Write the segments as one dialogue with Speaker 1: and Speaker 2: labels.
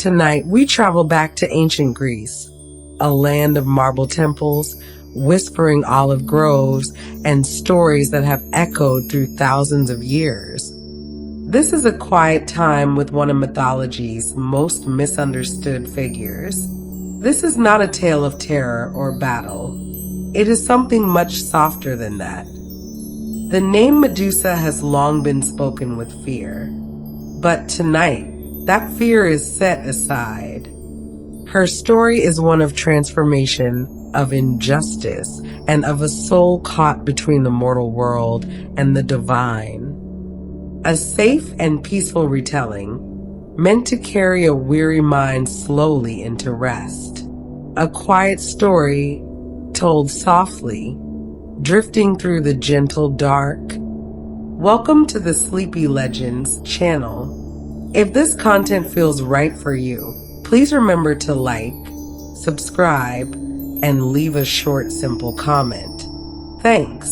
Speaker 1: Tonight, we travel back to ancient Greece, a land of marble temples, whispering olive groves, and stories that have echoed through thousands of years. This is a quiet time with one of mythology's most misunderstood figures. This is not a tale of terror or battle. It is something much softer than that. The name Medusa has long been spoken with fear, but tonight, that fear is set aside. Her story is one of transformation, of injustice, and of a soul caught between the mortal world and the divine. A safe and peaceful retelling, meant to carry a weary mind slowly into rest. A quiet story, told softly, drifting through the gentle dark. Welcome to the Sleepy Legends channel. If this content feels right for you, please remember to like, subscribe, and leave a short, simple comment. Thanks.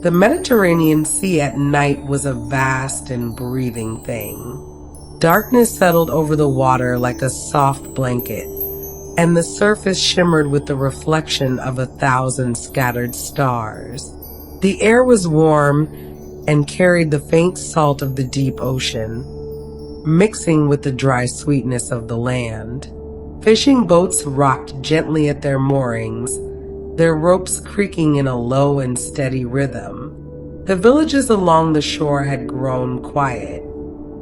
Speaker 1: The Mediterranean Sea at night was a vast and breathing thing. Darkness settled over the water like a soft blanket, and the surface shimmered with the reflection of 1,000 scattered stars. The air was warm and carried the faint salt of the deep ocean, mixing with the dry sweetness of the land. Fishing boats rocked gently at their moorings, their ropes creaking in a low and steady rhythm. The villages along the shore had grown quiet.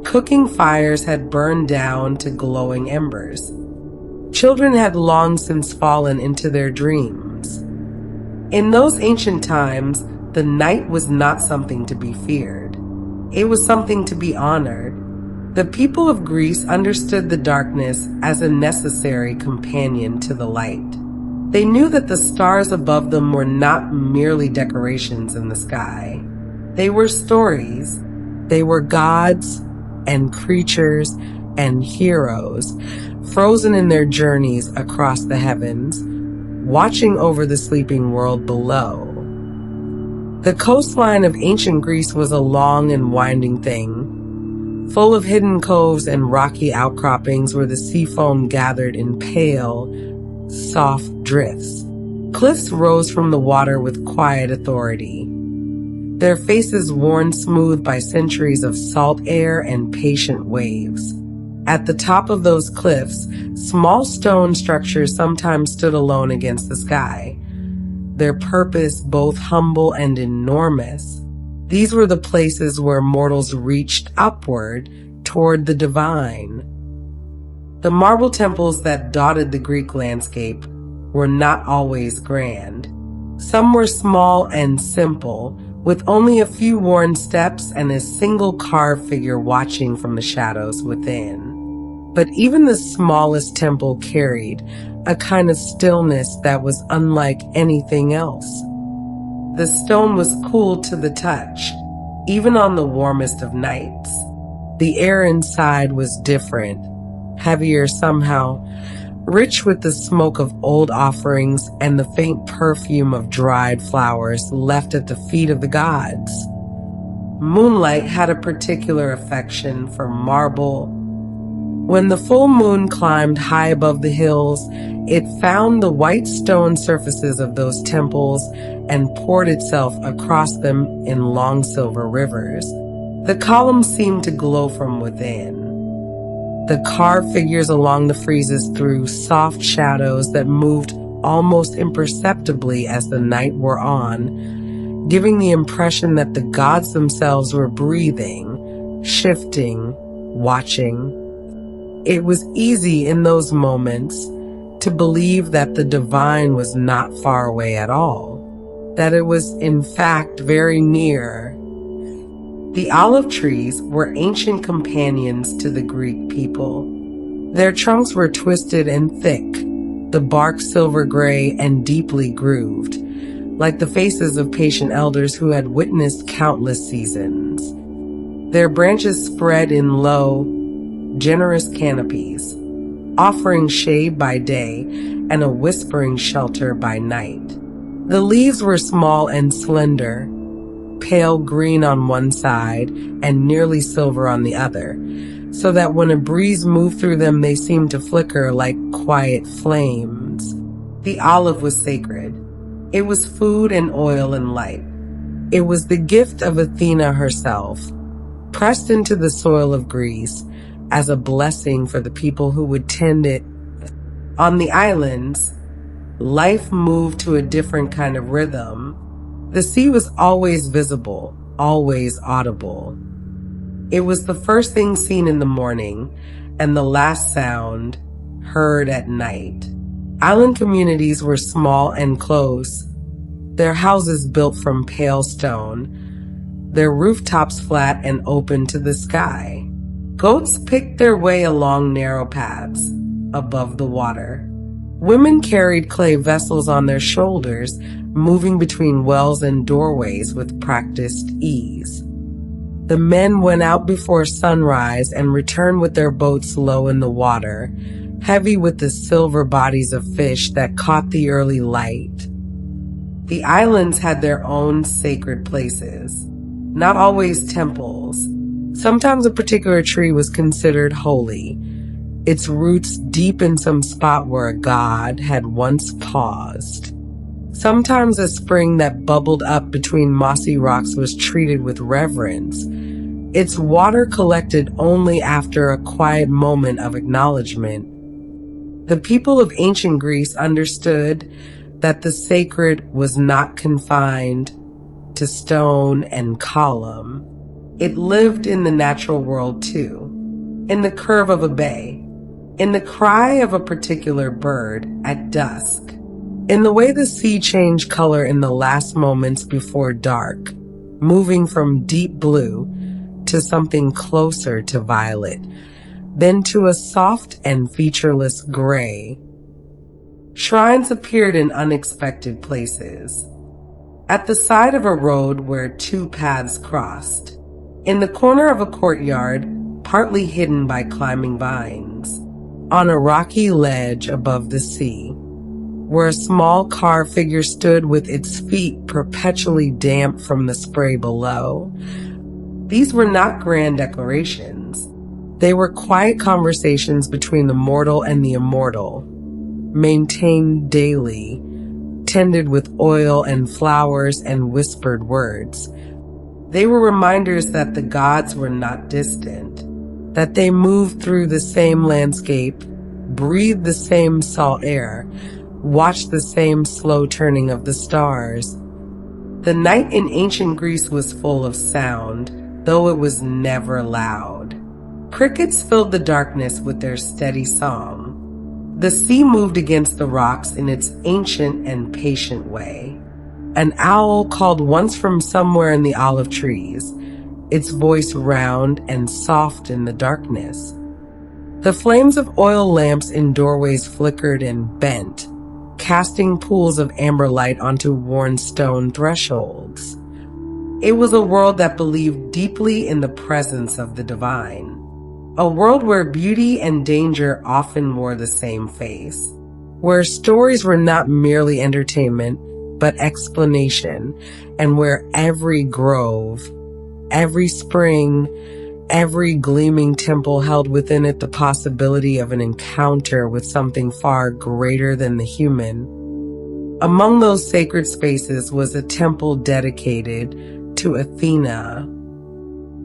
Speaker 1: Cooking fires had burned down to glowing embers. Children had long since fallen into their dreams. In those ancient times, the night was not something to be feared. It was something to be honored. The people of Greece understood the darkness as a necessary companion to the light. They knew that the stars above them were not merely decorations in the sky. They were stories. They were gods and creatures and heroes, frozen in their journeys across the heavens, watching over the sleeping world below. The coastline of ancient Greece was a long and winding thing, full of hidden coves and rocky outcroppings where the sea foam gathered in pale, soft drifts. Cliffs rose from the water with quiet authority, their faces worn smooth by centuries of salt air and patient waves. At the top of those cliffs, small stone structures sometimes stood alone against the sky, their purpose both humble and enormous. These were the places where mortals reached upward toward the divine. The marble temples that dotted the Greek landscape were not always grand. Some were small and simple, with only a few worn steps and a single carved figure watching from the shadows within. But even the smallest temple carried a kind of stillness that was unlike anything else. The stone was cool to the touch, even on the warmest of nights. The air inside was different, heavier somehow, rich with the smoke of old offerings and the faint perfume of dried flowers left at the feet of the gods. Moonlight had a particular affection for marble. When the full moon climbed high above the hills, it found the white stone surfaces of those temples and poured itself across them in long silver rivers. The columns seemed to glow from within. The carved figures along the friezes threw soft shadows that moved almost imperceptibly as the night wore on, giving the impression that the gods themselves were breathing, shifting, watching. It was easy in those moments to believe that the divine was not far away at all, that it was in fact very near. The olive trees were ancient companions to the Greek people. Their trunks were twisted and thick, the bark silver gray and deeply grooved, like the faces of patient elders who had witnessed countless seasons. Their branches spread in low, generous canopies, offering shade by day and a whispering shelter by night. The leaves were small and slender, pale green on one side and nearly silver on the other, so that when a breeze moved through them, they seemed to flicker like quiet flames. The olive was sacred. It was food and oil and light. It was the gift of Athena herself, pressed into the soil of Greece as a blessing for the people who would tend it. On the islands, life moved to a different kind of rhythm. The sea was always visible, always audible. It was the first thing seen in the morning and the last sound heard at night. Island communities were small and close, their houses built from pale stone, their rooftops flat and open to the sky. Goats picked their way along narrow paths above the water. Women carried clay vessels on their shoulders, moving between wells and doorways with practiced ease. The men went out before sunrise and returned with their boats low in the water, heavy with the silver bodies of fish that caught the early light. The islands had their own sacred places, not always temples. Sometimes a particular tree was considered holy, its roots deep in some spot where a god had once paused. Sometimes a spring that bubbled up between mossy rocks was treated with reverence, its water collected only after a quiet moment of acknowledgement. The people of ancient Greece understood that the sacred was not confined to stone and column. It lived in the natural world too, in the curve of a bay, in the cry of a particular bird at dusk, in the way the sea changed color in the last moments before dark, moving from deep blue to something closer to violet, then to a soft and featureless gray. Shrines appeared in unexpected places. At the side of a road where two paths crossed, in the corner of a courtyard, partly hidden by climbing vines, on a rocky ledge above the sea, where a small carved figure stood with its feet perpetually damp from the spray below. These were not grand declarations. They were quiet conversations between the mortal and the immortal, maintained daily, tended with oil and flowers and whispered words. They were reminders that the gods were not distant, that they moved through the same landscape, breathed the same salt air, watched the same slow turning of the stars. The night in ancient Greece was full of sound, though it was never loud. Crickets filled the darkness with their steady song. The sea moved against the rocks in its ancient and patient way. An owl called once from somewhere in the olive trees, its voice round and soft in the darkness. The flames of oil lamps in doorways flickered and bent, casting pools of amber light onto worn stone thresholds. It was a world that believed deeply in the presence of the divine, a world where beauty and danger often wore the same face, where stories were not merely entertainment, but explanation, and where every grove, every spring, every gleaming temple held within it the possibility of an encounter with something far greater than the human. Among those sacred spaces was a temple dedicated to Athena,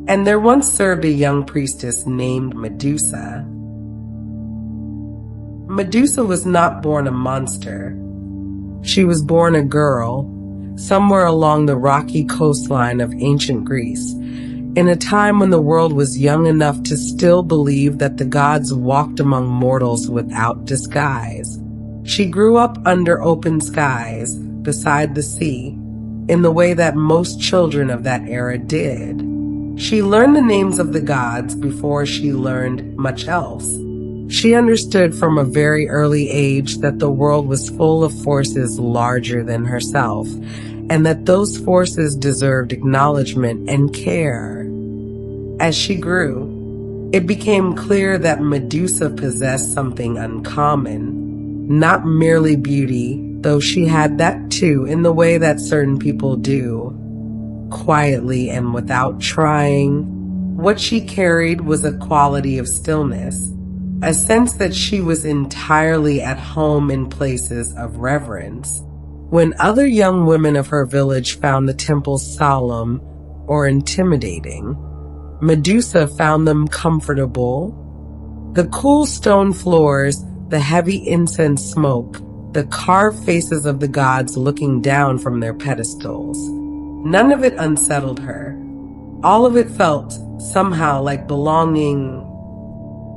Speaker 1: and there once served a young priestess named Medusa. Medusa was not born a monster. She was born a girl, somewhere along the rocky coastline of ancient Greece, in a time when the world was young enough to still believe that the gods walked among mortals without disguise. She grew up under open skies, beside the sea, in the way that most children of that era did. She learned the names of the gods before she learned much else. She understood from a very early age that the world was full of forces larger than herself, and that those forces deserved acknowledgement and care. As she grew, it became clear that Medusa possessed something uncommon, not merely beauty, though she had that too in the way that certain people do, quietly and without trying. What she carried was a quality of stillness, a sense that she was entirely at home in places of reverence. When other young women of her village found the temple solemn or intimidating, Medusa found them comfortable. The cool stone floors, the heavy incense smoke, the carved faces of the gods looking down from their pedestals. None of it unsettled her. All of it felt somehow like belonging.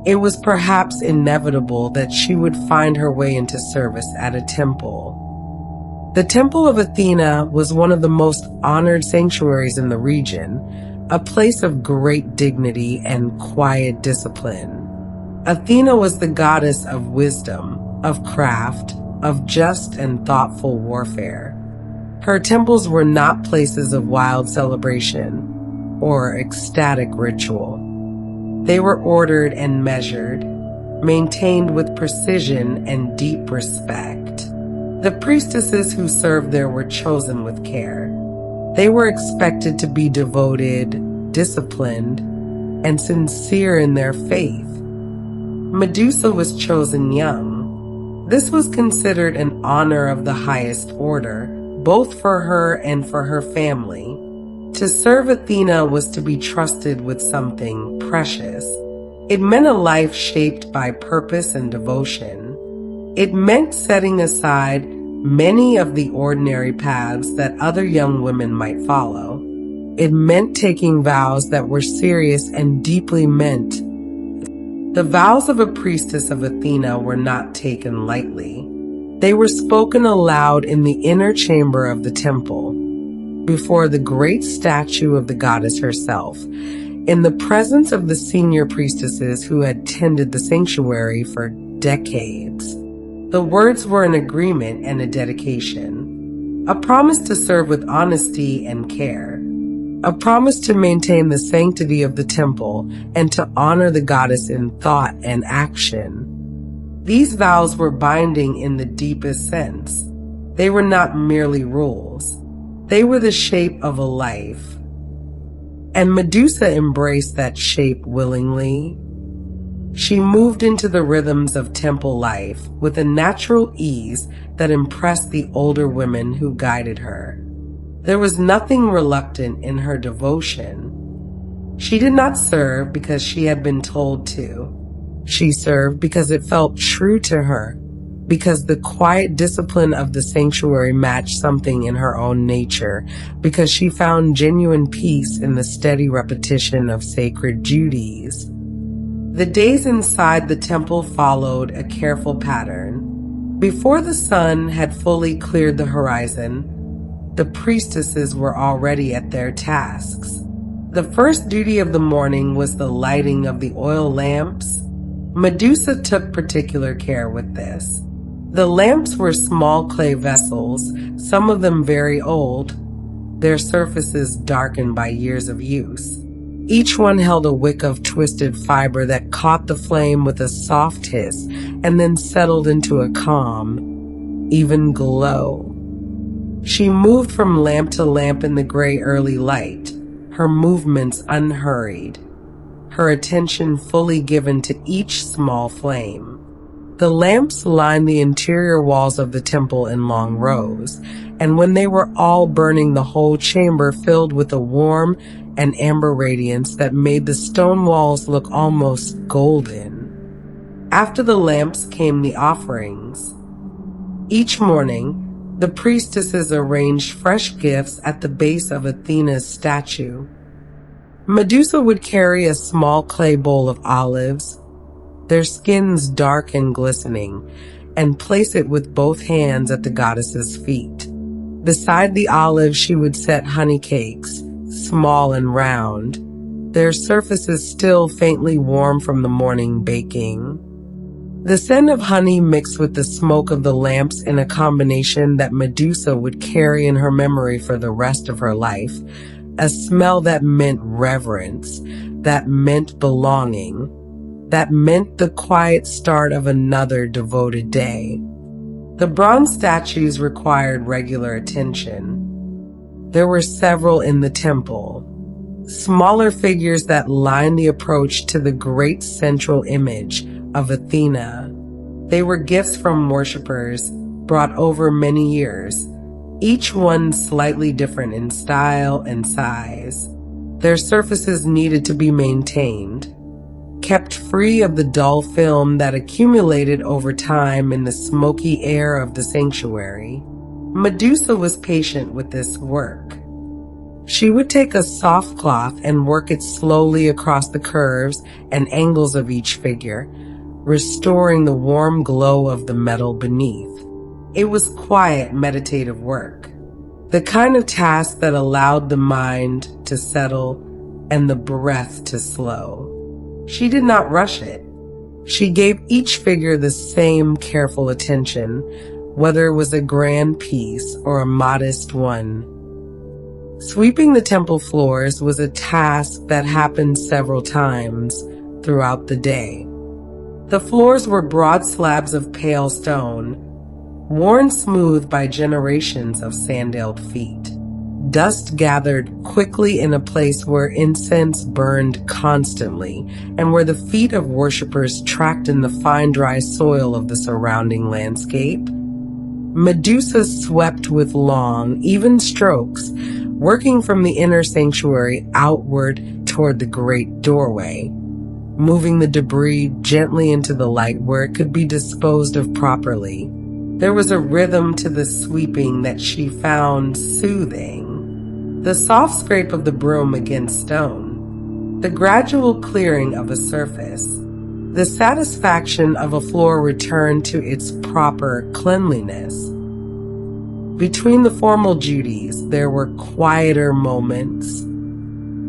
Speaker 1: It was perhaps inevitable that she would find her way into service at a temple. The Temple of Athena was one of the most honored sanctuaries in the region, a place of great dignity and quiet discipline. Athena was the goddess of wisdom, of craft, of just and thoughtful warfare. Her temples were not places of wild celebration or ecstatic ritual. They were ordered and measured, maintained with precision and deep respect. The priestesses who served there were chosen with care. They were expected to be devoted, disciplined, and sincere in their faith. Medusa was chosen young. This was considered an honor of the highest order, both for her and for her family. To serve Athena was to be trusted with something precious. It meant a life shaped by purpose and devotion. It meant setting aside many of the ordinary paths that other young women might follow. It meant taking vows that were serious and deeply meant. The vows of a priestess of Athena were not taken lightly. They were spoken aloud in the inner chamber of the temple, before the great statue of the goddess herself, in the presence of the senior priestesses who had tended the sanctuary for decades. The words were an agreement and a dedication, a promise to serve with honesty and care, a promise to maintain the sanctity of the temple and to honor the goddess in thought and action. These vows were binding in the deepest sense. They were not merely rules. They were the shape of a life. And Medusa embraced that shape willingly. She moved into the rhythms of temple life with a natural ease that impressed the older women who guided her. There was nothing reluctant in her devotion. She did not serve because she had been told to. She served because it felt true to her, because the quiet discipline of the sanctuary matched something in her own nature, because she found genuine peace in the steady repetition of sacred duties. The days inside the temple followed a careful pattern. Before the sun had fully cleared the horizon, the priestesses were already at their tasks. The first duty of the morning was the lighting of the oil lamps. Medusa took particular care with this. The lamps were small clay vessels, some of them very old, their surfaces darkened by years of use. Each one held a wick of twisted fiber that caught the flame with a soft hiss and then settled into a calm, even glow. She moved from lamp to lamp in the gray early light, her movements unhurried, her attention fully given to each small flame. The lamps lined the interior walls of the temple in long rows, and when they were all burning, the whole chamber filled with a warm and amber radiance that made the stone walls look almost golden. After the lamps came the offerings. Each morning, the priestesses arranged fresh gifts at the base of Athena's statue. Medusa would carry a small clay bowl of olives, their skins dark and glistening, and place it with both hands at the goddess's feet. Beside the olives, she would set honey cakes, small and round, their surfaces still faintly warm from the morning baking. The scent of honey mixed with the smoke of the lamps in a combination that Medusa would carry in her memory for the rest of her life, a smell that meant reverence, that meant belonging, that meant the quiet start of another devoted day. The bronze statues required regular attention. There were several in the temple, smaller figures that lined the approach to the great central image of Athena. They were gifts from worshippers brought over many years, each one slightly different in style and size. Their surfaces needed to be maintained, kept free of the dull film that accumulated over time in the smoky air of the sanctuary. Medusa was patient with this work. She would take a soft cloth and work it slowly across the curves and angles of each figure, restoring the warm glow of the metal beneath. It was quiet, meditative work, the kind of task that allowed the mind to settle and the breath to slow. She did not rush it. She gave each figure the same careful attention, whether it was a grand piece or a modest one. Sweeping the temple floors was a task that happened several times throughout the day. The floors were broad slabs of pale stone, worn smooth by generations of sandaled feet. Dust gathered quickly in a place where incense burned constantly and where the feet of worshippers tracked in the fine dry soil of the surrounding landscape. Medusa swept with long, even strokes, working from the inner sanctuary outward toward the great doorway, moving the debris gently into the light where it could be disposed of properly. There was a rhythm to the sweeping that she found soothing. The soft scrape of the broom against stone, the gradual clearing of a surface, the satisfaction of a floor returned to its proper cleanliness. Between the formal duties, there were quieter moments,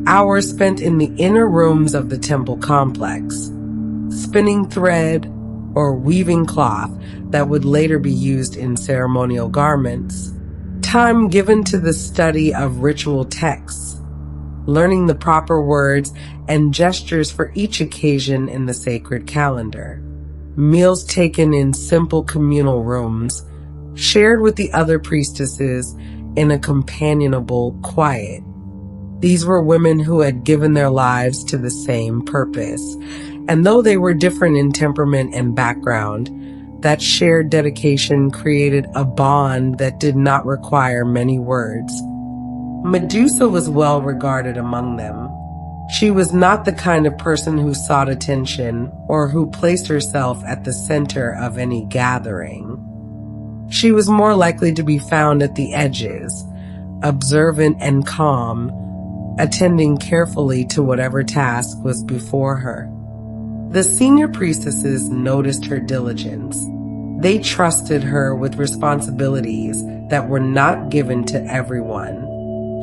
Speaker 1: hours spent in the inner rooms of the temple complex, spinning thread or weaving cloth that would later be used in ceremonial garments. Time given to the study of ritual texts, learning the proper words and gestures for each occasion in the sacred calendar. Meals taken in simple communal rooms, shared with the other priestesses in a companionable quiet. These were women who had given their lives to the same purpose, and though they were different in temperament and background, that shared dedication created a bond that did not require many words. Medusa was well regarded among them. She was not the kind of person who sought attention or who placed herself at the center of any gathering. She was more likely to be found at the edges, observant and calm, attending carefully to whatever task was before her. The senior priestesses noticed her diligence. They trusted her with responsibilities that were not given to everyone.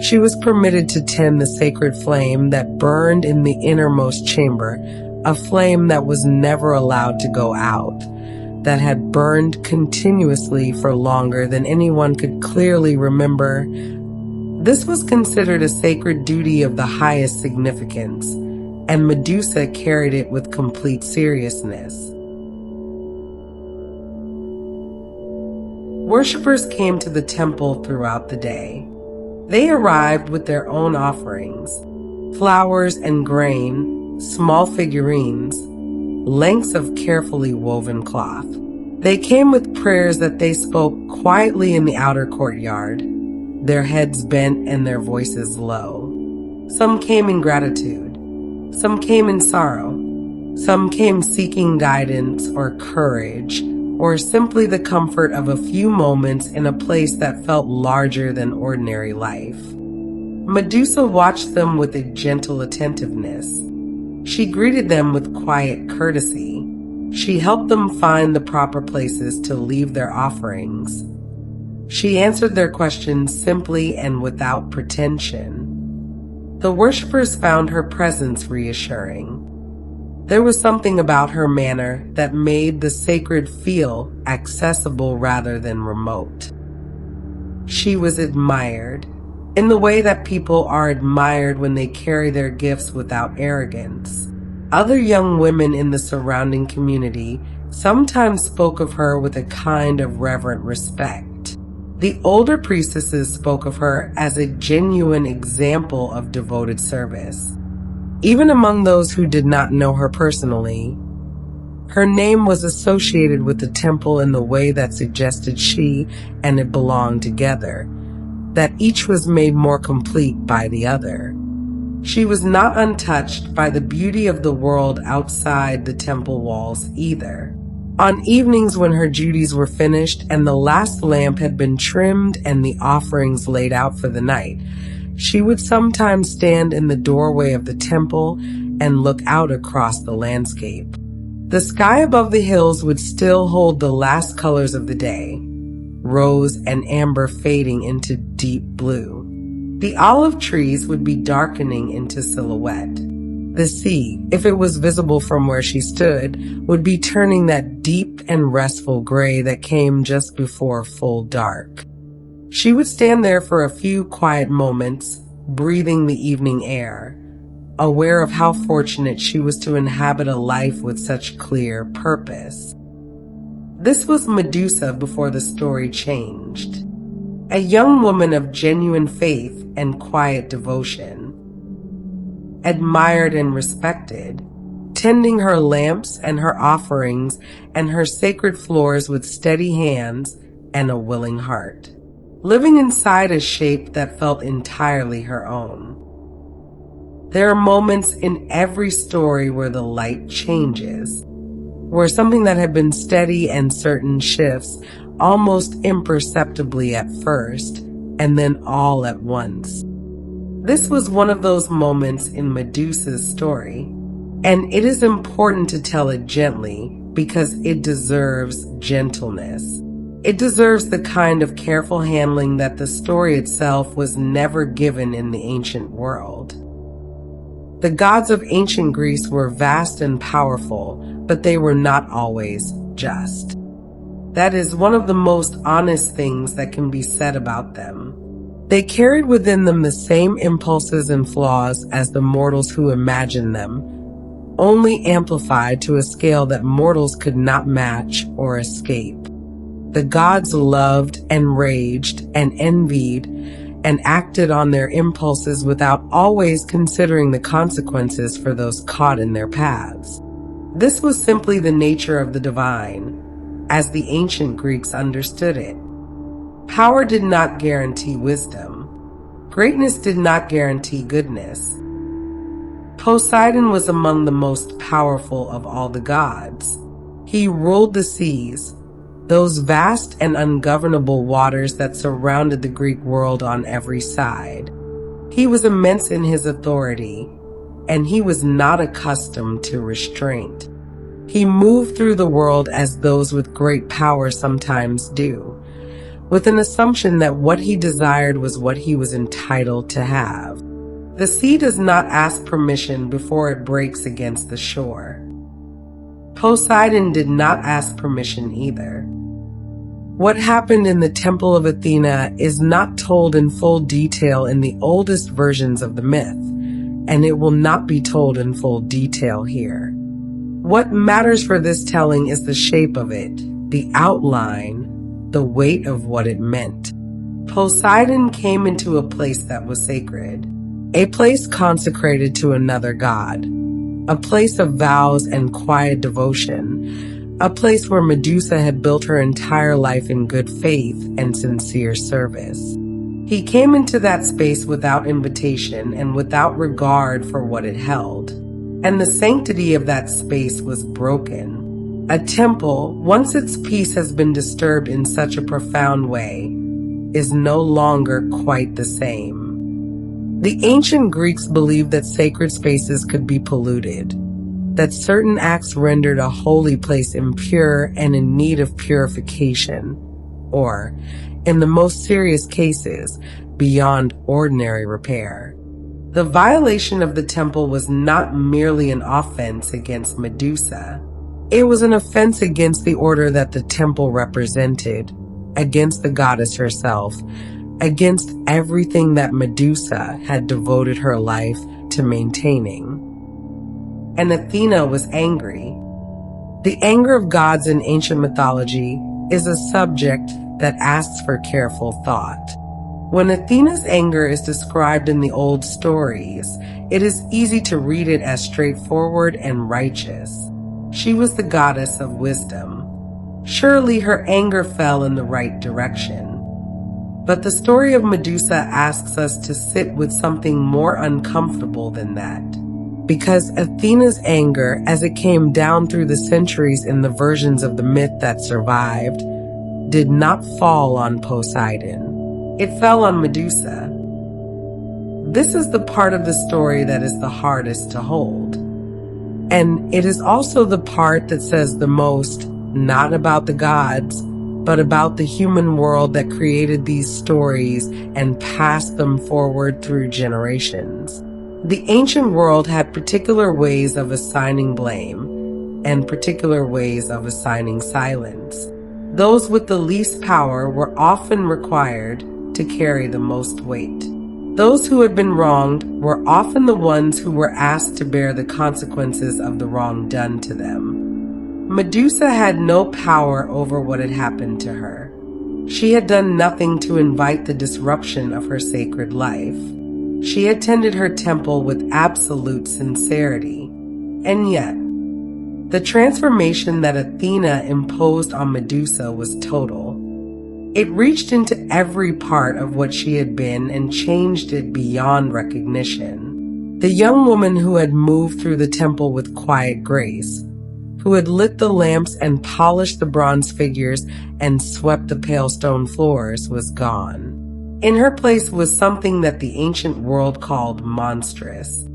Speaker 1: She was permitted to tend the sacred flame that burned in the innermost chamber, a flame that was never allowed to go out, that had burned continuously for longer than anyone could clearly remember. This was considered a sacred duty of the highest significance, and Medusa carried it with complete seriousness. Worshippers came to the temple throughout the day. They arrived with their own offerings, flowers and grain, small figurines, lengths of carefully woven cloth. They came with prayers that they spoke quietly in the outer courtyard, their heads bent and their voices low. Some came in gratitude. Some came in sorrow. Some came seeking guidance or courage, or simply the comfort of a few moments in a place that felt larger than ordinary life. Medusa watched them with a gentle attentiveness. She greeted them with quiet courtesy. She helped them find the proper places to leave their offerings. She answered their questions simply and without pretension. The worshippers found her presence reassuring. There was something about her manner that made the sacred feel accessible rather than remote. She was admired, in the way that people are admired when they carry their gifts without arrogance. Other young women in the surrounding community sometimes spoke of her with a kind of reverent respect. The older priestesses spoke of her as a genuine example of devoted service. Even among those who did not know her personally, her name was associated with the temple in the way that suggested she and it belonged together, that each was made more complete by the other. She was not untouched by the beauty of the world outside the temple walls either. On evenings when her duties were finished and the last lamp had been trimmed and the offerings laid out for the night, she would sometimes stand in the doorway of the temple and look out across the landscape. The sky above the hills would still hold the last colors of the day, rose and amber fading into deep blue. The olive trees would be darkening into silhouette. The sea, if it was visible from where she stood, would be turning that deep and restful gray that came just before full dark. She would stand there for a few quiet moments, breathing the evening air, aware of how fortunate she was to inhabit a life with such clear purpose. This was Medusa before the story changed. A young woman of genuine faith and quiet devotion, admired and respected, tending her lamps and her offerings and her sacred floors with steady hands and a willing heart, living inside a shape that felt entirely her own. There are moments in every story where the light changes, where something that had been steady and certain shifts almost imperceptibly at first, and then all at once. This was one of those moments in Medusa's story, and it is important to tell it gently because it deserves gentleness. It deserves the kind of careful handling that the story itself was never given in the ancient world. The gods of ancient Greece were vast and powerful, but they were not always just. That is one of the most honest things that can be said about them. They carried within them the same impulses and flaws as the mortals who imagined them, only amplified to a scale that mortals could not match or escape. The gods loved and raged and envied and acted on their impulses without always considering the consequences for those caught in their paths. This was simply the nature of the divine, as the ancient Greeks understood it. Power did not guarantee wisdom. Greatness did not guarantee goodness. Poseidon was among the most powerful of all the gods. He ruled the seas, those vast and ungovernable waters that surrounded the Greek world on every side. He was immense in his authority, and he was not accustomed to restraint. He moved through the world as those with great power sometimes do, with an assumption that what he desired was what he was entitled to have. The sea does not ask permission before it breaks against the shore. Poseidon did not ask permission either. What happened in the Temple of Athena is not told in full detail in the oldest versions of the myth, and it will not be told in full detail here. What matters for this telling is the shape of it, the outline, the weight of what it meant. Poseidon came into a place that was sacred, a place consecrated to another god, a place of vows and quiet devotion, a place where Medusa had built her entire life in good faith and sincere service. He came into that space without invitation and without regard for what it held. And the sanctity of that space was broken. A temple, once its peace has been disturbed in such a profound way, is no longer quite the same. The ancient Greeks believed that sacred spaces could be polluted, that certain acts rendered a holy place impure and in need of purification, or, in the most serious cases, beyond ordinary repair. The violation of the temple was not merely an offense against Medusa. It was an offense against the order that the temple represented, against the goddess herself, against everything that Medusa had devoted her life to maintaining. And Athena was angry. The anger of gods in ancient mythology is a subject that asks for careful thought. When Athena's anger is described in the old stories, it is easy to read it as straightforward and righteous. She was the goddess of wisdom. Surely her anger fell in the right direction. But the story of Medusa asks us to sit with something more uncomfortable than that. Because Athena's anger, as it came down through the centuries in the versions of the myth that survived, did not fall on Poseidon. It fell on Medusa. This is the part of the story that is the hardest to hold. And it is also the part that says the most, not about the gods, but about the human world that created these stories and passed them forward through generations. The ancient world had particular ways of assigning blame and particular ways of assigning silence. Those with the least power were often required to carry the most weight. Those who had been wronged were often the ones who were asked to bear the consequences of the wrong done to them. Medusa had no power over what had happened to her. She had done nothing to invite the disruption of her sacred life. She attended her temple with absolute sincerity. And yet, the transformation that Athena imposed on Medusa was total. It reached into every part of what she had been and changed it beyond recognition. The young woman who had moved through the temple with quiet grace, who had lit the lamps and polished the bronze figures and swept the pale stone floors, was gone. In her place was something that the ancient world called monstrous.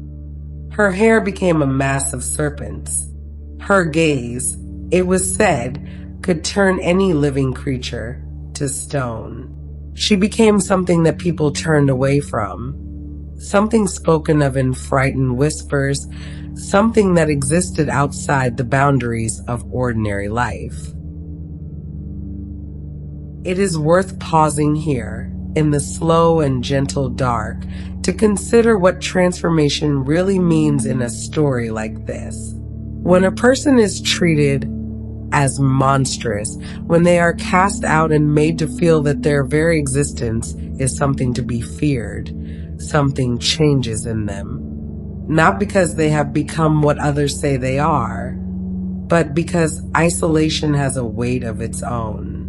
Speaker 1: Her hair became a mass of serpents. Her gaze, it was said, could turn any living creature to stone. She became something that people turned away from, something spoken of in frightened whispers, something that existed outside the boundaries of ordinary life. It is worth pausing here, in the slow and gentle dark, to consider what transformation really means in a story like this. When a person is treated as monstrous, when they are cast out and made to feel that their very existence is something to be feared, something changes in them. Not because they have become what others say they are, but because isolation has a weight of its own.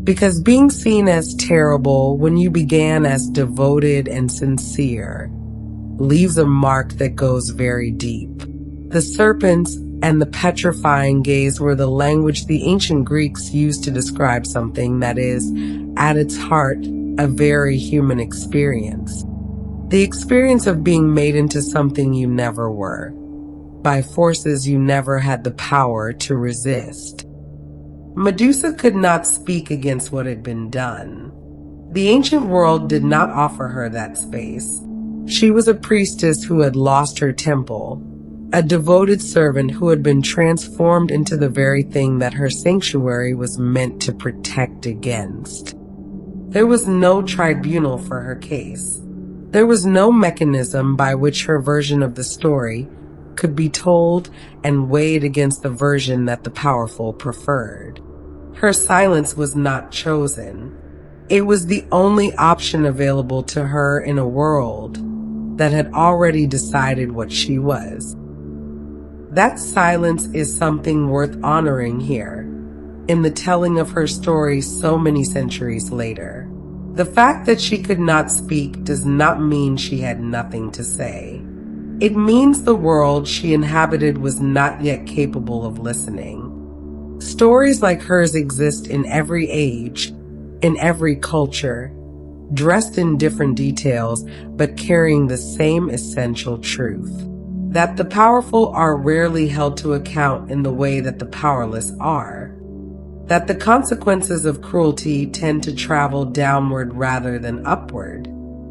Speaker 1: Because being seen as terrible when you began as devoted and sincere leaves a mark that goes very deep. The serpents and the petrifying gaze were the language the ancient Greeks used to describe something that is, at its heart, a very human experience. The experience of being made into something you never were, by forces you never had the power to resist. Medusa could not speak against what had been done. The ancient world did not offer her that space. She was a priestess who had lost her temple, a devoted servant who had been transformed into the very thing that her sanctuary was meant to protect against. There was no tribunal for her case. There was no mechanism by which her version of the story could be told and weighed against the version that the powerful preferred. Her silence was not chosen. It was the only option available to her in a world that had already decided what she was. That silence is something worth honoring here, in the telling of her story so many centuries later. The fact that she could not speak does not mean she had nothing to say. It means the world she inhabited was not yet capable of listening. Stories like hers exist in every age, in every culture, dressed in different details, but carrying the same essential truth. That the powerful are rarely held to account in the way that the powerless are. That the consequences of cruelty tend to travel downward rather than upward.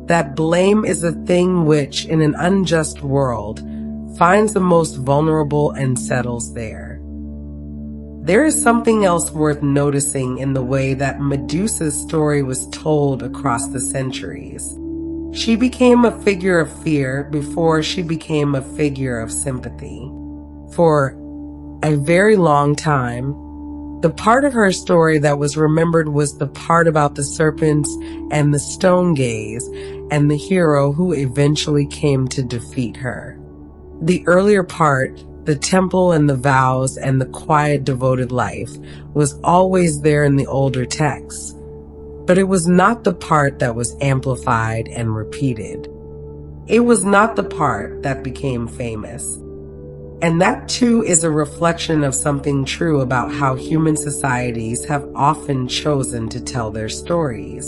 Speaker 1: That blame is a thing which, in an unjust world, finds the most vulnerable and settles there. There is something else worth noticing in the way that Medusa's story was told across the centuries. She became a figure of fear before she became a figure of sympathy. For a very long time, The part of her story that was remembered was the part about the serpents and the stone gaze and the hero who eventually came to defeat her. The earlier part, the temple and the vows and the quiet devoted life, was always there in the older texts, but it was not the part that was amplified and repeated. It was not the part that became famous. And that too is a reflection of something true about how human societies have often chosen to tell their stories.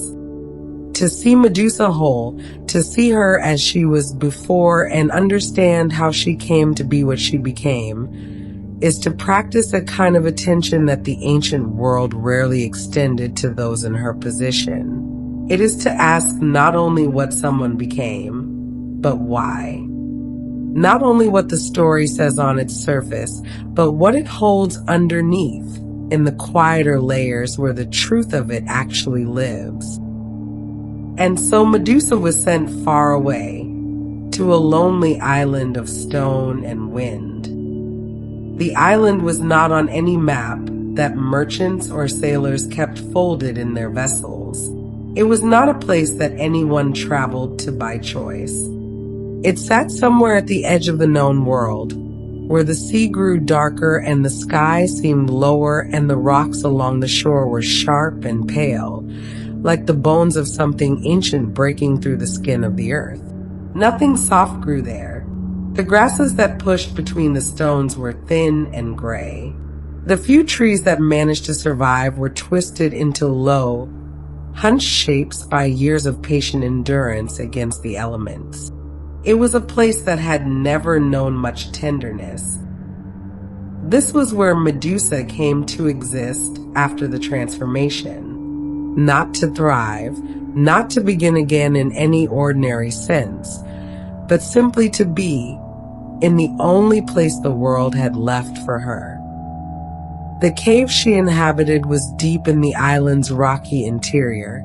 Speaker 1: To see Medusa whole, to see her as she was before and understand how she came to be what she became, is to practice a kind of attention that the ancient world rarely extended to those in her position. It is to ask not only what someone became, but why. Not only what the story says on its surface, but what it holds underneath, in the quieter layers where the truth of it actually lives. And so Medusa was sent far away, to a lonely island of stone and wind. The island was not on any map that merchants or sailors kept folded in their vessels. It was not a place that anyone traveled to by choice. It sat somewhere at the edge of the known world, where the sea grew darker and the sky seemed lower and the rocks along the shore were sharp and pale, like the bones of something ancient breaking through the skin of the earth. Nothing soft grew there. The grasses that pushed between the stones were thin and gray. The few trees that managed to survive were twisted into low, hunched shapes by years of patient endurance against the elements. It was a place that had never known much tenderness. This was where Medusa came to exist after the transformation. Not to thrive, not to begin again in any ordinary sense, but simply to be in the only place the world had left for her. The cave she inhabited was deep in the island's rocky interior,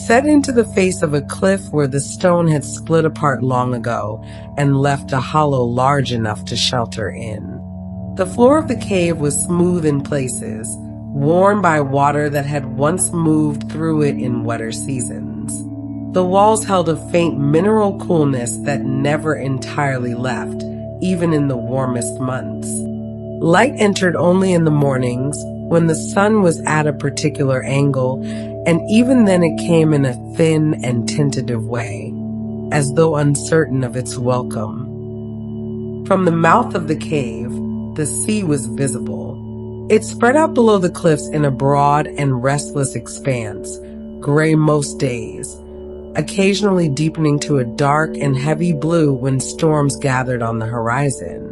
Speaker 1: set into the face of a cliff where the stone had split apart long ago and left a hollow large enough to shelter in. The floor of the cave was smooth in places, worn by water that had once moved through it in wetter seasons. The walls held a faint mineral coolness that never entirely left, even in the warmest months. Light entered only in the mornings, when the sun was at a particular angle, and even then it came in a thin and tentative way, as though uncertain of its welcome. From the mouth of the cave, the sea was visible. It spread out below the cliffs in a broad and restless expanse, gray most days, occasionally deepening to a dark and heavy blue when storms gathered on the horizon.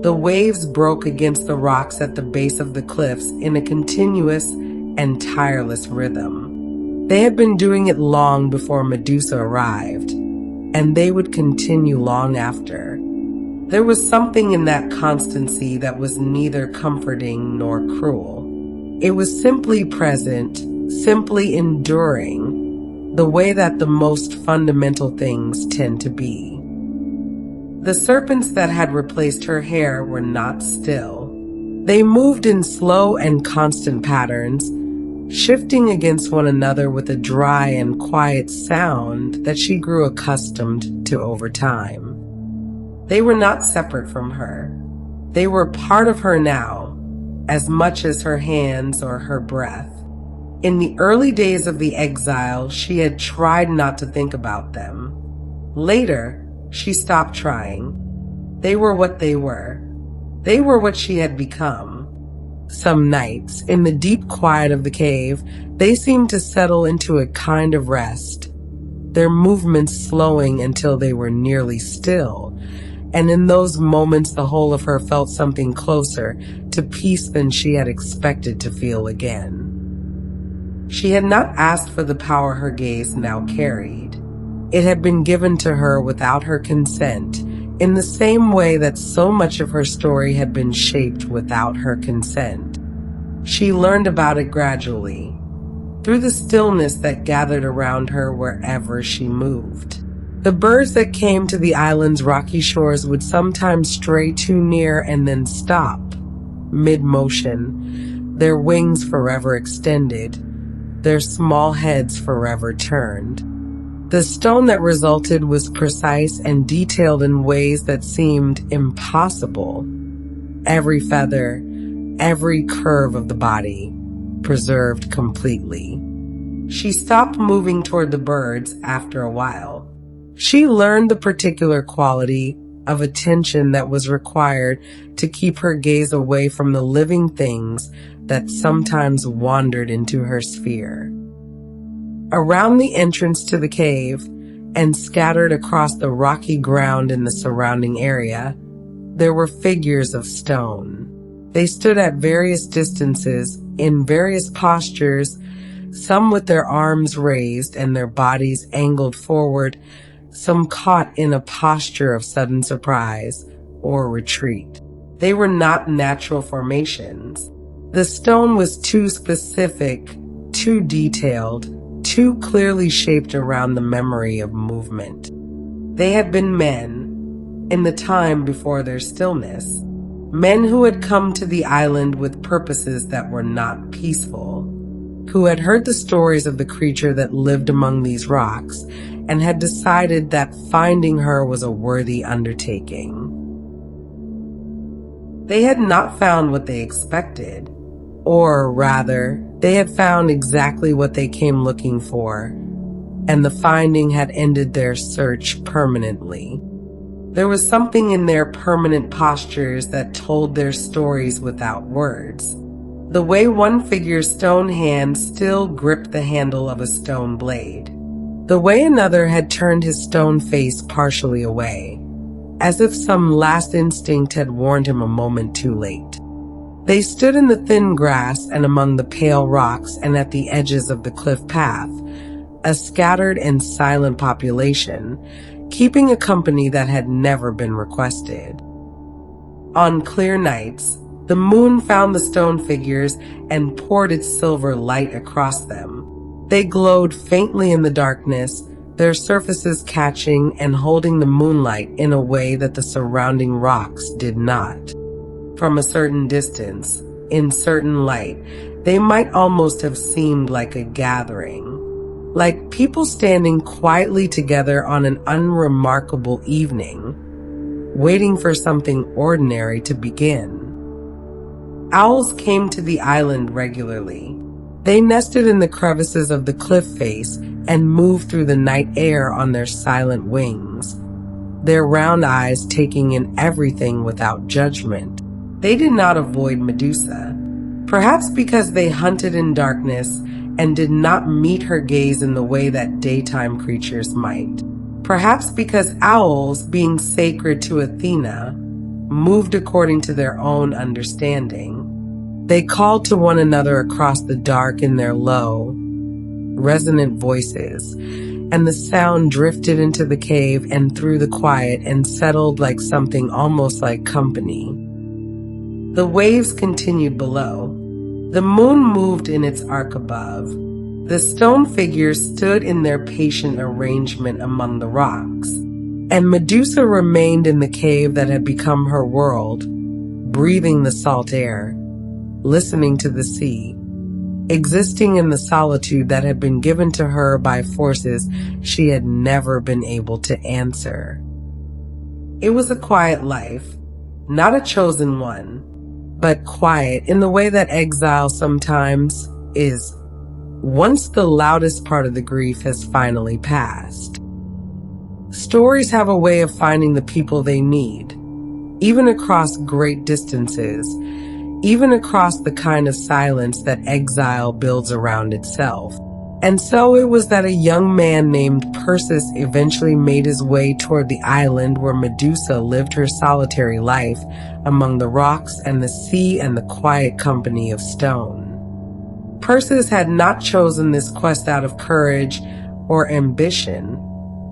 Speaker 1: The waves broke against the rocks at the base of the cliffs in a continuous and tireless rhythm. They had been doing it long before Medusa arrived, and they would continue long after. There was something in that constancy that was neither comforting nor cruel. It was simply present, simply enduring, the way that the most fundamental things tend to be. The serpents that had replaced her hair were not still. They moved in slow and constant patterns, shifting against one another with a dry and quiet sound that she grew accustomed to over time. They were not separate from her. They were part of her now, as much as her hands or her breath. In the early days of the exile, she had tried not to think about them. Later, she stopped trying. They were what they were. They were what she had become. Some nights, in the deep quiet of the cave, they seemed to settle into a kind of rest, their movements slowing until they were nearly still. And in those moments, the whole of her felt something closer to peace than she had expected to feel again. She had not asked for the power her gaze now carried. It had been given to her without her consent, in the same way that so much of her story had been shaped without her consent. She learned about it gradually, through the stillness that gathered around her wherever she moved. The birds that came to the island's rocky shores would sometimes stray too near and then stop, mid-motion, their wings forever extended, their small heads forever turned. The stone that resulted was precise and detailed in ways that seemed impossible. Every feather, every curve of the body, preserved completely. She stopped moving toward the birds after a while. She learned the particular quality of attention that was required to keep her gaze away from the living things that sometimes wandered into her sphere. Around the entrance to the cave, and scattered across the rocky ground in the surrounding area, there were figures of stone. They stood at various distances, in various postures, some with their arms raised and their bodies angled forward, some caught in a posture of sudden surprise or retreat. They were not natural formations. The stone was too specific, too detailed, too clearly shaped around the memory of movement. They had been men, in the time before their stillness, men who had come to the island with purposes that were not peaceful, who had heard the stories of the creature that lived among these rocks and had decided that finding her was a worthy undertaking. They had not found what they expected, or rather, they had found exactly what they came looking for, and the finding had ended their search permanently. There was something in their permanent postures that told their stories without words. The way one figure's stone hand still gripped the handle of a stone blade. The way another had turned his stone face partially away, as if some last instinct had warned him a moment too late. They stood in the thin grass and among the pale rocks and at the edges of the cliff path, a scattered and silent population, keeping a company that had never been requested. On clear nights, the moon found the stone figures and poured its silver light across them. They glowed faintly in the darkness, their surfaces catching and holding the moonlight in a way that the surrounding rocks did not. From a certain distance, in certain light, they might almost have seemed like a gathering, like people standing quietly together on an unremarkable evening, waiting for something ordinary to begin. Owls came to the island regularly. They nested in the crevices of the cliff face and moved through the night air on their silent wings, their round eyes taking in everything without judgment. They did not avoid Medusa, perhaps because they hunted in darkness and did not meet her gaze in the way that daytime creatures might. Perhaps because owls, being sacred to Athena, moved according to their own understanding. They called to one another across the dark in their low, resonant voices, and the sound drifted into the cave and through the quiet and settled like something almost like company. The waves continued below. The moon moved in its arc above. The stone figures stood in their patient arrangement among the rocks, and Medusa remained in the cave that had become her world, breathing the salt air, listening to the sea, existing in the solitude that had been given to her by forces she had never been able to answer. It was a quiet life, not a chosen one, but quiet in the way that exile sometimes is, once the loudest part of the grief has finally passed. Stories have a way of finding the people they need, even across great distances, even across the kind of silence that exile builds around itself. And so it was that a young man named Perseus eventually made his way toward the island where Medusa lived her solitary life among the rocks and the sea and the quiet company of stone. Perseus had not chosen this quest out of courage or ambition,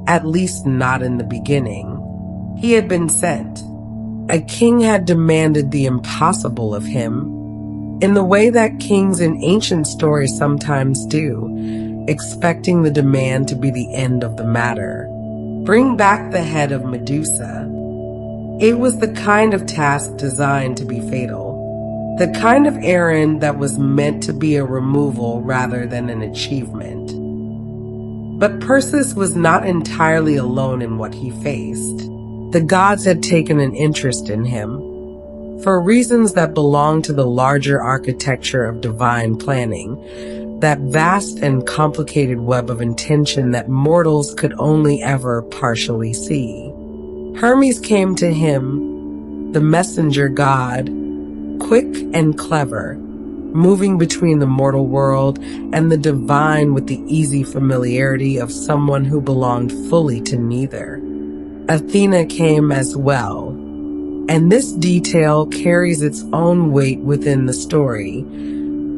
Speaker 1: at least not in the beginning. He had been sent. A king had demanded the impossible of him, in the way that kings in ancient stories sometimes do, expecting the demand to be the end of the matter. Bring back the head of Medusa. It was the kind of task designed to be fatal. the kind of errand that was meant to be a removal rather than an achievement. But Perseus was not entirely alone in what he faced. The gods had taken an interest in him, for reasons that belonged to the larger architecture of divine planning, that vast and complicated web of intention that mortals could only ever partially see. Hermes came to him, the messenger god, quick and clever, moving between the mortal world and the divine with the easy familiarity of someone who belonged fully to neither. Athena came as well, and this detail carries its own weight within the story,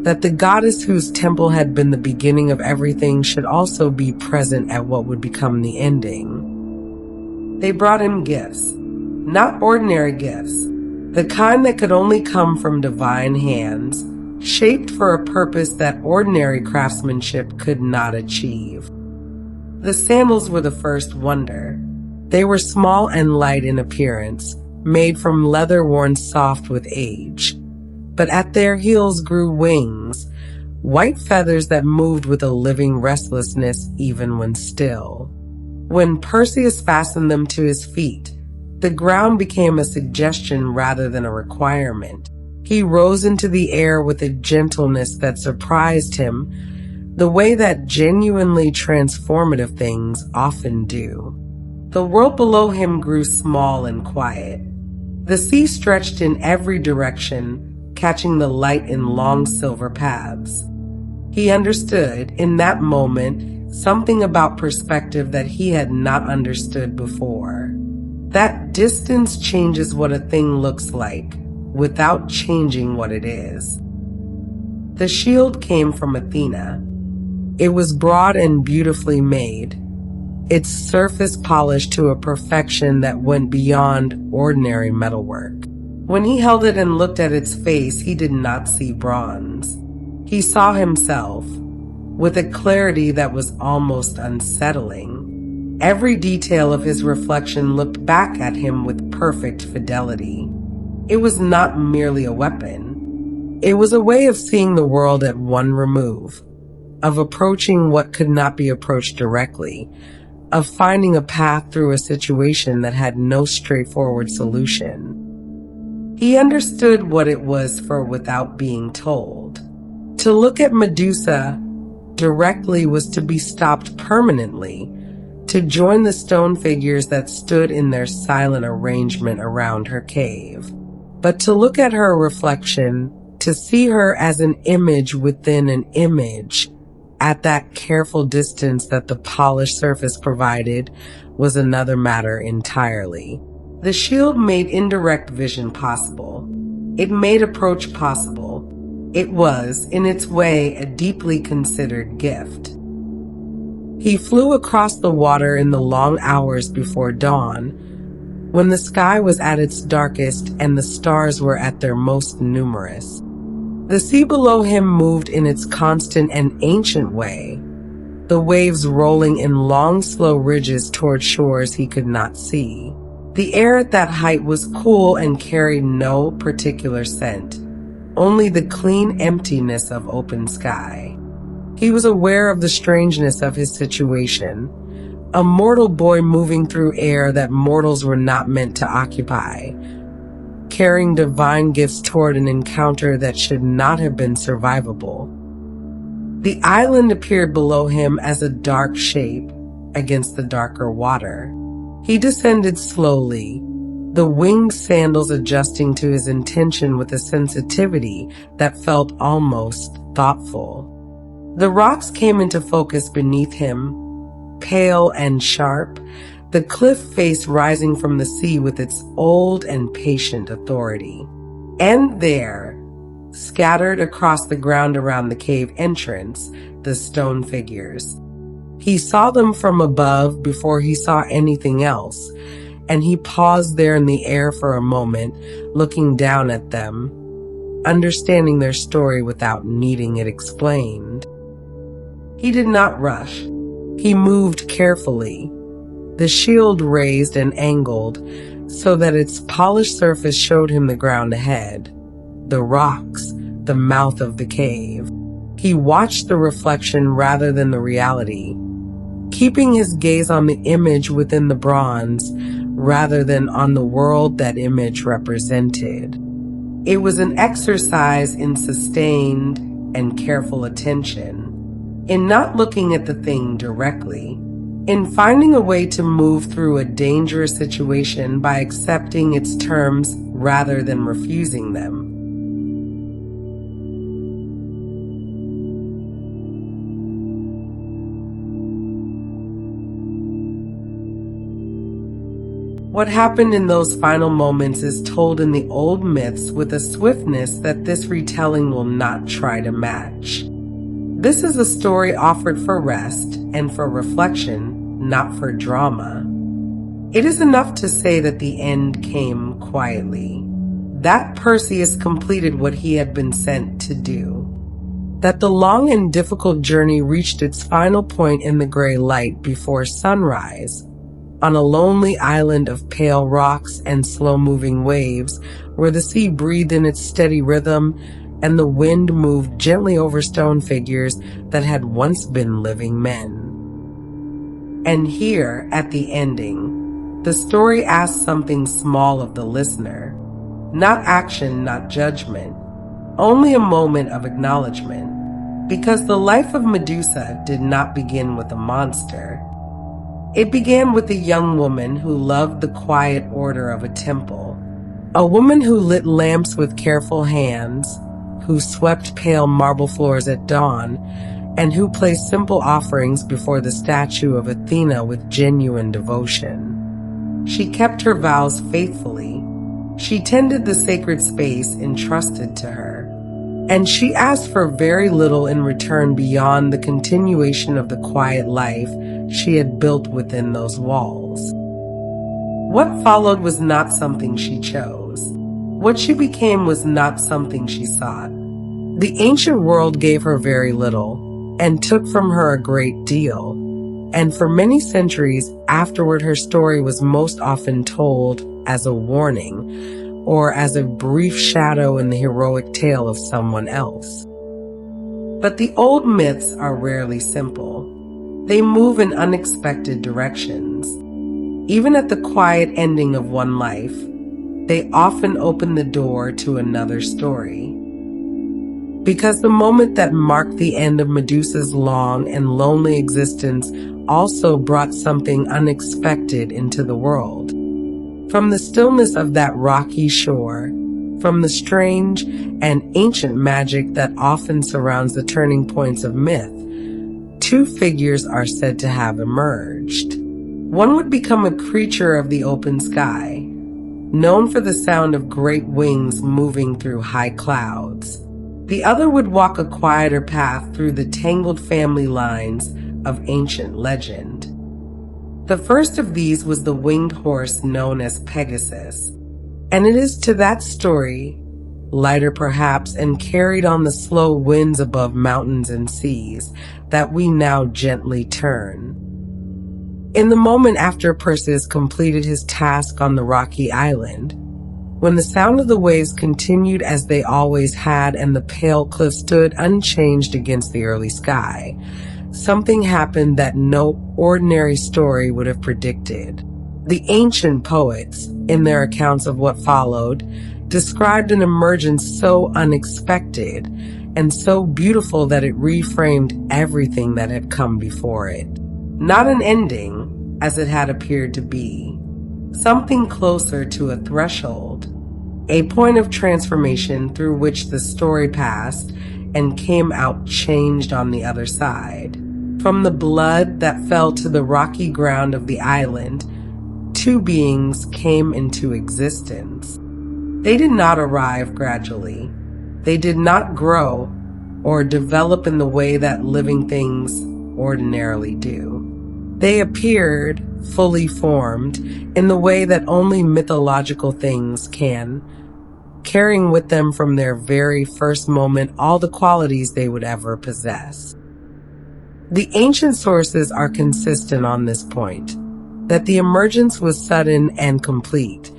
Speaker 1: that the goddess whose temple had been the beginning of everything should also be present at what would become the ending. They brought him gifts, not ordinary gifts, the kind that could only come from divine hands, shaped for a purpose that ordinary craftsmanship could not achieve. The sandals were the first wonder. They were small and light in appearance, made from leather worn soft with age. But at their heels grew wings, white feathers that moved with a living restlessness even when still. When Perseus fastened them to his feet, the ground became a suggestion rather than a requirement. He rose into the air with a gentleness that surprised him, the way that genuinely transformative things often do. The world below him grew small and quiet. The sea stretched in every direction, catching the light in long silver paths. He understood, in that moment, something about perspective that he had not understood before. That distance changes what a thing looks like, without changing what it is. The shield came from Athena. It was broad and beautifully made, its surface polished to a perfection that went beyond ordinary metalwork. When he held it and looked at its face, he did not see bronze. He saw himself, with a clarity that was almost unsettling. Every detail of his reflection looked back at him with perfect fidelity. It was not merely a weapon. It was a way of seeing the world at one remove, of approaching what could not be approached directly, of finding a path through a situation that had no straightforward solution. He understood what it was for without being told. To look at Medusa directly was to be stopped permanently, to join the stone figures that stood in their silent arrangement around her cave. But to look at her reflection, to see her as an image within an image, at that careful distance that the polished surface provided, was another matter entirely. The shield made indirect vision possible. It made approach possible. It was, in its way, a deeply considered gift. He flew across the water in the long hours before dawn, when the sky was at its darkest and the stars were at their most numerous. The sea below him moved in its constant and ancient way, the waves rolling in long, slow ridges toward shores he could not see. The air at that height was cool and carried no particular scent, only the clean emptiness of open sky. He was aware of the strangeness of his situation, a mortal boy moving through air that mortals were not meant to occupy, carrying divine gifts toward an encounter that should not have been survivable. The island appeared below him as a dark shape against the darker water. He descended slowly, the winged sandals adjusting to his intention with a sensitivity that felt almost thoughtful. The rocks came into focus beneath him, pale and sharp, the cliff face rising from the sea with its old and patient authority. And there, scattered across the ground around the cave entrance, the stone figures. He saw them from above before he saw anything else, and he paused there in the air for a moment, looking down at them, understanding their story without needing it explained. He did not rush. He moved carefully, the shield raised and angled so that its polished surface showed him the ground ahead. the rocks, the mouth of the cave. He watched the reflection rather than the reality, keeping his gaze on the image within the bronze rather than on the world that image represented. It was an exercise in sustained and careful attention, in not looking at the thing directly, in finding a way to move through a dangerous situation by accepting its terms rather than refusing them. What happened in those final moments is told in the old myths with a swiftness that this retelling will not try to match. This is a story offered for rest and for reflection, not for drama. It is enough to say that the end came quietly, that Perseus completed what he had been sent to do, that the long and difficult journey reached its final point in the gray light before sunrise, on a lonely island of pale rocks and slow-moving waves, where the sea breathed in its steady rhythm and the wind moved gently over stone figures that had once been living men. And here, at the ending, the story asks something small of the listener. Not action, not judgment, only a moment of acknowledgement. Because the life of Medusa did not begin with a monster. It began with a young woman who loved the quiet order of a temple, a woman who lit lamps with careful hands, who swept pale marble floors at dawn, and who placed simple offerings before the statue of Athena with genuine devotion. She kept her vows faithfully. She tended the sacred space entrusted to her, and she asked for very little in return beyond the continuation of the quiet life she had built within those walls. What followed was not something she chose. What she became was not something she sought. The ancient world gave her very little and took from her a great deal, and for many centuries afterward her story was most often told as a warning or as a brief shadow in the heroic tale of someone else. But the old myths are rarely simple. They move in unexpected directions. Even at the quiet ending of one life, they often open the door to another story. Because the moment that marked the end of Medusa's long and lonely existence also brought something unexpected into the world. From the stillness of that rocky shore, from the strange and ancient magic that often surrounds the turning points of myth, two figures are said to have emerged. One would become a creature of the open sky, known for the sound of great wings moving through high clouds. The other would walk a quieter path through the tangled family lines of ancient legend. The first of these was the winged horse known as Pegasus, and it is to that story, lighter perhaps and carried on the slow winds above mountains and seas, that we now gently turn. In the moment after Perseus completed his task on the rocky island, when the sound of the waves continued as they always had and the pale cliff stood unchanged against the early sky, something happened that no ordinary story would have predicted. The ancient poets, in their accounts of what followed, described an emergence so unexpected and so beautiful that it reframed everything that had come before it. Not an ending, as it had appeared to be, something closer to a threshold, a point of transformation through which the story passed and came out changed on the other side. From the blood that fell to the rocky ground of the island, two beings came into existence. They did not arrive gradually. They did not grow or develop in the way that living things ordinarily do. They appeared fully formed in the way that only mythological things can, carrying with them from their very first moment all the qualities they would ever possess. The ancient sources are consistent on this point, that the emergence was sudden and complete,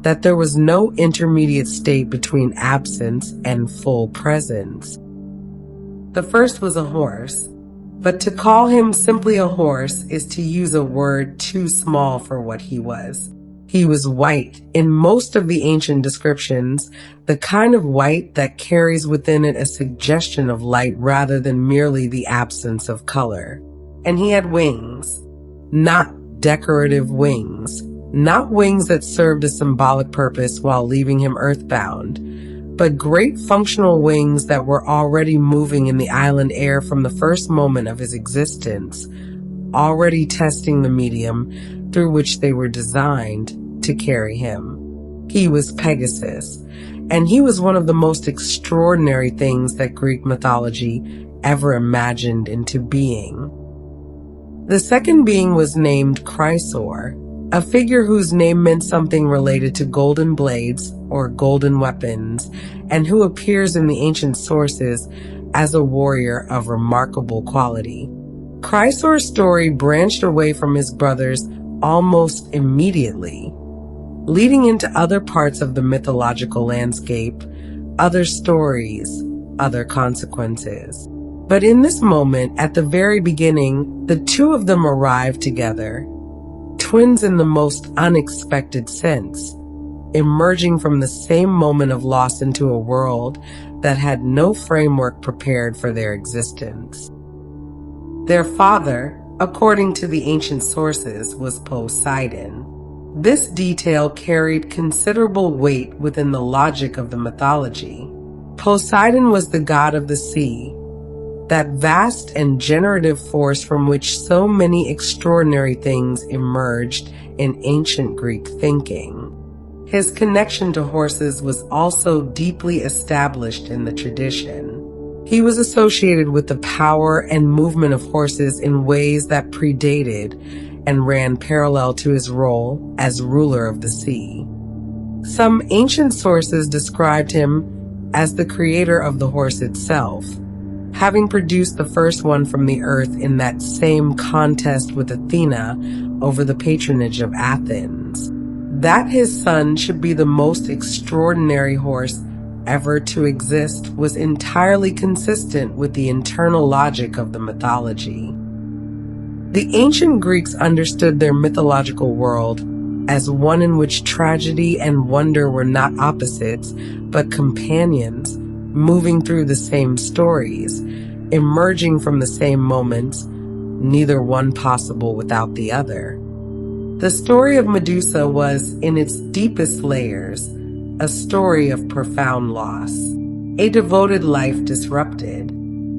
Speaker 1: that there was no intermediate state between absence and full presence. The first was a horse, but to call him simply a horse is to use a word too small for what he was. He was white in most of the ancient descriptions, the kind of white that carries within it a suggestion of light rather than merely the absence of color. And he had wings, not decorative wings, not wings that served a symbolic purpose while leaving him earthbound, but great functional wings that were already moving in the island air from the first moment of his existence, already testing the medium through which they were designed to carry him. He was Pegasus, and he was one of the most extraordinary things that Greek mythology ever imagined into being. The second being was named Chrysor, a figure whose name meant something related to golden blades or golden weapons, and who appears in the ancient sources as a warrior of remarkable quality. Chrysor's story branched away from his brothers almost immediately, leading into other parts of the mythological landscape, other stories, other consequences. But in this moment, at the very beginning, the two of them arrived together, twins in the most unexpected sense, emerging from the same moment of loss into a world that had no framework prepared for their existence. Their father, according to the ancient sources, was Poseidon. This detail carried considerable weight within the logic of the mythology. Poseidon was the god of the sea, that vast and generative force from which so many extraordinary things emerged in ancient Greek thinking. His connection to horses was also deeply established in the tradition. He was associated with the power and movement of horses in ways that predated and ran parallel to his role as ruler of the sea. Some ancient sources described him as the creator of the horse itself, having produced the first one from the earth in that same contest with Athena over the patronage of Athens. That his son should be the most extraordinary horse ever to exist was entirely consistent with the internal logic of the mythology. The ancient Greeks understood their mythological world as one in which tragedy and wonder were not opposites, but companions, moving through the same stories, emerging from the same moments, neither one possible without the other. The story of Medusa was, in its deepest layers, a story of profound loss, a devoted life disrupted,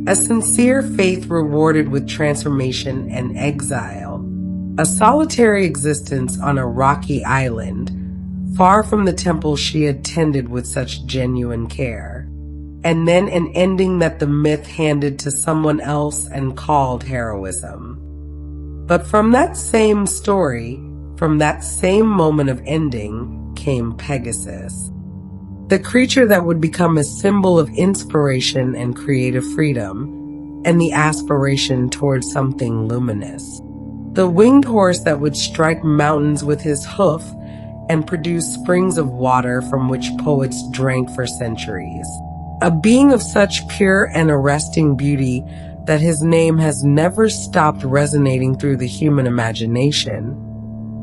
Speaker 1: a sincere faith rewarded with transformation and exile, a solitary existence on a rocky island, far from the temple she had tended with such genuine care, and then an ending that the myth handed to someone else and called heroism. But from that same story, from that same moment of ending, came Pegasus, the creature that would become a symbol of inspiration and creative freedom, and the aspiration towards something luminous. The winged horse that would strike mountains with his hoof and produce springs of water from which poets drank for centuries. A being of such pure and arresting beauty that his name has never stopped resonating through the human imagination.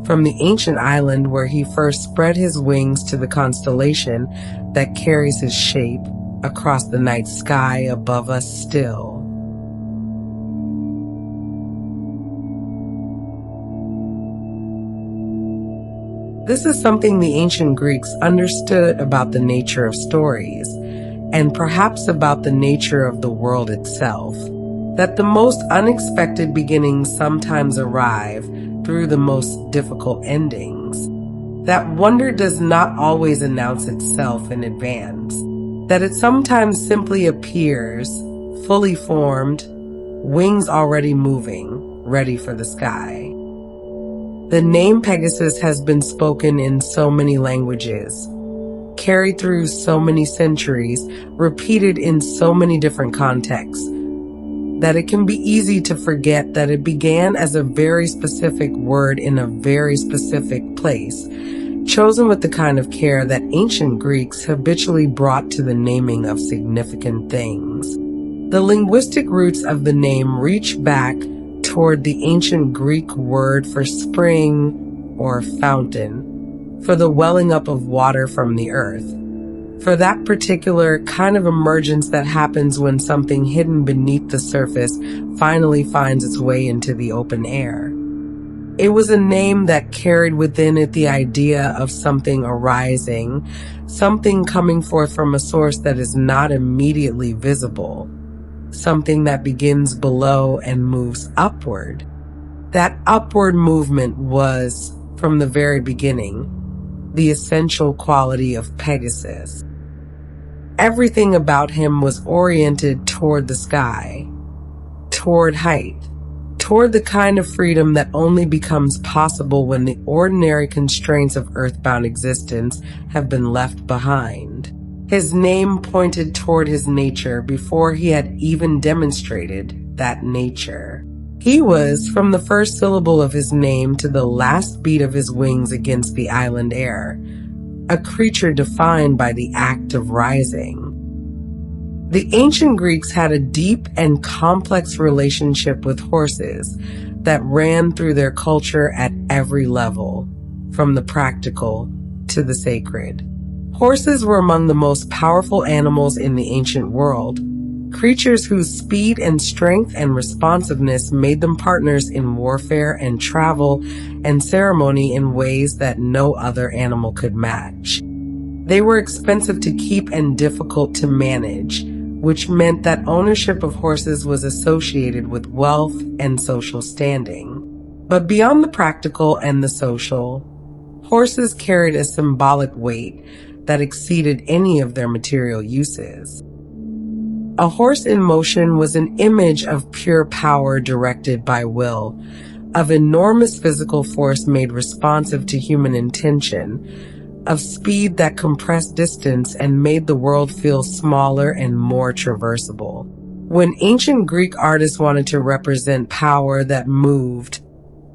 Speaker 1: From the ancient island where he first spread his wings to the constellation that carries his shape across the night sky above us still. This is something the ancient Greeks understood about the nature of stories, and perhaps about the nature of the world itself, that the most unexpected beginnings sometimes arrive through the most difficult endings, that wonder does not always announce itself in advance, that it sometimes simply appears, fully formed, wings already moving, ready for the sky. The name Pegasus has been spoken in so many languages, carried through so many centuries, repeated in so many different contexts, that it can be easy to forget that it began as a very specific word in a very specific place, chosen with the kind of care that ancient Greeks habitually brought to the naming of significant things. The linguistic roots of the name reach back toward the ancient Greek word for spring or fountain, for the welling up of water from the earth, for that particular kind of emergence that happens when something hidden beneath the surface finally finds its way into the open air. It was a name that carried within it the idea of something arising, something coming forth from a source that is not immediately visible, something that begins below and moves upward. That upward movement was, from the very beginning, the essential quality of Pegasus. Everything about him was oriented toward the sky, toward height, toward the kind of freedom that only becomes possible when the ordinary constraints of earthbound existence have been left behind. His name pointed toward his nature before he had even demonstrated that nature. He was, from the first syllable of his name to the last beat of his wings against the island air, a creature defined by the act of rising. The ancient Greeks had a deep and complex relationship with horses that ran through their culture at every level, from the practical to the sacred. Horses were among the most powerful animals in the ancient world, creatures whose speed and strength and responsiveness made them partners in warfare and travel and ceremony in ways that no other animal could match. They were expensive to keep and difficult to manage, which meant that ownership of horses was associated with wealth and social standing. But beyond the practical and the social, horses carried a symbolic weight that exceeded any of their material uses. A horse in motion was an image of pure power directed by will, of enormous physical force made responsive to human intention, of speed that compressed distance and made the world feel smaller and more traversable. When ancient Greek artists wanted to represent power that moved,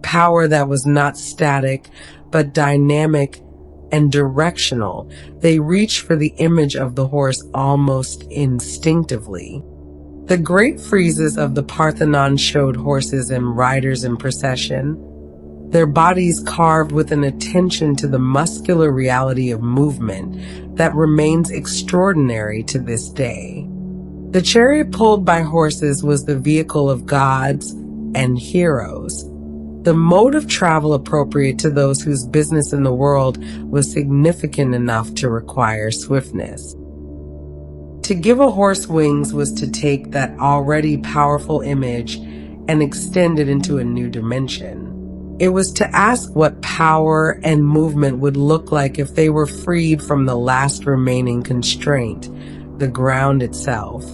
Speaker 1: power that was not static, but dynamic and directional, they reached for the image of the horse almost instinctively. The great friezes of the Parthenon showed horses and riders in procession, their bodies carved with an attention to the muscular reality of movement that remains extraordinary to this day. The chariot pulled by horses was the vehicle of gods and heroes, the mode of travel appropriate to those whose business in the world was significant enough to require swiftness. To give a horse wings was to take that already powerful image and extend it into a new dimension. It was to ask what power and movement would look like if they were freed from the last remaining constraint, the ground itself.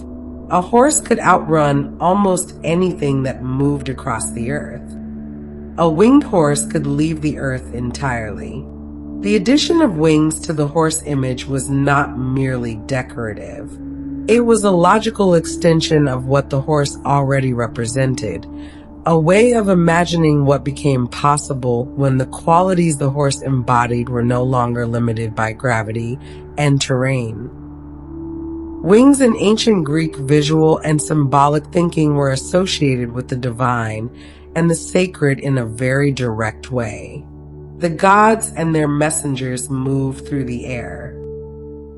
Speaker 1: A horse could outrun almost anything that moved across the earth. A winged horse could leave the earth entirely. The addition of wings to the horse image was not merely decorative. It was a logical extension of what the horse already represented, a way of imagining what became possible when the qualities the horse embodied were no longer limited by gravity and terrain. Wings in ancient Greek visual and symbolic thinking were associated with the divine and the sacred in a very direct way. The gods and their messengers moved through the air.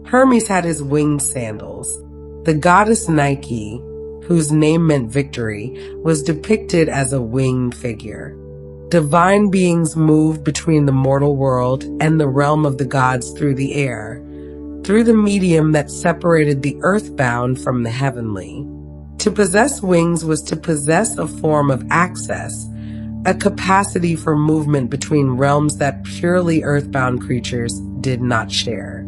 Speaker 1: Hermes had his winged sandals. The goddess Nike, whose name meant victory, was depicted as a winged figure. Divine beings moved between the mortal world and the realm of the gods through the air, through the medium that separated the earthbound from the heavenly. To possess wings was to possess a form of access, a capacity for movement between realms that purely earthbound creatures did not share.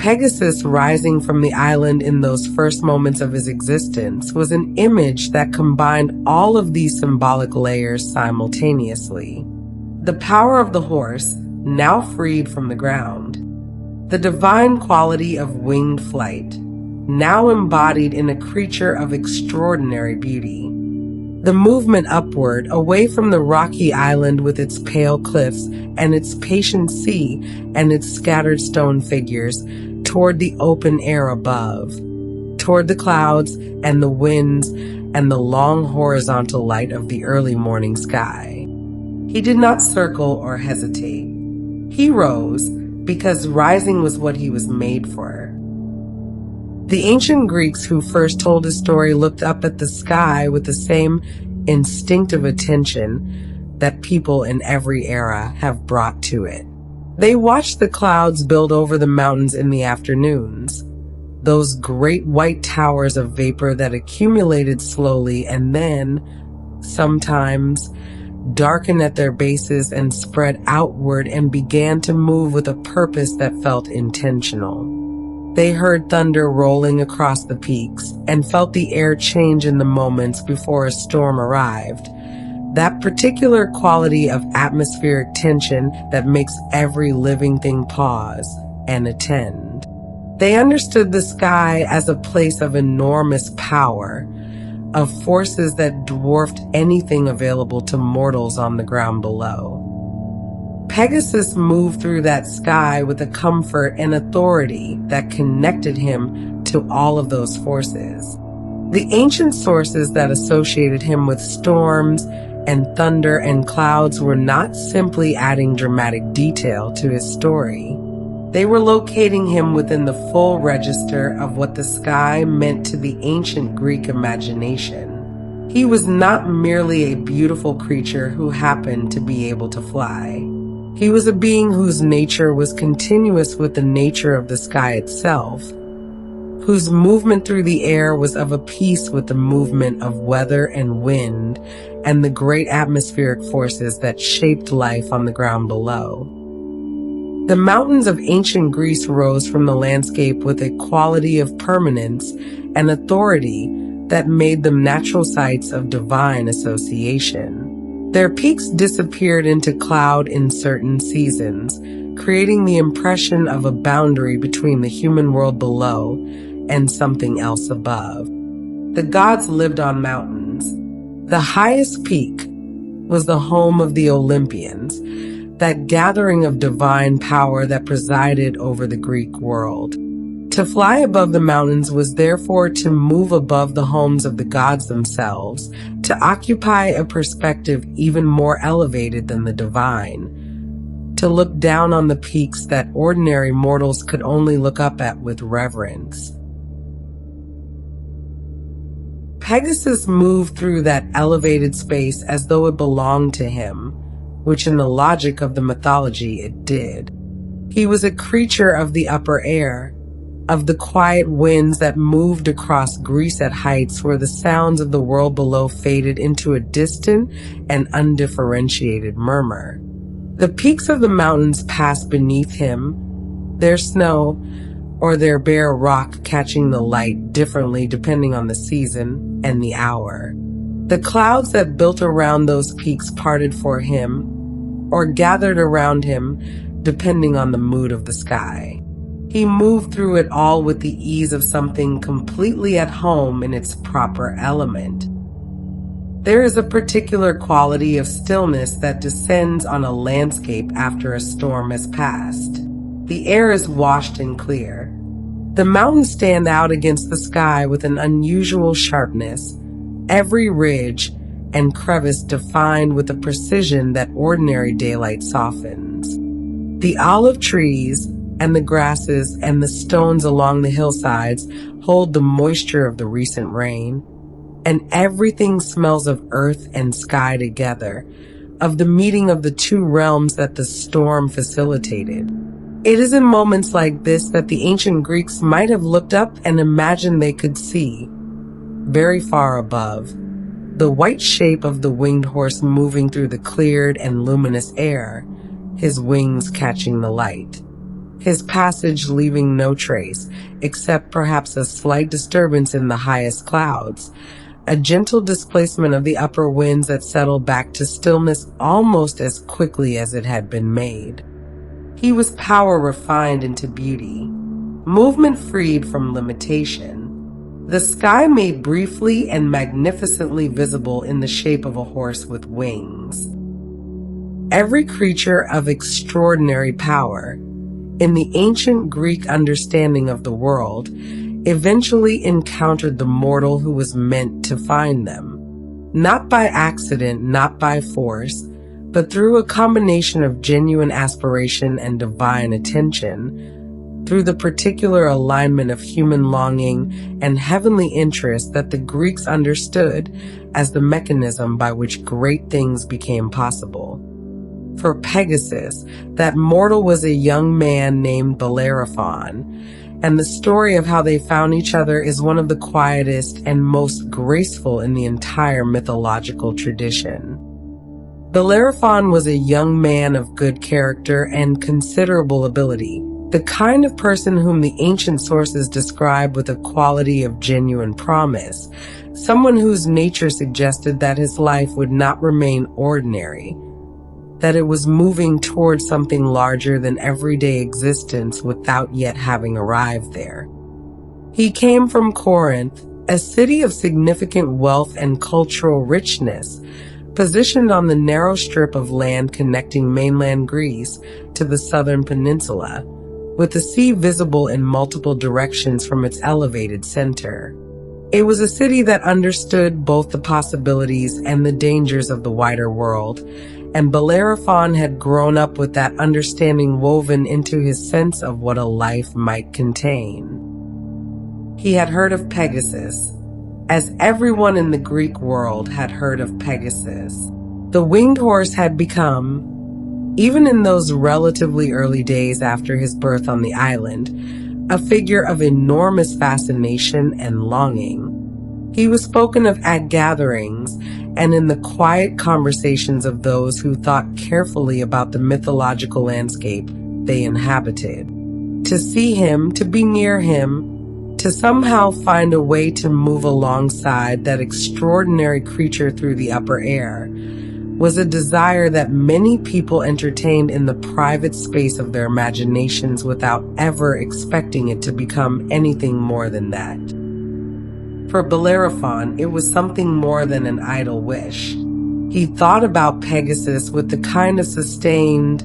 Speaker 1: Pegasus rising from the island in those first moments of his existence was an image that combined all of these symbolic layers simultaneously. The power of the horse, now freed from the ground. The divine quality of winged flight, now embodied in a creature of extraordinary beauty. The movement upward, away from the rocky island with its pale cliffs and its patient sea and its scattered stone figures, toward the open air above, toward the clouds and the winds and the long horizontal light of the early morning sky. He did not circle or hesitate. He rose because rising was what he was made for. The ancient Greeks who first told his story looked up at the sky with the same instinctive attention that people in every era have brought to it. They watched the clouds build over the mountains in the afternoons, those great white towers of vapor that accumulated slowly and then, sometimes, darkened at their bases and spread outward and began to move with a purpose that felt intentional. They heard thunder rolling across the peaks and felt the air change in the moments before a storm arrived. That particular quality of atmospheric tension that makes every living thing pause and attend. They understood the sky as a place of enormous power, of forces that dwarfed anything available to mortals on the ground below. Pegasus moved through that sky with a comfort and authority that connected him to all of those forces. The ancient sources that associated him with storms and thunder and clouds were not simply adding dramatic detail to his story. They were locating him within the full register of what the sky meant to the ancient Greek imagination. He was not merely a beautiful creature who happened to be able to fly. He was a being whose nature was continuous with the nature of the sky itself, whose movement through the air was of a piece with the movement of weather and wind and the great atmospheric forces that shaped life on the ground below. The mountains of ancient Greece rose from the landscape with a quality of permanence and authority that made them natural sites of divine association. Their peaks disappeared into cloud in certain seasons, creating the impression of a boundary between the human world below and something else above. The gods lived on mountains. The highest peak was the home of the Olympians, that gathering of divine power that presided over the Greek world. To fly above the mountains was therefore to move above the homes of the gods themselves, to occupy a perspective even more elevated than the divine, to look down on the peaks that ordinary mortals could only look up at with reverence. Pegasus moved through that elevated space as though it belonged to him, which in the logic of the mythology it did. He was a creature of the upper air, of the quiet winds that moved across Greece at heights where the sounds of the world below faded into a distant and undifferentiated murmur. The peaks of the mountains passed beneath him, their snow or their bare rock catching the light differently depending on the season and the hour. The clouds that built around those peaks parted for him or gathered around him depending on the mood of the sky. He moved through it all with the ease of something completely at home in its proper element. There is a particular quality of stillness that descends on a landscape after a storm has passed. The air is washed and clear. The mountains stand out against the sky with an unusual sharpness, every ridge and crevice defined with a precision that ordinary daylight softens. The olive trees and the grasses and the stones along the hillsides hold the moisture of the recent rain, and everything smells of earth and sky together, of the meeting of the two realms that the storm facilitated. It is in moments like this that the ancient Greeks might have looked up and imagined they could see, very far above, the white shape of the winged horse moving through the cleared and luminous air, his wings catching the light. His passage leaving no trace, except perhaps a slight disturbance in the highest clouds, a gentle displacement of the upper winds that settled back to stillness almost as quickly as it had been made. He was power refined into beauty, movement freed from limitation. the sky made briefly and magnificently visible in the shape of a horse with wings. Every creature of extraordinary power, in the ancient Greek understanding of the world, eventually encountered the mortal who was meant to find them. Not by accident, not by force, but through a combination of genuine aspiration and divine attention, through the particular alignment of human longing and heavenly interest that the Greeks understood as the mechanism by which great things became possible. For Pegasus, that mortal was a young man named Bellerophon, and the story of how they found each other is one of the quietest and most graceful in the entire mythological tradition. Bellerophon was a young man of good character and considerable ability, the kind of person whom the ancient sources describe with a quality of genuine promise, someone whose nature suggested that his life would not remain ordinary, that it was moving towards something larger than everyday existence without yet having arrived there. He came from Corinth, a city of significant wealth and cultural richness, positioned on the narrow strip of land connecting mainland Greece to the southern peninsula, with the sea visible in multiple directions from its elevated center. It was a city that understood both the possibilities and the dangers of the wider world, and Bellerophon had grown up with that understanding woven into his sense of what a life might contain. He had heard of Pegasus, as everyone in the Greek world had heard of Pegasus. The winged horse had become, even in those relatively early days after his birth on the island, a figure of enormous fascination and longing. He was spoken of at gatherings and in the quiet conversations of those who thought carefully about the mythological landscape they inhabited. To see him, to be near him, to somehow find a way to move alongside that extraordinary creature through the upper air, was a desire that many people entertained in the private space of their imaginations without ever expecting it to become anything more than that. For Bellerophon, it was something more than an idle wish. He thought about Pegasus with the kind of sustained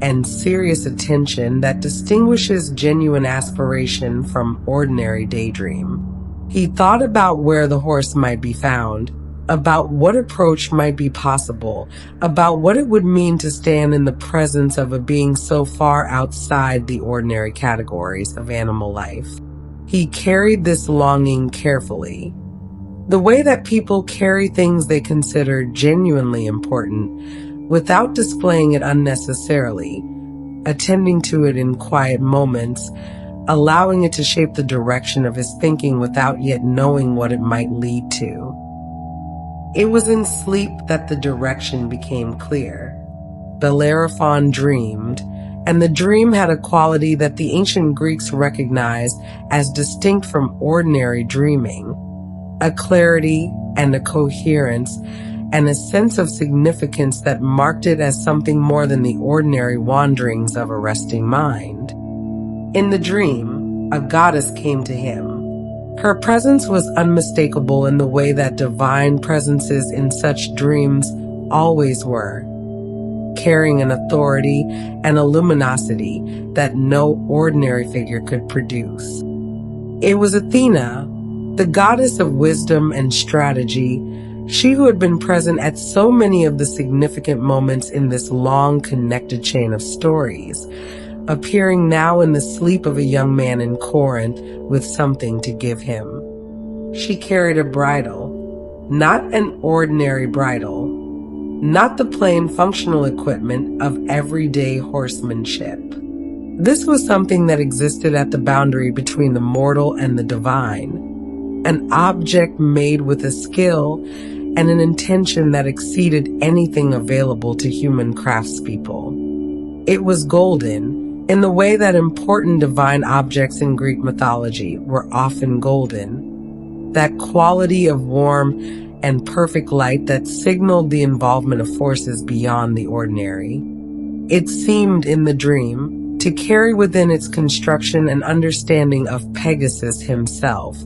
Speaker 1: and serious attention that distinguishes genuine aspiration from ordinary daydream. He thought about where the horse might be found, about what approach might be possible, about what it would mean to stand in the presence of a being so far outside the ordinary categories of animal life. He carried this longing carefully, the way that people carry things they consider genuinely important, without displaying it unnecessarily, attending to it in quiet moments, allowing it to shape the direction of his thinking without yet knowing what it might lead to. It was in sleep that the direction became clear. Bellerophon dreamed, and the dream had a quality that the ancient Greeks recognized as distinct from ordinary dreaming, a clarity and a coherence and a sense of significance that marked it as something more than the ordinary wanderings of a resting mind. In the dream, a goddess came to him. Her presence was unmistakable in the way that divine presences in such dreams always were, carrying an authority and a luminosity that no ordinary figure could produce. It was Athena, the goddess of wisdom and strategy, she who had been present at so many of the significant moments in this long connected chain of stories, appearing now in the sleep of a young man in Corinth with something to give him. She carried a bridle, not an ordinary bridle, not the plain functional equipment of everyday horsemanship. This was something that existed at the boundary between the mortal and the divine, an object made with a skill and an intention that exceeded anything available to human craftspeople. It was golden, in the way that important divine objects in Greek mythology were often golden, that quality of warm and perfect light that signaled the involvement of forces beyond the ordinary. It seemed in the dream to carry within its construction an understanding of Pegasus himself,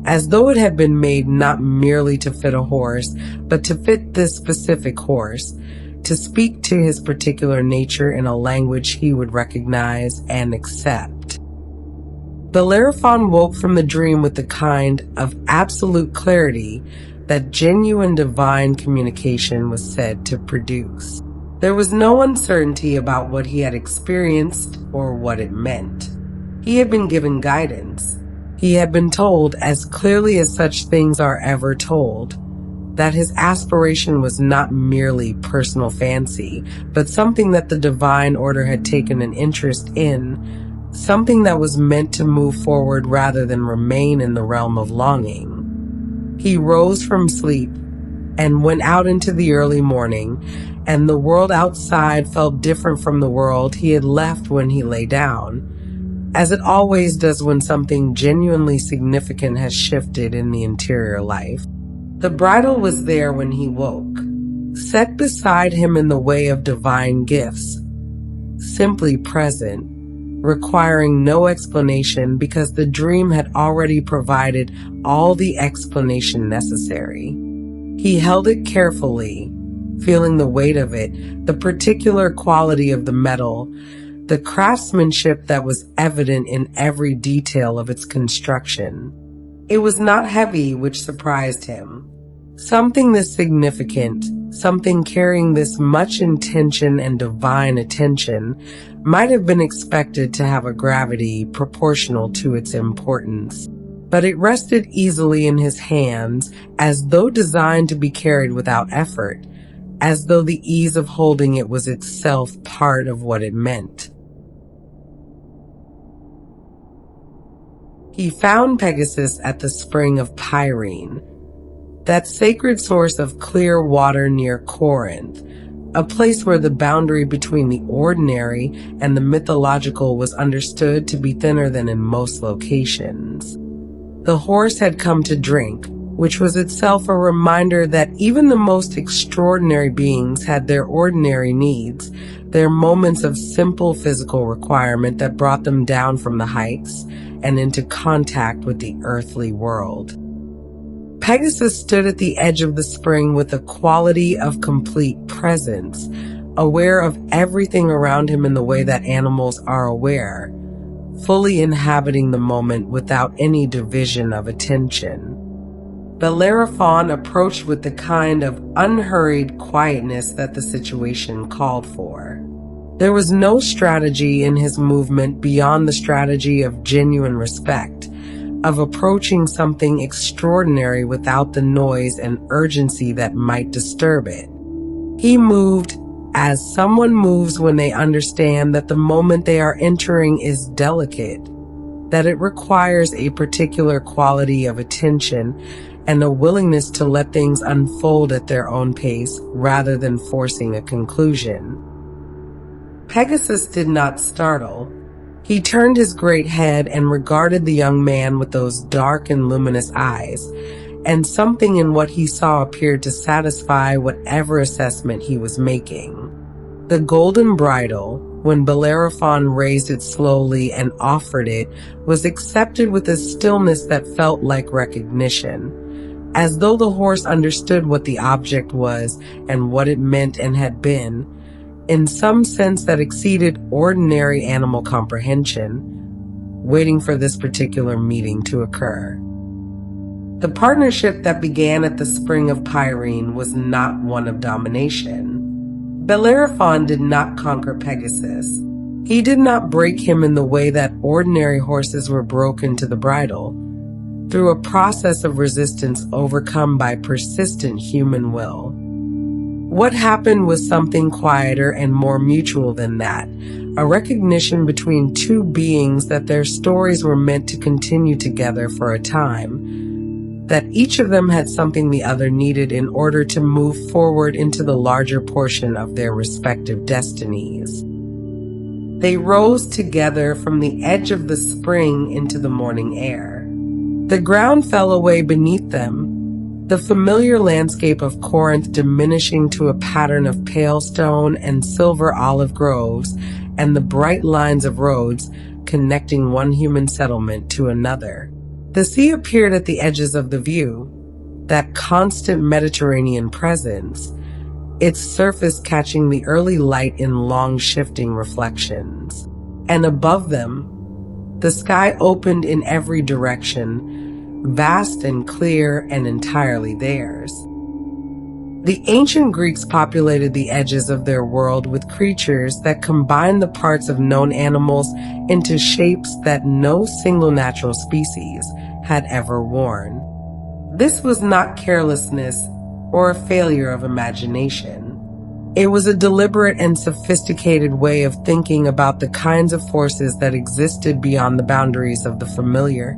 Speaker 1: as though it had been made not merely to fit a horse, but to fit this specific horse, to speak to his particular nature in a language he would recognize and accept. Bellerophon woke from the dream with the kind of absolute clarity that genuine divine communication was said to produce. There was no uncertainty about what he had experienced or what it meant. He had been given guidance. He had been told, as clearly as such things are ever told, that his aspiration was not merely personal fancy, but something that the divine order had taken an interest in, something that was meant to move forward rather than remain in the realm of longing. He rose from sleep and went out into the early morning, and the world outside felt different from the world he had left when he lay down, as it always does when something genuinely significant has shifted in the interior life. The bridle was there when he woke, set beside him in the way of divine gifts, simply present, requiring no explanation because the dream had already provided all the explanation necessary. He held it carefully, feeling the weight of it, the particular quality of the metal, the craftsmanship that was evident in every detail of its construction. It was not heavy, which surprised him. Something this significant, something carrying this much intention and divine attention, might have been expected to have a gravity proportional to its importance. But it rested easily in his hands, as though designed to be carried without effort, as though the ease of holding it was itself part of what it meant. He found Pegasus at the spring of Pyrene, that sacred source of clear water near Corinth, a place where the boundary between the ordinary and the mythological was understood to be thinner than in most locations. The horse had come to drink, which was itself a reminder that even the most extraordinary beings had their ordinary needs, their moments of simple physical requirement that brought them down from the heights and into contact with the earthly world. Pegasus stood at the edge of the spring with a quality of complete presence, aware of everything around him in the way that animals are aware, fully inhabiting the moment without any division of attention. Bellerophon approached with the kind of unhurried quietness that the situation called for. There was no strategy in his movement beyond the strategy of genuine respect, of approaching something extraordinary without the noise and urgency that might disturb it. He moved as someone moves when they understand that the moment they are entering is delicate, that it requires a particular quality of attention and a willingness to let things unfold at their own pace rather than forcing a conclusion. Pegasus did not startle. He turned his great head and regarded the young man with those dark and luminous eyes, and something in what he saw appeared to satisfy whatever assessment he was making. The golden bridle, when Bellerophon raised it slowly and offered it, was accepted with a stillness that felt like recognition, as though the horse understood what the object was and what it meant and had been, in some sense that exceeded ordinary animal comprehension, waiting for this particular meeting to occur. The partnership that began at the spring of Pyrene was not one of domination. Bellerophon did not conquer Pegasus. He did not break him in the way that ordinary horses were broken to the bridle, through a process of resistance overcome by persistent human will. What happened was something quieter and more mutual than that, a recognition between two beings that their stories were meant to continue together for a time, that each of them had something the other needed in order to move forward into the larger portion of their respective destinies. They rose together from the edge of the spring into the morning air. The ground fell away beneath them, the familiar landscape of Corinth diminishing to a pattern of pale stone and silver olive groves, and the bright lines of roads connecting one human settlement to another. The sea appeared at the edges of the view, that constant Mediterranean presence, its surface catching the early light in long shifting reflections. And above them, the sky opened in every direction, vast and clear and entirely theirs. The ancient Greeks populated the edges of their world with creatures that combined the parts of known animals into shapes that no single natural species had ever worn. This was not carelessness or a failure of imagination. It was a deliberate and sophisticated way of thinking about the kinds of forces that existed beyond the boundaries of the familiar,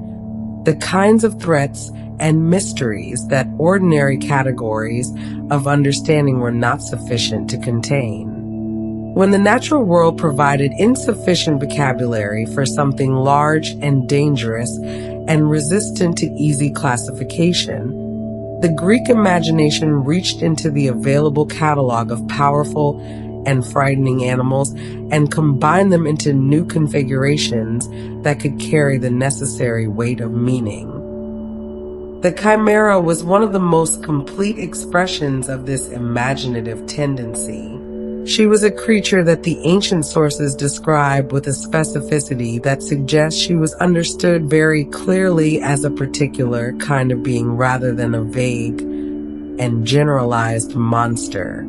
Speaker 1: the kinds of threats and mysteries that ordinary categories of understanding were not sufficient to contain. When the natural world provided insufficient vocabulary for something large and dangerous and resistant to easy classification, the Greek imagination reached into the available catalog of powerful and frightening animals and combined them into new configurations that could carry the necessary weight of meaning. The chimera was one of the most complete expressions of this imaginative tendency. She was a creature that the ancient sources describe with a specificity that suggests she was understood very clearly as a particular kind of being rather than a vague and generalized monster.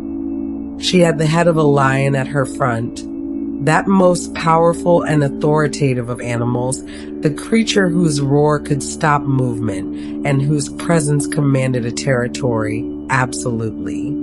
Speaker 1: She had the head of a lion at her front, that most powerful and authoritative of animals, the creature whose roar could stop movement and whose presence commanded a territory absolutely.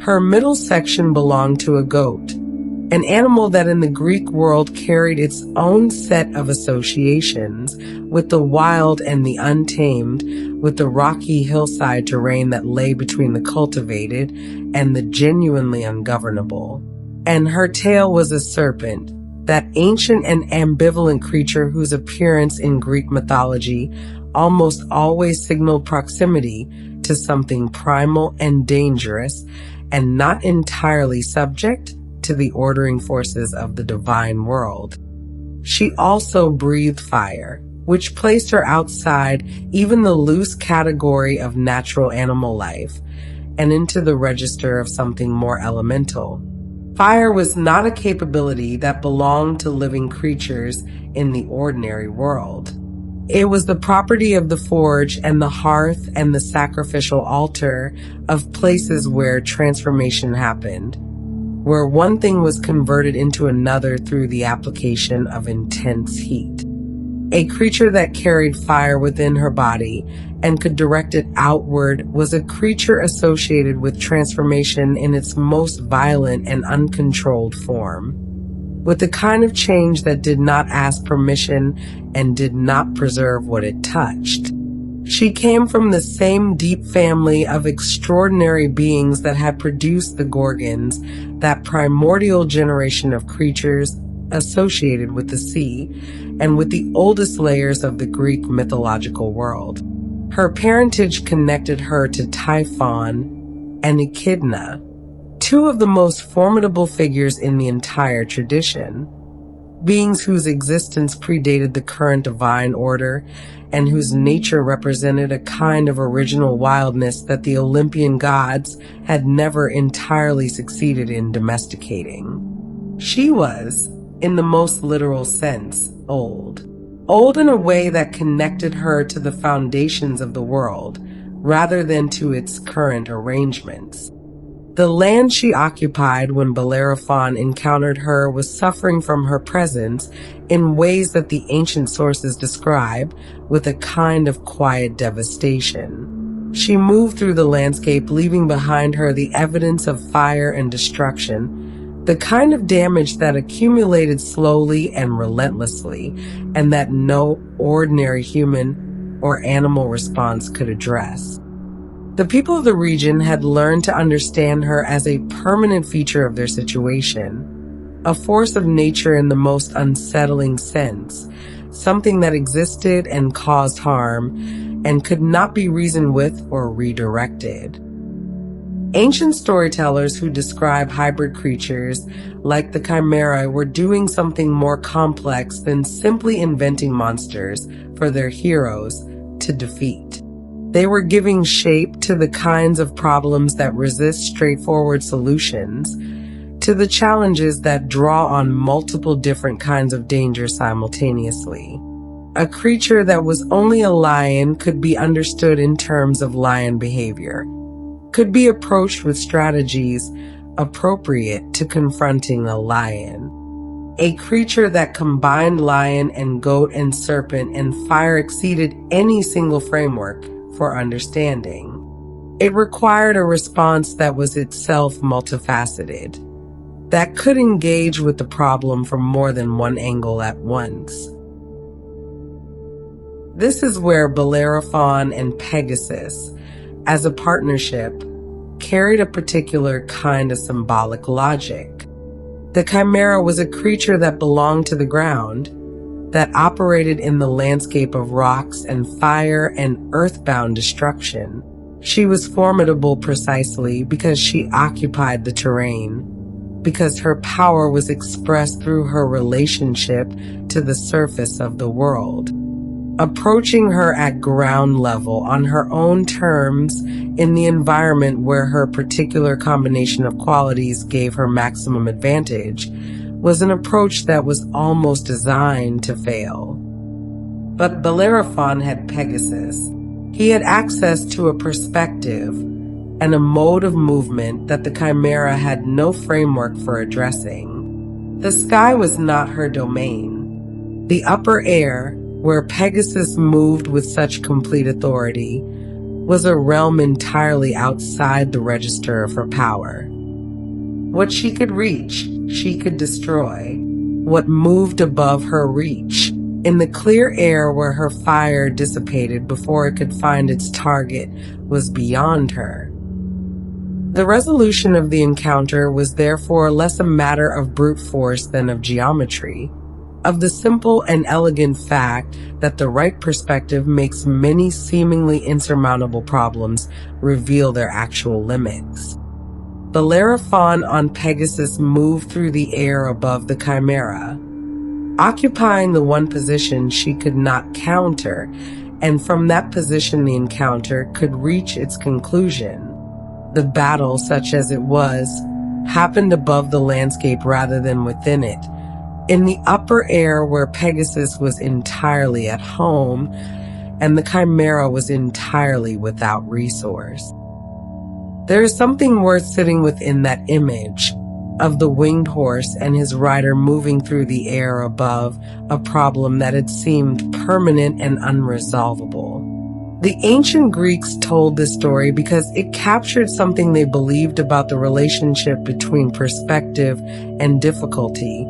Speaker 1: Her middle section belonged to a goat, an animal that in the Greek world carried its own set of associations with the wild and the untamed, with the rocky hillside terrain that lay between the cultivated and the genuinely ungovernable. And her tail was a serpent, that ancient and ambivalent creature whose appearance in Greek mythology almost always signaled proximity to something primal and dangerous, and not entirely subject to the ordering forces of the divine world. She also breathed fire, which placed her outside even the loose category of natural animal life, and into the register of something more elemental. Fire was not a capability that belonged to living creatures in the ordinary world. It was the property of the forge and the hearth and the sacrificial altar, of places where transformation happened, where one thing was converted into another through the application of intense heat. A creature that carried fire within her body and could direct it outward was a creature associated with transformation in its most violent and uncontrolled form, with the kind of change that did not ask permission and did not preserve what it touched. She came from the same deep family of extraordinary beings that had produced the Gorgons, that primordial generation of creatures associated with the sea and with the oldest layers of the Greek mythological world. Her parentage connected her to Typhon and Echidna, two of the most formidable figures in the entire tradition, beings whose existence predated the current divine order and whose nature represented a kind of original wildness that the Olympian gods had never entirely succeeded in domesticating. She was, in the most literal sense, old. Old in a way that connected her to the foundations of the world, rather than to its current arrangements. The land she occupied when Bellerophon encountered her was suffering from her presence in ways that the ancient sources describe with a kind of quiet devastation. She moved through the landscape, leaving behind her the evidence of fire and destruction, the kind of damage that accumulated slowly and relentlessly, and that no ordinary human or animal response could address. The people of the region had learned to understand her as a permanent feature of their situation, a force of nature in the most unsettling sense, something that existed and caused harm and could not be reasoned with or redirected. Ancient storytellers who describe hybrid creatures like the chimera were doing something more complex than simply inventing monsters for their heroes to defeat. They were giving shape to the kinds of problems that resist straightforward solutions, to the challenges that draw on multiple different kinds of danger simultaneously. A creature that was only a lion could be understood in terms of lion behavior, could be approached with strategies appropriate to confronting a lion. A creature that combined lion and goat and serpent and fire exceeded any single framework for understanding. It required a response that was itself multifaceted, that could engage with the problem from more than one angle at once. This is where Bellerophon and Pegasus, as a partnership, carried a particular kind of symbolic logic. The chimera was a creature that belonged to the ground, that operated in the landscape of rocks and fire and earthbound destruction. She was formidable precisely because she occupied the terrain, because her power was expressed through her relationship to the surface of the world. Approaching her at ground level on her own terms in the environment where her particular combination of qualities gave her maximum advantage was an approach that was almost designed to fail. But Bellerophon had Pegasus. He had access to a perspective and a mode of movement that the chimera had no framework for addressing. The sky was not her domain. The upper air, where Pegasus moved with such complete authority, was a realm entirely outside the register of her power. What she could reach, she could destroy. What moved above her reach, in the clear air where her fire dissipated before it could find its target, was beyond her. The resolution of the encounter was therefore less a matter of brute force than of geometry, of the simple and elegant fact that the right perspective makes many seemingly insurmountable problems reveal their actual limits. Bellerophon on Pegasus moved through the air above the chimera, occupying the one position she could not counter, and from that position the encounter could reach its conclusion. The battle, such as it was, happened above the landscape rather than within it, in the upper air where Pegasus was entirely at home and the chimera was entirely without resource. There is something worth sitting within that image of the winged horse and his rider moving through the air above a problem that had seemed permanent and unresolvable. The ancient Greeks told this story because it captured something they believed about the relationship between perspective and difficulty,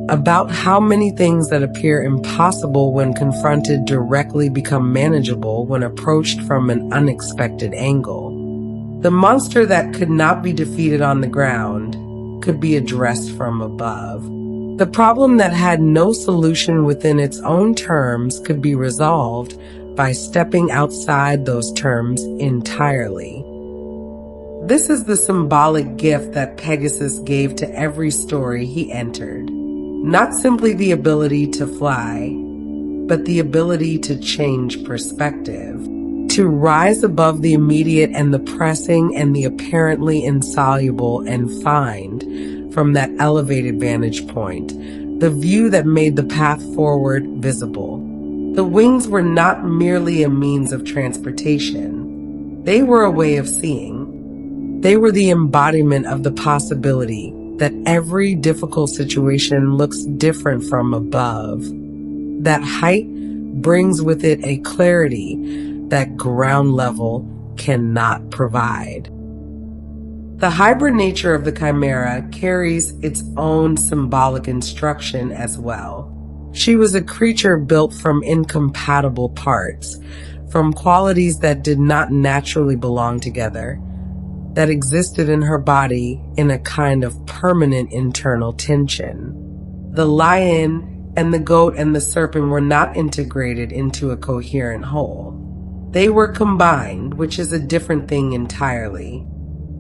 Speaker 1: about how many things that appear impossible when confronted directly become manageable when approached from an unexpected angle. The monster that could not be defeated on the ground could be addressed from above. The problem that had no solution within its own terms could be resolved by stepping outside those terms entirely. This is the symbolic gift that Pegasus gave to every story he entered. Not simply the ability to fly, but the ability to change perspective, to rise above the immediate and the pressing and the apparently insoluble and find, from that elevated vantage point, the view that made the path forward visible. The wings were not merely a means of transportation. They were a way of seeing. They were the embodiment of the possibility that every difficult situation looks different from above. That height brings with it a clarity that ground level cannot provide. The hybrid nature of the chimera carries its own symbolic instruction as well. She was a creature built from incompatible parts, from qualities that did not naturally belong together, that existed in her body in a kind of permanent internal tension. The lion and the goat and the serpent were not integrated into a coherent whole. They were combined, which is a different thing entirely.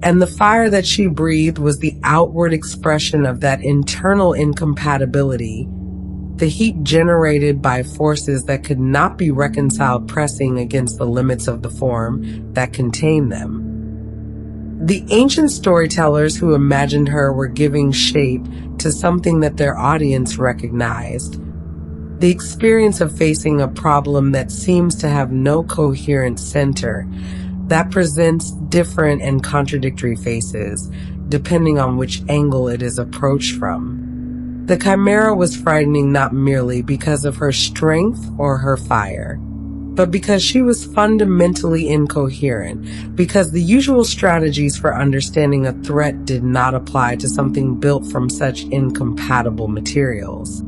Speaker 1: And the fire that she breathed was the outward expression of that internal incompatibility the heat generated by forces that could not be reconciled pressing against the limits of the form that contained them. The ancient storytellers who imagined her were giving shape to something that their audience recognized. The experience of facing a problem that seems to have no coherent center, that presents different and contradictory faces, depending on which angle it is approached from. The chimera was frightening not merely because of her strength or her fire, but because she was fundamentally incoherent, because the usual strategies for understanding a threat did not apply to something built from such incompatible materials.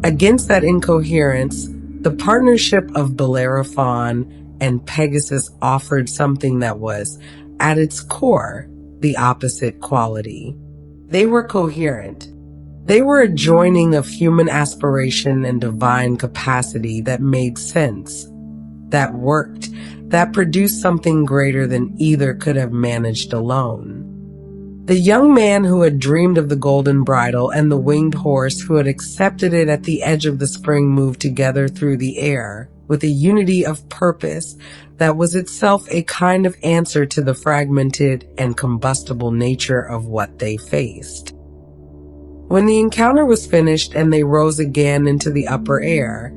Speaker 1: Against that incoherence, the partnership of Bellerophon and Pegasus offered something that was, at its core, the opposite quality. They were coherent. They were a joining of human aspiration and divine capacity that made sense, that worked, that produced something greater than either could have managed alone. The young man who had dreamed of the golden bridle and the winged horse who had accepted it at the edge of the spring moved together through the air with a unity of purpose that was itself a kind of answer to the fragmented and combustible nature of what they faced. When the encounter was finished and they rose again into the upper air,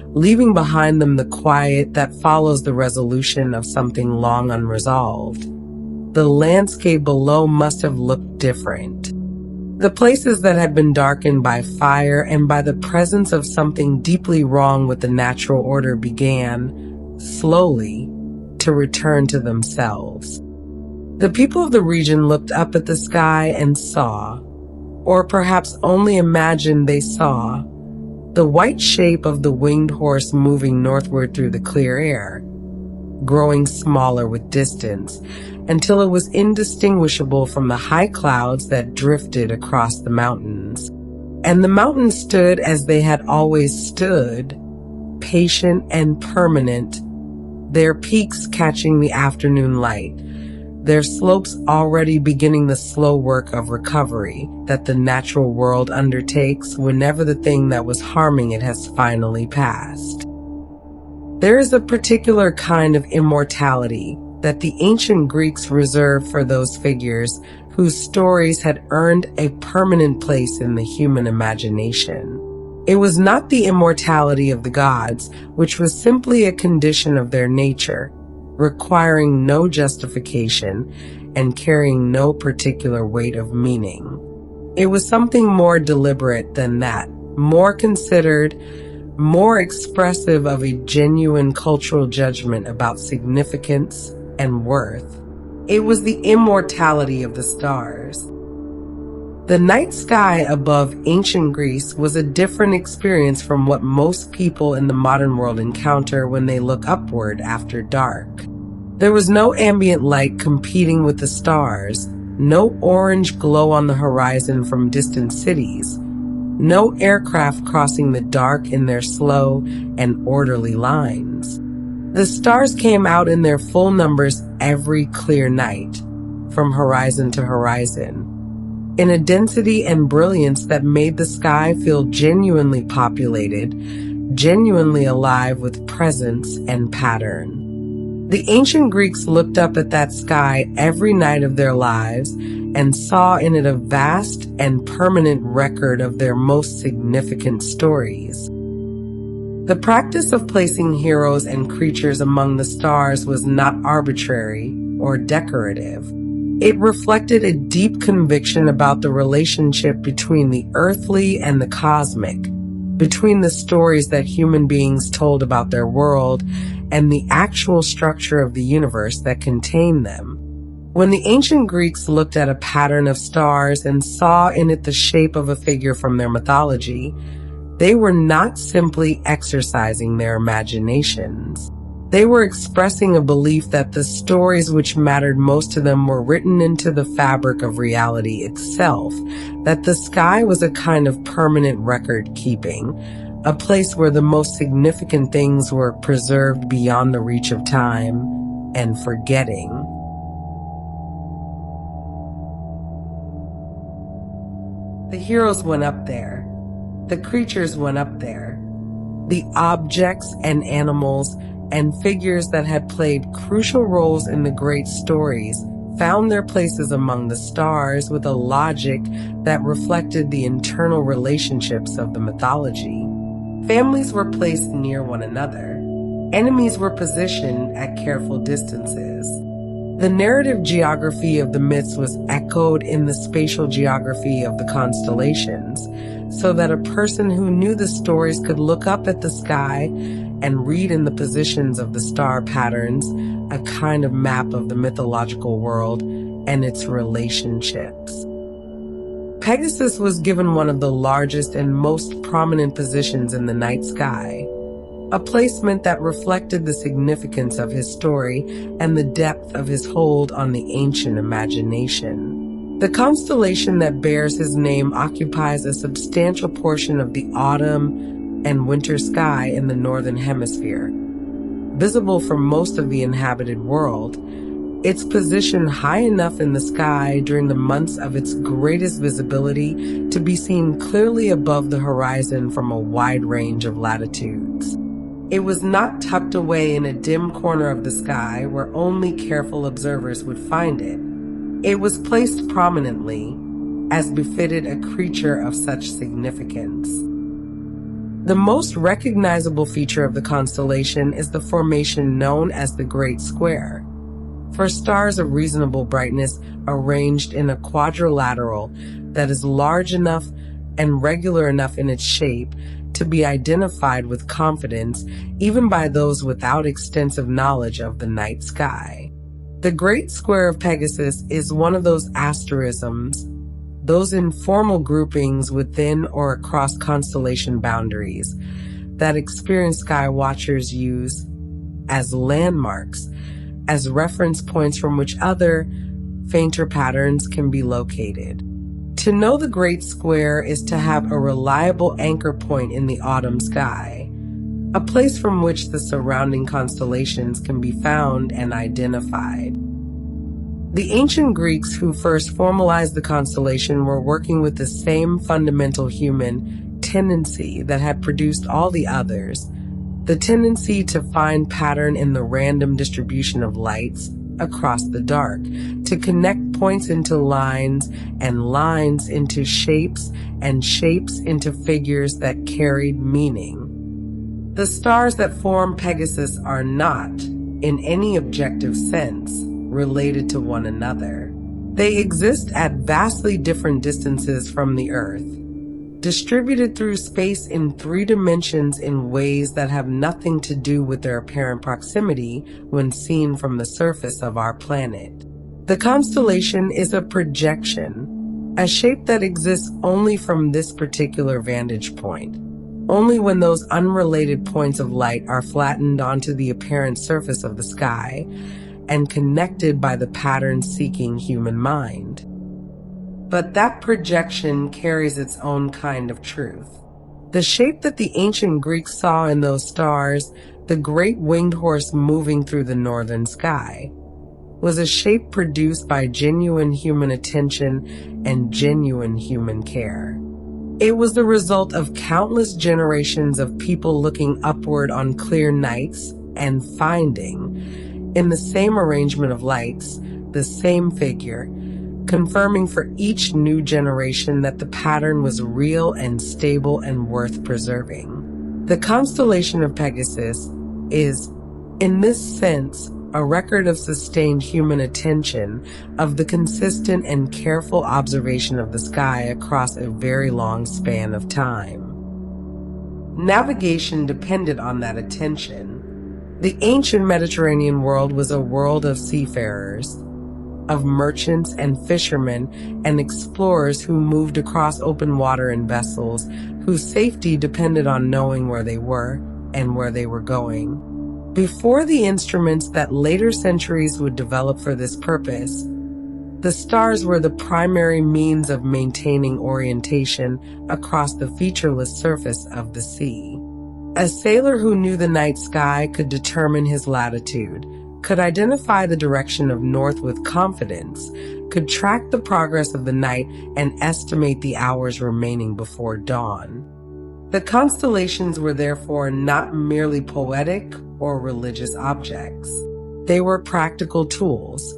Speaker 1: leaving behind them the quiet that follows the resolution of something long unresolved, the landscape below must have looked different. The places that had been darkened by fire and by the presence of something deeply wrong with the natural order began, slowly, to return to themselves. The people of the region looked up at the sky and saw, or perhaps only imagined they saw, the white shape of the winged horse moving northward through the clear air, growing smaller with distance, until it was indistinguishable from the high clouds that drifted across the mountains. And the mountains stood as they had always stood, patient and permanent, their peaks catching the afternoon light, their slopes already beginning the slow work of recovery that the natural world undertakes whenever the thing that was harming it has finally passed. There is a particular kind of immortality that the ancient Greeks reserved for those figures whose stories had earned a permanent place in the human imagination. It was not the immortality of the gods, which was simply a condition of their nature, requiring no justification and carrying no particular weight of meaning. It was something more deliberate than that, more considered, more expressive of a genuine cultural judgment about significance and worth. It was the immortality of the stars. The night sky above ancient Greece was a different experience from what most people in the modern world encounter when they look upward after dark. There was no ambient light competing with the stars, no orange glow on the horizon from distant cities, no aircraft crossing the dark in their slow and orderly lines. The stars came out in their full numbers every clear night, from horizon to horizon, in a density and brilliance that made the sky feel genuinely populated, genuinely alive with presence and pattern. The ancient Greeks looked up at that sky every night of their lives and saw in it a vast and permanent record of their most significant stories. The practice of placing heroes and creatures among the stars was not arbitrary or decorative. It reflected a deep conviction about the relationship between the earthly and the cosmic, between the stories that human beings told about their world and the actual structure of the universe that contained them. When the ancient Greeks looked at a pattern of stars and saw in it the shape of a figure from their mythology, they were not simply exercising their imaginations. They were expressing a belief that the stories which mattered most to them were written into the fabric of reality itself, that the sky was a kind of permanent record-keeping, a place where the most significant things were preserved beyond the reach of time and forgetting. The heroes went up there. The creatures went up there. The objects and animals and figures that had played crucial roles in the great stories found their places among the stars with a logic that reflected the internal relationships of the mythology. Families were placed near one another. Enemies were positioned at careful distances. The narrative geography of the myths was echoed in the spatial geography of the constellations, so that a person who knew the stories could look up at the sky and read in the positions of the star patterns a kind of map of the mythological world and its relationships. Pegasus was given one of the largest and most prominent positions in the night sky, a placement that reflected the significance of his story and the depth of his hold on the ancient imagination. The constellation that bears his name occupies a substantial portion of the autumn and winter sky in the northern hemisphere. Visible from most of the inhabited world, it's positioned high enough in the sky during the months of its greatest visibility to be seen clearly above the horizon from a wide range of latitudes. It was not tucked away in a dim corner of the sky where only careful observers would find it. It was placed prominently, as befitted a creature of such significance. The most recognizable feature of the constellation is the formation known as the Great Square. For stars of reasonable brightness arranged in a quadrilateral that is large enough and regular enough in its shape to be identified with confidence even by those without extensive knowledge of the night sky. The Great Square of Pegasus is one of those asterisms, those informal groupings within or across constellation boundaries that experienced sky watchers use as landmarks, as reference points from which other, fainter patterns can be located. To know the Great Square is to have a reliable anchor point in the autumn sky, a place from which the surrounding constellations can be found and identified. The ancient Greeks who first formalized the constellation were working with the same fundamental human tendency that had produced all the others, the tendency to find pattern in the random distribution of lights across the dark, to connect points into lines and lines into shapes and shapes into figures that carried meaning. The stars that form Pegasus are not, in any objective sense, related to one another. They exist at vastly different distances from the Earth, distributed through space in 3 dimensions in ways that have nothing to do with their apparent proximity when seen from the surface of our planet. The constellation is a projection, a shape that exists only from this particular vantage point, only when those unrelated points of light are flattened onto the apparent surface of the sky and connected by the pattern-seeking human mind. But that projection carries its own kind of truth. The shape that the ancient Greeks saw in those stars, the great winged horse moving through the northern sky, was a shape produced by genuine human attention and genuine human care. It was the result of countless generations of people looking upward on clear nights and finding, in the same arrangement of lights, the same figure, confirming for each new generation that the pattern was real and stable and worth preserving. The constellation of Pegasus is, in this sense, a record of sustained human attention, of the consistent and careful observation of the sky across a very long span of time. Navigation depended on that attention. The ancient Mediterranean world was a world of seafarers, of merchants and fishermen and explorers who moved across open water in vessels, whose safety depended on knowing where they were and where they were going. Before the instruments that later centuries would develop for this purpose, the stars were the primary means of maintaining orientation across the featureless surface of the sea. A sailor who knew the night sky could determine his latitude, could identify the direction of north with confidence, could track the progress of the night and estimate the hours remaining before dawn. The constellations were therefore not merely poetic or religious objects. They were practical tools,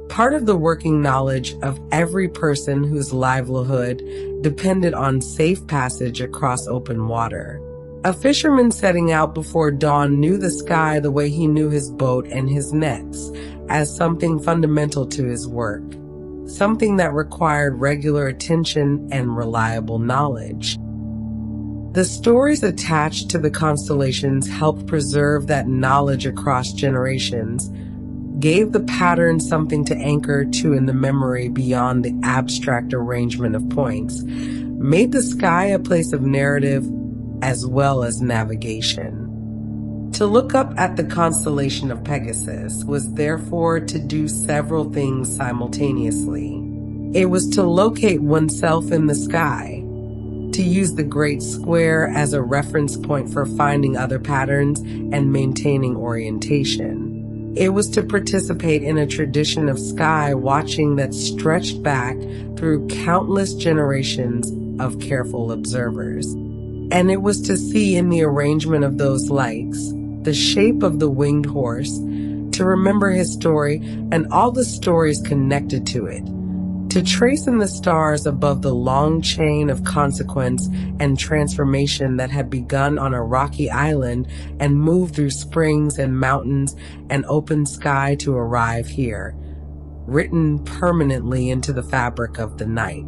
Speaker 1: part of the working knowledge of every person whose livelihood depended on safe passage across open water. A fisherman setting out before dawn knew the sky the way he knew his boat and his nets, as something fundamental to his work, something that required regular attention and reliable knowledge. The stories attached to the constellations helped preserve that knowledge across generations, gave the pattern something to anchor to in the memory beyond the abstract arrangement of points, made the sky a place of narrative as well as navigation. To look up at the constellation of Pegasus was therefore to do several things simultaneously. It was to locate oneself in the sky, to use the Great Square as a reference point for finding other patterns and maintaining orientation. It was to participate in a tradition of sky watching that stretched back through countless generations of careful observers. And it was to see in the arrangement of those lights the shape of the winged horse, to remember his story and all the stories connected to it, to trace in the stars above the long chain of consequence and transformation that had begun on a rocky island and moved through springs and mountains and open sky to arrive here, written permanently into the fabric of the night.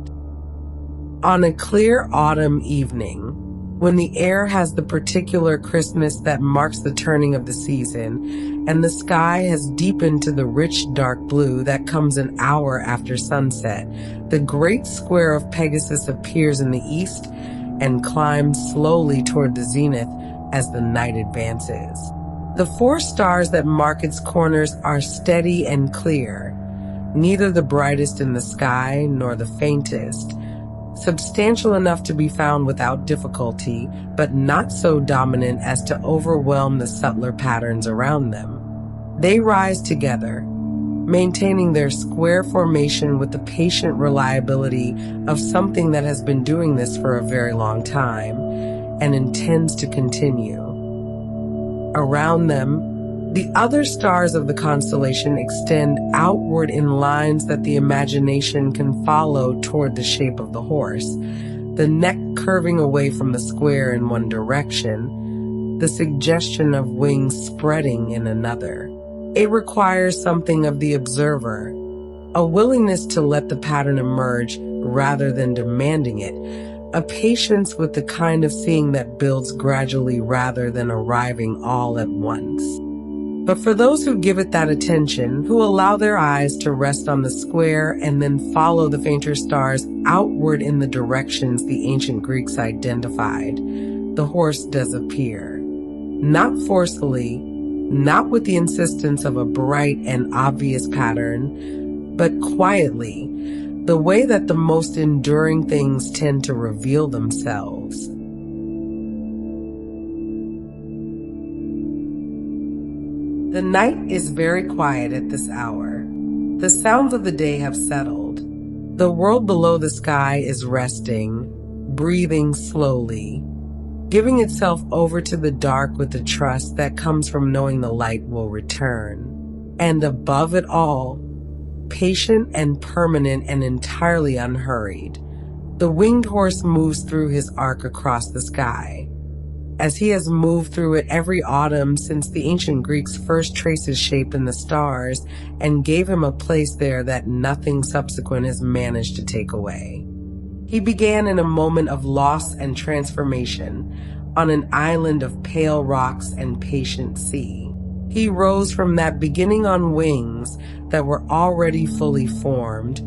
Speaker 1: On a clear autumn evening, when the air has the particular crispness that marks the turning of the season, and the sky has deepened to the rich dark blue that comes an hour after sunset, the great square of Pegasus appears in the east and climbs slowly toward the zenith as the night advances. The 4 stars that mark its corners are steady and clear, neither the brightest in the sky nor the faintest, substantial enough to be found without difficulty, but not so dominant as to overwhelm the subtler patterns around them. They rise together, maintaining their square formation with the patient reliability of something that has been doing this for a very long time and intends to continue. Around them, the other stars of the constellation extend outward in lines that the imagination can follow toward the shape of the horse, the neck curving away from the square in one direction, the suggestion of wings spreading in another. It requires something of the observer, a willingness to let the pattern emerge rather than demanding it, a patience with the kind of seeing that builds gradually rather than arriving all at once. But for those who give it that attention, who allow their eyes to rest on the square and then follow the fainter stars outward in the directions the ancient Greeks identified, the horse does appear. Not forcefully, not with the insistence of a bright and obvious pattern, but quietly, the way that the most enduring things tend to reveal themselves. The night is very quiet at this hour. The sounds of the day have settled. The world below the sky is resting, breathing slowly, giving itself over to the dark with the trust that comes from knowing the light will return. And above it all, patient and permanent and entirely unhurried, the winged horse moves through his arc across the sky. As he has moved through it every autumn since the ancient Greeks first traced his shape in the stars and gave him a place there that nothing subsequent has managed to take away. He began in a moment of loss and transformation on an island of pale rocks and patient sea. He rose from that beginning on wings that were already fully formed,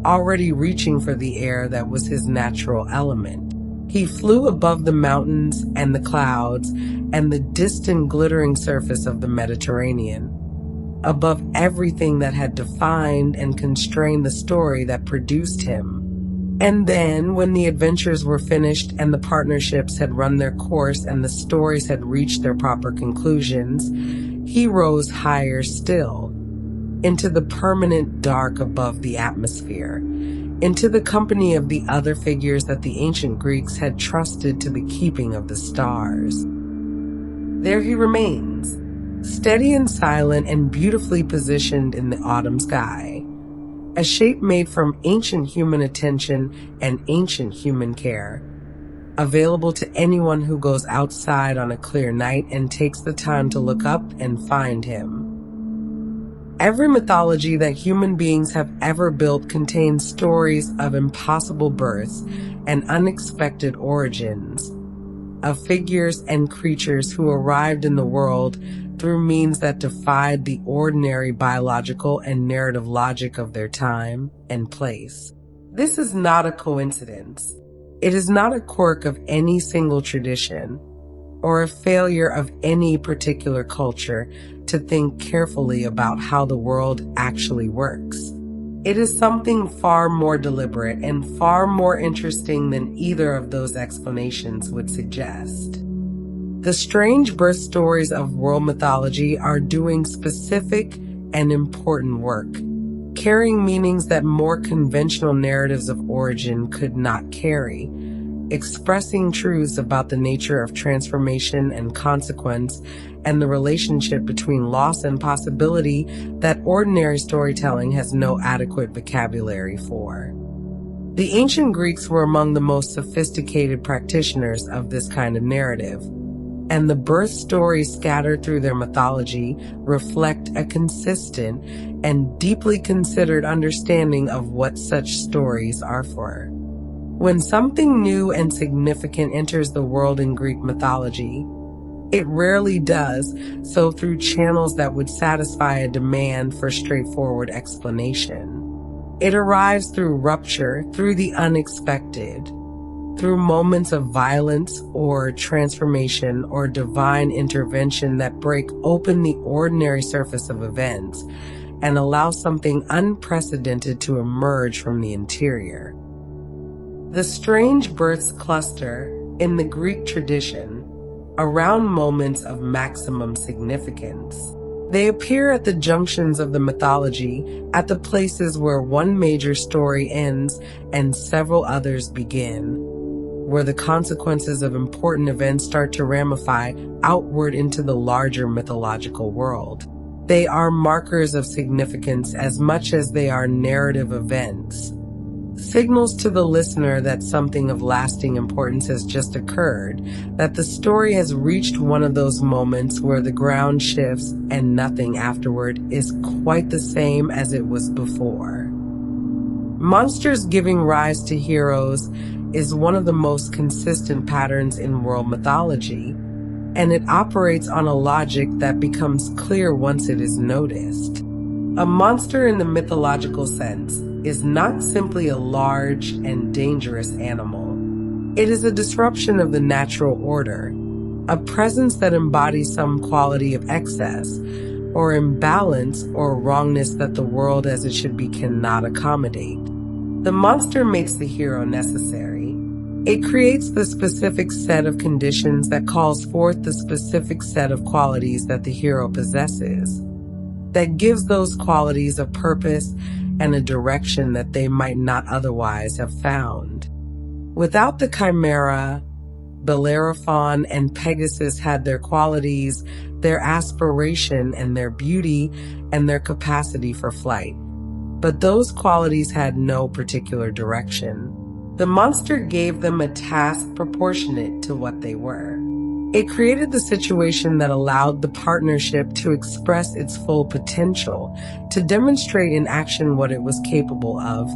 Speaker 1: already reaching for the air that was his natural element. He flew above the mountains and the clouds and the distant glittering surface of the Mediterranean, above everything that had defined and constrained the story that produced him. And then, when the adventures were finished and the partnerships had run their course and the stories had reached their proper conclusions, he rose higher still, into the permanent dark above the atmosphere, into the company of the other figures that the ancient Greeks had trusted to the keeping of the stars. There he remains, steady and silent and beautifully positioned in the autumn sky, a shape made from ancient human attention and ancient human care, available to anyone who goes outside on a clear night and takes the time to look up and find him. Every mythology that human beings have ever built contains stories of impossible births and unexpected origins, of figures and creatures who arrived in the world through means that defied the ordinary biological and narrative logic of their time and place. This is not a coincidence. It is not a quirk of any single tradition or a failure of any particular culture to think carefully about how the world actually works. It is something far more deliberate and far more interesting than either of those explanations would suggest. The strange birth stories of world mythology are doing specific and important work, carrying meanings that more conventional narratives of origin could not carry, expressing truths about the nature of transformation and consequence and the relationship between loss and possibility that ordinary storytelling has no adequate vocabulary for. The ancient Greeks were among the most sophisticated practitioners of this kind of narrative, and the birth stories scattered through their mythology reflect a consistent and deeply considered understanding of what such stories are for. When something new and significant enters the world in Greek mythology, it rarely does so through channels that would satisfy a demand for straightforward explanation. It arrives through rupture, through the unexpected, through moments of violence or transformation or divine intervention that break open the ordinary surface of events and allow something unprecedented to emerge from the interior. The strange births cluster, in the Greek tradition, around moments of maximum significance. They appear at the junctions of the mythology, at the places where one major story ends and several others begin, where the consequences of important events start to ramify outward into the larger mythological world. They are markers of significance as much as they are narrative events, signals to the listener that something of lasting importance has just occurred, that the story has reached one of those moments where the ground shifts and nothing afterward is quite the same as it was before. Monsters giving rise to heroes is one of the most consistent patterns in world mythology, and it operates on a logic that becomes clear once it is noticed. A monster in the mythological sense is not simply a large and dangerous animal. It is a disruption of the natural order, a presence that embodies some quality of excess or imbalance or wrongness that the world as it should be cannot accommodate. The monster makes the hero necessary. It creates the specific set of conditions that calls forth the specific set of qualities that the hero possesses, that gives those qualities a purpose and a direction that they might not otherwise have found. Without the chimera, Bellerophon and Pegasus had their qualities, their aspiration and their beauty and their capacity for flight. But those qualities had no particular direction. The monster gave them a task proportionate to what they were. It created the situation that allowed the partnership to express its full potential, to demonstrate in action what it was capable of,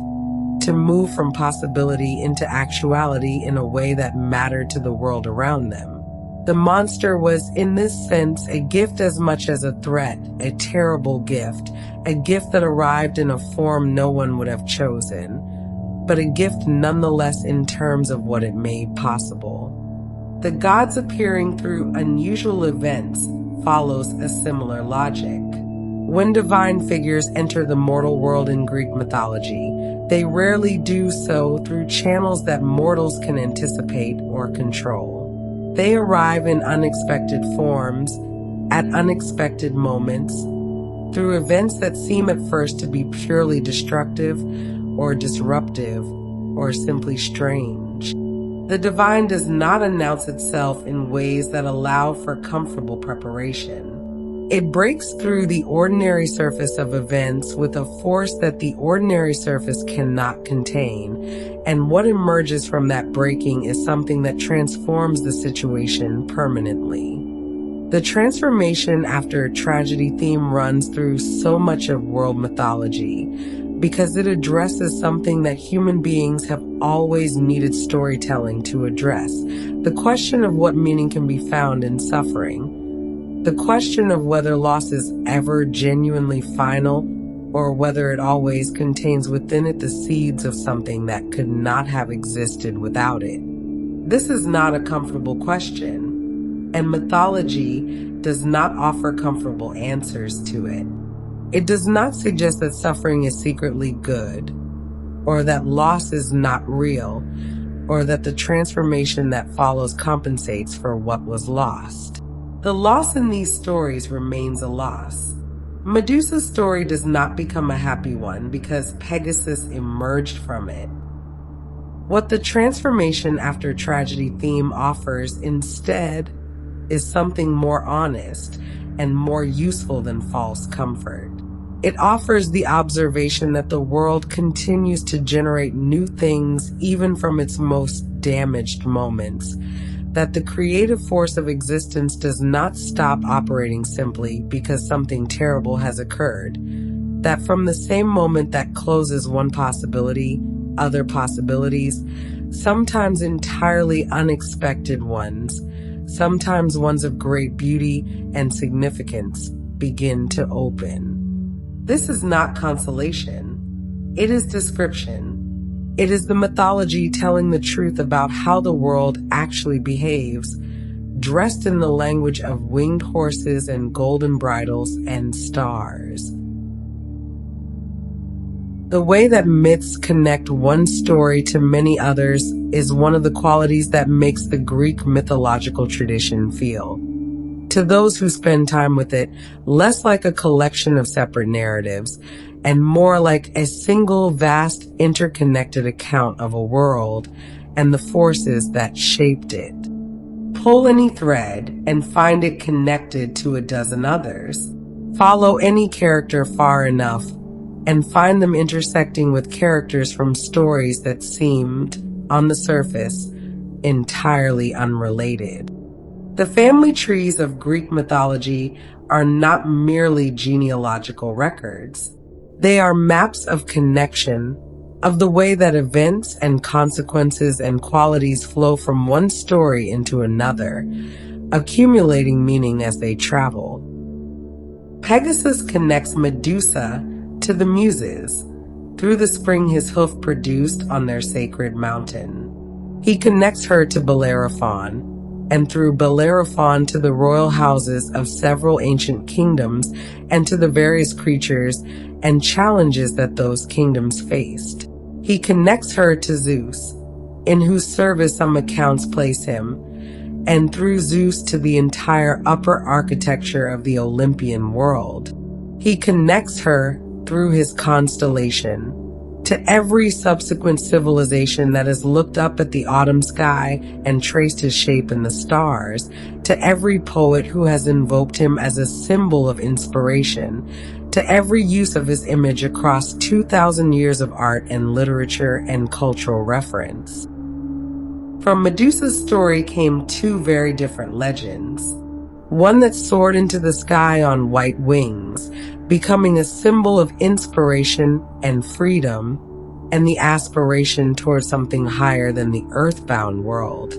Speaker 1: to move from possibility into actuality in a way that mattered to the world around them. The monster was, in this sense, a gift as much as a threat, a terrible gift, a gift that arrived in a form no one would have chosen, but a gift nonetheless in terms of what it made possible. The gods appearing through unusual events follows a similar logic. When divine figures enter the mortal world in Greek mythology, they rarely do so through channels that mortals can anticipate or control. They arrive in unexpected forms, at unexpected moments, through events that seem at first to be purely destructive or disruptive, or simply strange. The divine does not announce itself in ways that allow for comfortable preparation. It breaks through the ordinary surface of events with a force that the ordinary surface cannot contain, and what emerges from that breaking is something that transforms the situation permanently. The transformation after a tragedy theme runs through so much of world mythology because it addresses something that human beings have always needed storytelling to address: the question of what meaning can be found in suffering. The question of whether loss is ever genuinely final, or whether it always contains within it the seeds of something that could not have existed without it. This is not a comfortable question, and mythology does not offer comfortable answers to it. It does not suggest that suffering is secretly good, or that loss is not real, or that the transformation that follows compensates for what was lost. The loss in these stories remains a loss. Medusa's story does not become a happy one because Pegasus emerged from it. What the transformation after tragedy theme offers instead is something more honest and more useful than false comfort. It offers the observation that the world continues to generate new things even from its most damaged moments, that the creative force of existence does not stop operating simply because something terrible has occurred, that from the same moment that closes one possibility, other possibilities, sometimes entirely unexpected ones, sometimes ones of great beauty and significance, begin to open. This is not consolation. It is description. It is the mythology telling the truth about how the world actually behaves, dressed in the language of winged horses and golden bridles and stars. The way that myths connect one story to many others is one of the qualities that makes the Greek mythological tradition feel, to those who spend time with it, less like a collection of separate narratives and more like a single vast interconnected account of a world and the forces that shaped it. Pull any thread and find it connected to a dozen others. Follow any character far enough and find them intersecting with characters from stories that seemed, on the surface, entirely unrelated. The family trees of Greek mythology are not merely genealogical records. They are maps of connection, of the way that events and consequences and qualities flow from one story into another, accumulating meaning as they travel. Pegasus connects Medusa to the Muses through the spring his hoof produced on their sacred mountain. He connects her to Bellerophon, and through Bellerophon to the royal houses of several ancient kingdoms and to the various creatures and challenges that those kingdoms faced. He connects her to Zeus, in whose service some accounts place him, and through Zeus to the entire upper architecture of the Olympian world. He connects her through his constellation to every subsequent civilization that has looked up at the autumn sky and traced his shape in the stars, to every poet who has invoked him as a symbol of inspiration, to every use of his image across 2,000 years of art and literature and cultural reference. From Medusa's story came two very different legends. One that soared into the sky on white wings, becoming a symbol of inspiration and freedom, and the aspiration towards something higher than the earthbound world.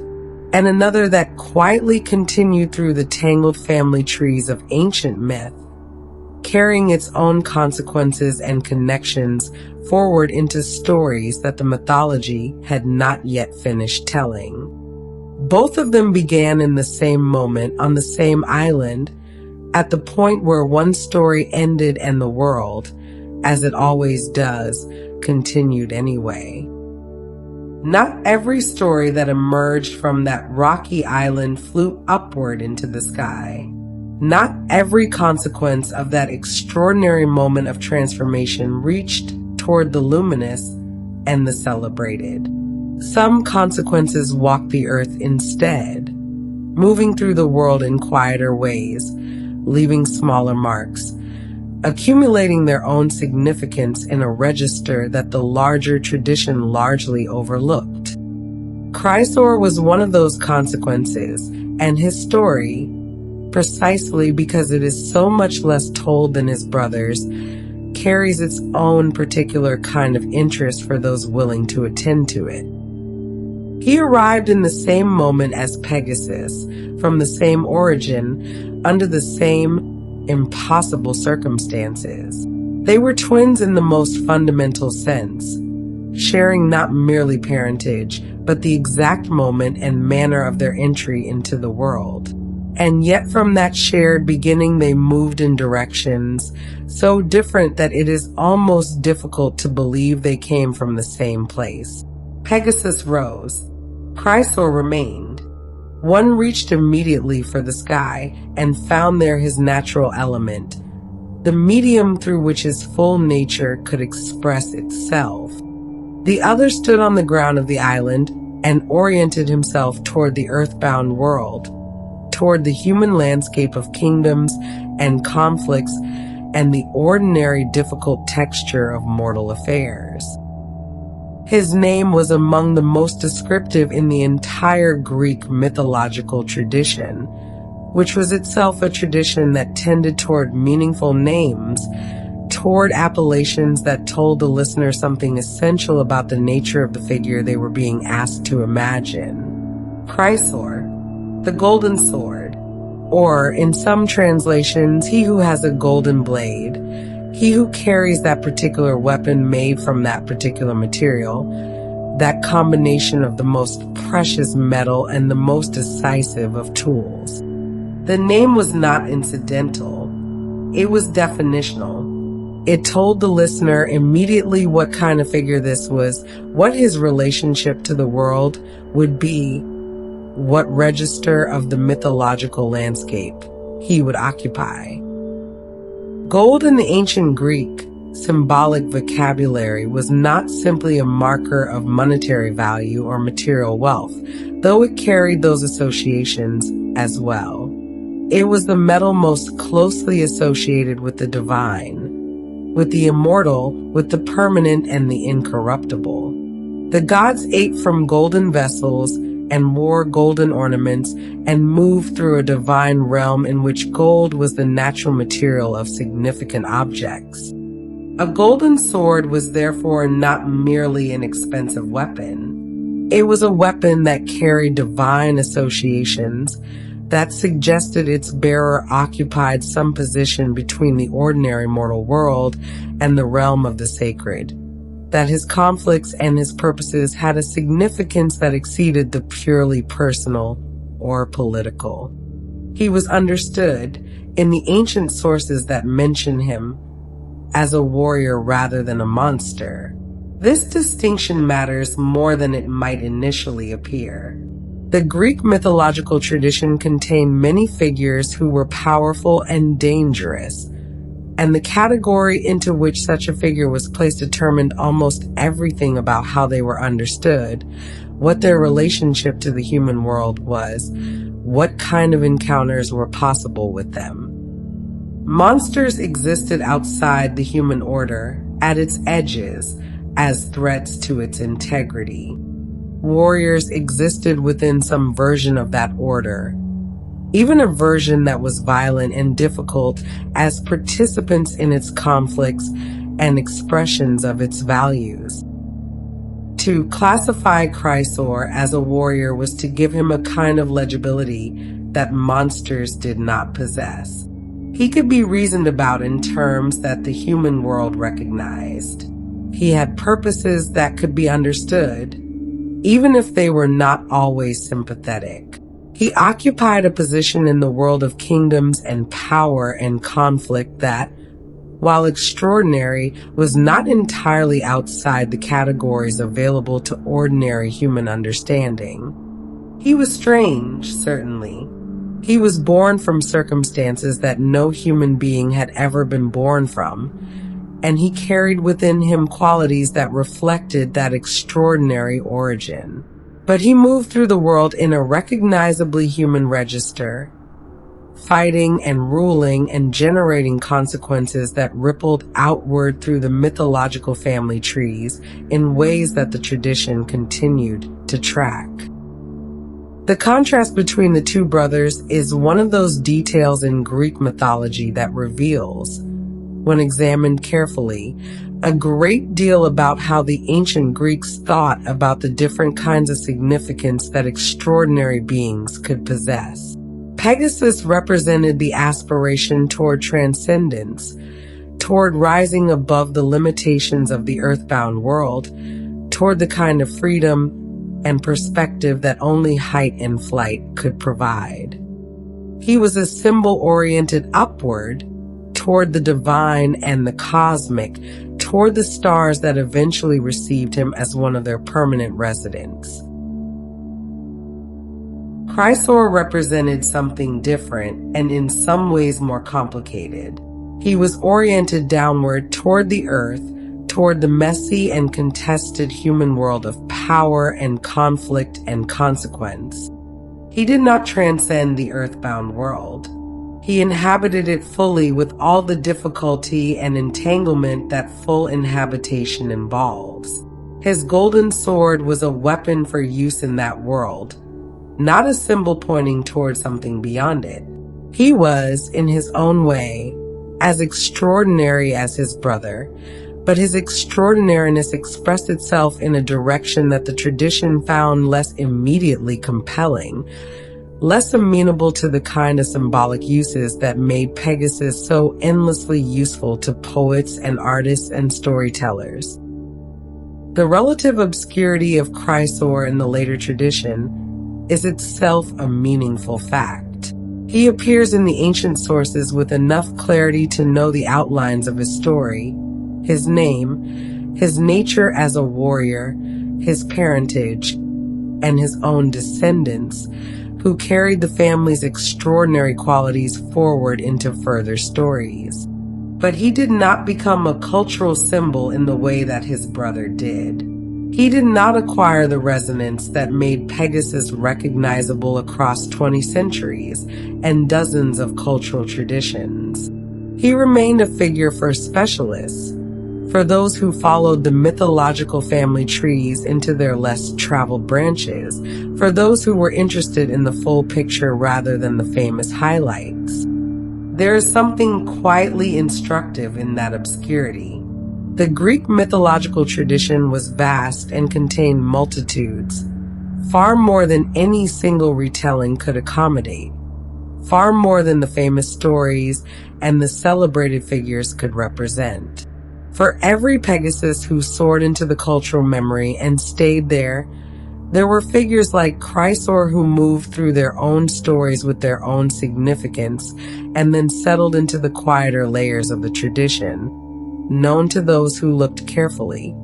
Speaker 1: And another that quietly continued through the tangled family trees of ancient myth, carrying its own consequences and connections forward into stories that the mythology had not yet finished telling. Both of them began in the same moment on the same island, at the point where one story ended and the world, as it always does, continued anyway. Not every story that emerged from that rocky island flew upward into the sky. Not every consequence of that extraordinary moment of transformation reached toward the luminous, and the celebrated. Some consequences walk the earth instead, moving through the world in quieter ways, leaving smaller marks, accumulating their own significance in a register that the larger tradition largely overlooked. Chrysor was one of those consequences, and his story, precisely because it is so much less told than his brothers, carries its own particular kind of interest for those willing to attend to it. He arrived in the same moment as Pegasus, from the same origin, under the same impossible circumstances. They were twins in the most fundamental sense, sharing not merely parentage, but the exact moment and manner of their entry into the world. And yet from that shared beginning they moved in directions so different that it is almost difficult to believe they came from the same place. Pegasus rose. Chrysor remained. One reached immediately for the sky and found there his natural element, the medium through which his full nature could express itself. The other stood on the ground of the island and oriented himself toward the earthbound world, toward the human landscape of kingdoms and conflicts and the ordinary difficult texture of mortal affairs. His name was among the most descriptive in the entire Greek mythological tradition, which was itself a tradition that tended toward meaningful names, toward appellations that told the listener something essential about the nature of the figure they were being asked to imagine. Chrysor, the golden sword, or in some translations, he who has a golden blade, he who carries that particular weapon made from that particular material, that combination of the most precious metal and the most decisive of tools. The name was not incidental. It was definitional. It told the listener immediately what kind of figure this was, what his relationship to the world would be, what register of the mythological landscape he would occupy. Gold in the ancient Greek symbolic vocabulary was not simply a marker of monetary value or material wealth, though it carried those associations as well. It was the metal most closely associated with the divine, with the immortal, with the permanent and the incorruptible. The gods ate from golden vessels and wore golden ornaments and moved through a divine realm in which gold was the natural material of significant objects. A golden sword was therefore not merely an expensive weapon. It was a weapon that carried divine associations, that suggested its bearer occupied some position between the ordinary mortal world and the realm of the sacred, that his conflicts and his purposes had a significance that exceeded the purely personal or political. He was understood in the ancient sources that mention him as a warrior rather than a monster. This distinction matters more than it might initially appear. The Greek mythological tradition contained many figures who were powerful and dangerous, and the category into which such a figure was placed determined almost everything about how they were understood, what their relationship to the human world was, what kind of encounters were possible with them. Monsters existed outside the human order, at its edges, as threats to its integrity. Warriors existed within some version of that order, even a version that was violent and difficult, as participants in its conflicts and expressions of its values. To classify Chrysor as a warrior was to give him a kind of legibility that monsters did not possess. He could be reasoned about in terms that the human world recognized. He had purposes that could be understood, even if they were not always sympathetic. He occupied a position in the world of kingdoms and power and conflict that, while extraordinary, was not entirely outside the categories available to ordinary human understanding. He was strange, certainly. He was born from circumstances that no human being had ever been born from, and he carried within him qualities that reflected that extraordinary origin. But he moved through the world in a recognizably human register, fighting and ruling and generating consequences that rippled outward through the mythological family trees in ways that the tradition continued to track. The contrast between the two brothers is one of those details in Greek mythology that reveals, when examined carefully, a great deal about how the ancient Greeks thought about the different kinds of significance that extraordinary beings could possess. Pegasus represented the aspiration toward transcendence, toward rising above the limitations of the earthbound world, toward the kind of freedom and perspective that only height and flight could provide. He was a symbol oriented upward, toward the divine and the cosmic, toward the stars that eventually received him as one of their permanent residents. Chrysaor represented something different and in some ways more complicated. He was oriented downward toward the earth, toward the messy and contested human world of power and conflict and consequence. He did not transcend the earthbound world. He inhabited it fully with all the difficulty and entanglement that full inhabitation involves. His golden sword was a weapon for use in that world, not a symbol pointing toward something beyond it. He was, in his own way, as extraordinary as his brother, but his extraordinariness expressed itself in a direction that the tradition found less immediately compelling, less amenable to the kind of symbolic uses that made Pegasus so endlessly useful to poets and artists and storytellers. The relative obscurity of Chrysaor in the later tradition is itself a meaningful fact. He appears in the ancient sources with enough clarity to know the outlines of his story, his name, his nature as a warrior, his parentage, and his own descendants, who carried the family's extraordinary qualities forward into further stories. But he did not become a cultural symbol in the way that his brother did. He did not acquire the resonance that made Pegasus recognizable across 20 centuries and dozens of cultural traditions. He remained a figure for specialists, for those who followed the mythological family trees into their less traveled branches, for those who were interested in the full picture rather than the famous highlights. There is something quietly instructive in that obscurity. The Greek mythological tradition was vast and contained multitudes, far more than any single retelling could accommodate, far more than the famous stories and the celebrated figures could represent. For every Pegasus who soared into the cultural memory and stayed there, there were figures like Chrysaor who moved through their own stories with their own significance and then settled into the quieter layers of the tradition, known to those who looked carefully,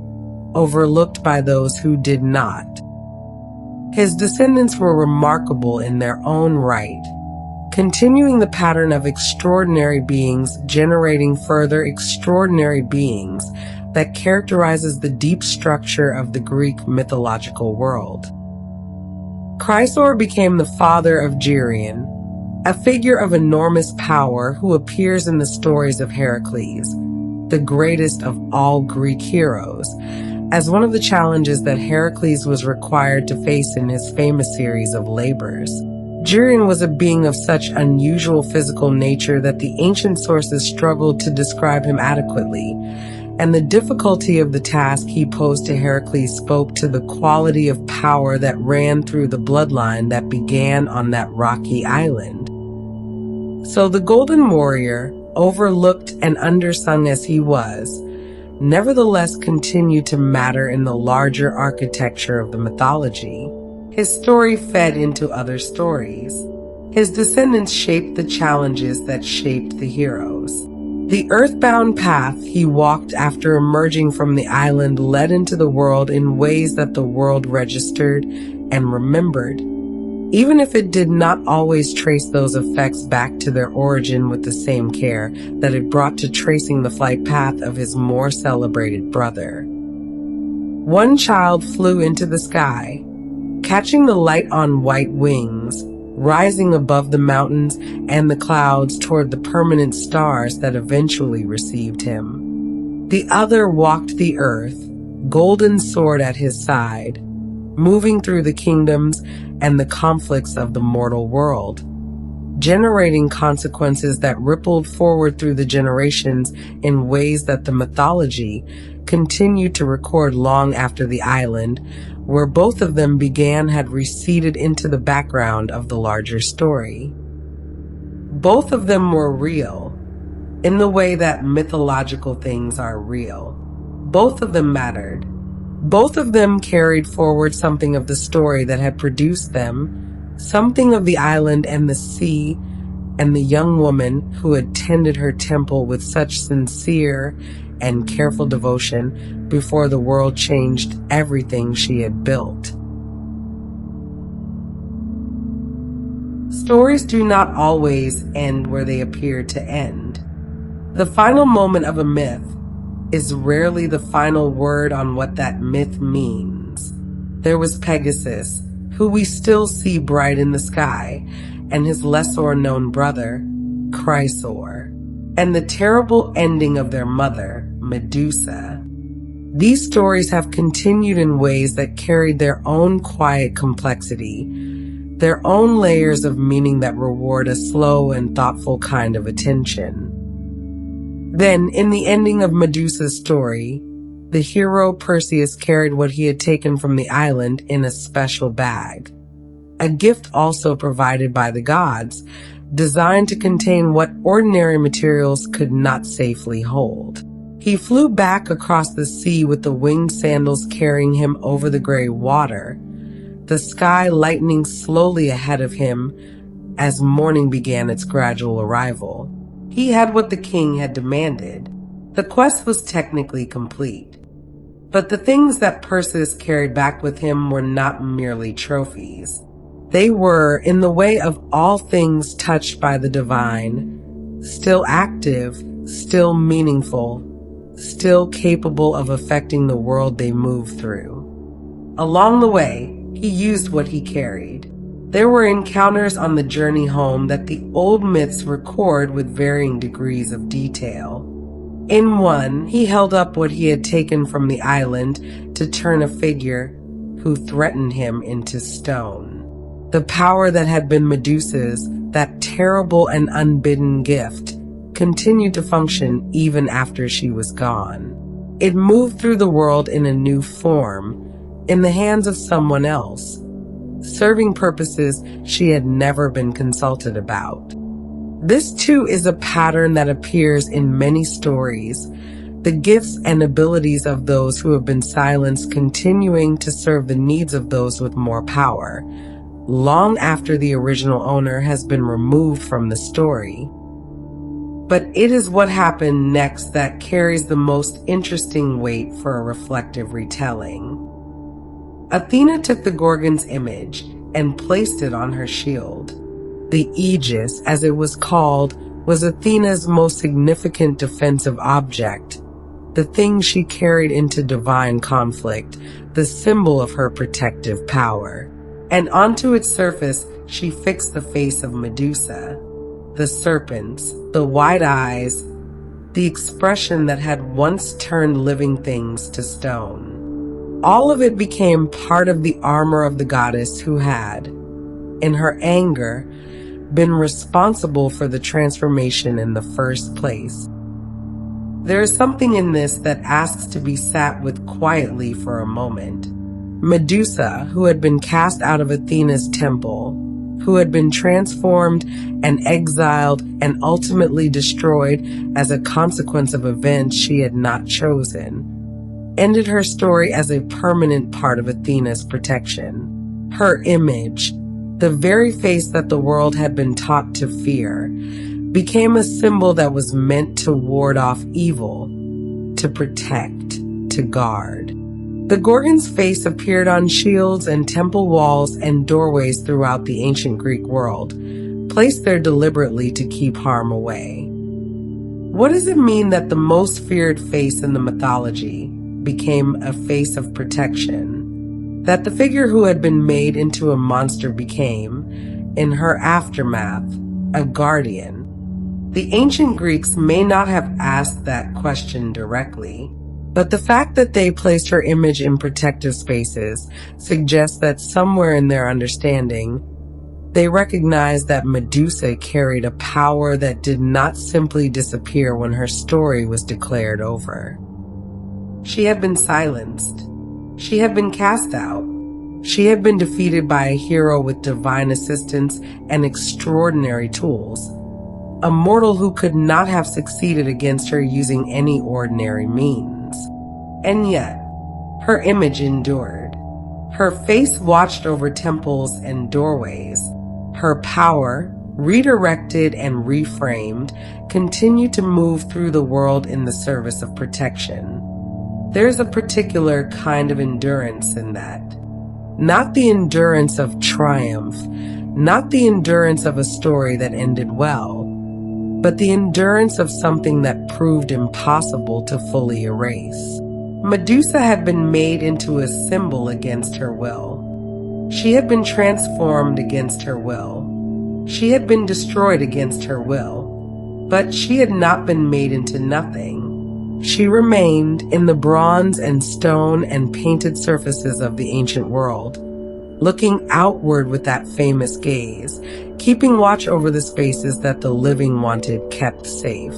Speaker 1: overlooked by those who did not. His descendants were remarkable in their own right, continuing the pattern of extraordinary beings generating further extraordinary beings that characterizes the deep structure of the Greek mythological world. Chrysaor became the father of Geryon, a figure of enormous power who appears in the stories of Heracles, the greatest of all Greek heroes, as one of the challenges that Heracles was required to face in his famous series of labors. Geryon was a being of such unusual physical nature that the ancient sources struggled to describe him adequately, and the difficulty of the task he posed to Heracles spoke to the quality of power that ran through the bloodline that began on that rocky island. So the Golden Warrior, overlooked and undersung as he was, nevertheless continued to matter in the larger architecture of the mythology. His story fed into other stories. His descendants shaped the challenges that shaped the heroes. The earthbound path he walked after emerging from the island led into the world in ways that the world registered and remembered, even if it did not always trace those effects back to their origin with the same care that it brought to tracing the flight path of his more celebrated brother. One child flew into the sky, catching the light on white wings, rising above the mountains and the clouds toward the permanent stars that eventually received him. The other walked the earth, golden sword at his side, moving through the kingdoms and the conflicts of the mortal world, generating consequences that rippled forward through the generations in ways that the mythology continued to record long after the island, where both of them began, had receded into the background of the larger story. Both of them were real, in the way that mythological things are real. Both of them mattered. Both of them carried forward something of the story that had produced them, something of the island and the sea and the young woman who had tended her temple with such sincere and careful devotion before the world changed everything she had built. Stories do not always end where they appear to end. The final moment of a myth is rarely the final word on what that myth means. There was Pegasus, who we still see bright in the sky, and his lesser-known brother, Chrysaor, and the terrible ending of their mother, Medusa. These stories have continued in ways that carried their own quiet complexity, their own layers of meaning that reward a slow and thoughtful kind of attention. Then, in the ending of Medusa's story, the hero Perseus carried what he had taken from the island in a special bag, a gift also provided by the gods, designed to contain what ordinary materials could not safely hold. He flew back across the sea with the winged sandals carrying him over the gray water, the sky lightening slowly ahead of him as morning began its gradual arrival. He had what the king had demanded. The quest was technically complete. But the things that Perseus carried back with him were not merely trophies. They were, in the way of all things touched by the divine, still active, still meaningful, still capable of affecting the world they moved through. Along the way, he used what he carried. There were encounters on the journey home that the old myths record with varying degrees of detail. In one, he held up what he had taken from the island to turn a figure who threatened him into stone. The power that had been Medusa's, that terrible and unbidden gift, continued to function even after she was gone. It moved through the world in a new form, in the hands of someone else, serving purposes she had never been consulted about. This too is a pattern that appears in many stories, the gifts and abilities of those who have been silenced continuing to serve the needs of those with more power, long after the original owner has been removed from the story. But it is what happened next that carries the most interesting weight for a reflective retelling. Athena took the Gorgon's image and placed it on her shield. The Aegis, as it was called, was Athena's most significant defensive object, the thing she carried into divine conflict, the symbol of her protective power. And onto its surface, she fixed the face of Medusa, the serpents, the wide eyes, the expression that had once turned living things to stone. All of it became part of the armor of the goddess who had, in her anger, been responsible for the transformation in the first place. There is something in this that asks to be sat with quietly for a moment. Medusa, who had been cast out of Athena's temple, who had been transformed and exiled and ultimately destroyed as a consequence of events she had not chosen, ended her story as a permanent part of Athena's protection. Her image, the very face that the world had been taught to fear, became a symbol that was meant to ward off evil, to protect, to guard. The Gorgon's face appeared on shields and temple walls and doorways throughout the ancient Greek world, placed there deliberately to keep harm away. What does it mean that the most feared face in the mythology became a face of protection? That the figure who had been made into a monster became, in her aftermath, a guardian? The ancient Greeks may not have asked that question directly, but the fact that they placed her image in protective spaces suggests that somewhere in their understanding, they recognized that Medusa carried a power that did not simply disappear when her story was declared over. She had been silenced. She had been cast out. She had been defeated by a hero with divine assistance and extraordinary tools, a mortal who could not have succeeded against her using any ordinary means. And yet, her image endured. Her face watched over temples and doorways. Her power, redirected and reframed, continued to move through the world in the service of protection. There's a particular kind of endurance in that. Not the endurance of triumph, not the endurance of a story that ended well, but the endurance of something that proved impossible to fully erase. Medusa had been made into a symbol against her will. She had been transformed against her will. She had been destroyed against her will. But she had not been made into nothing. She remained in the bronze and stone and painted surfaces of the ancient world, looking outward with that famous gaze, keeping watch over the spaces that the living wanted kept safe.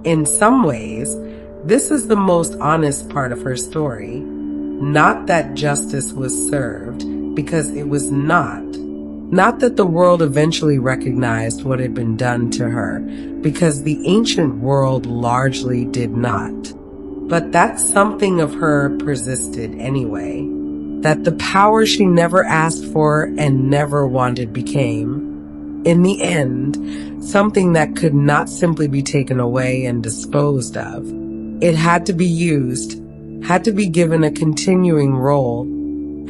Speaker 1: In some ways, this is the most honest part of her story. Not that justice was served, because it was not. Not that the world eventually recognized what had been done to her, because the ancient world largely did not. But that something of her persisted anyway. That the power she never asked for and never wanted became, in the end, something that could not simply be taken away and disposed of. It had to be used, had to be given a continuing role,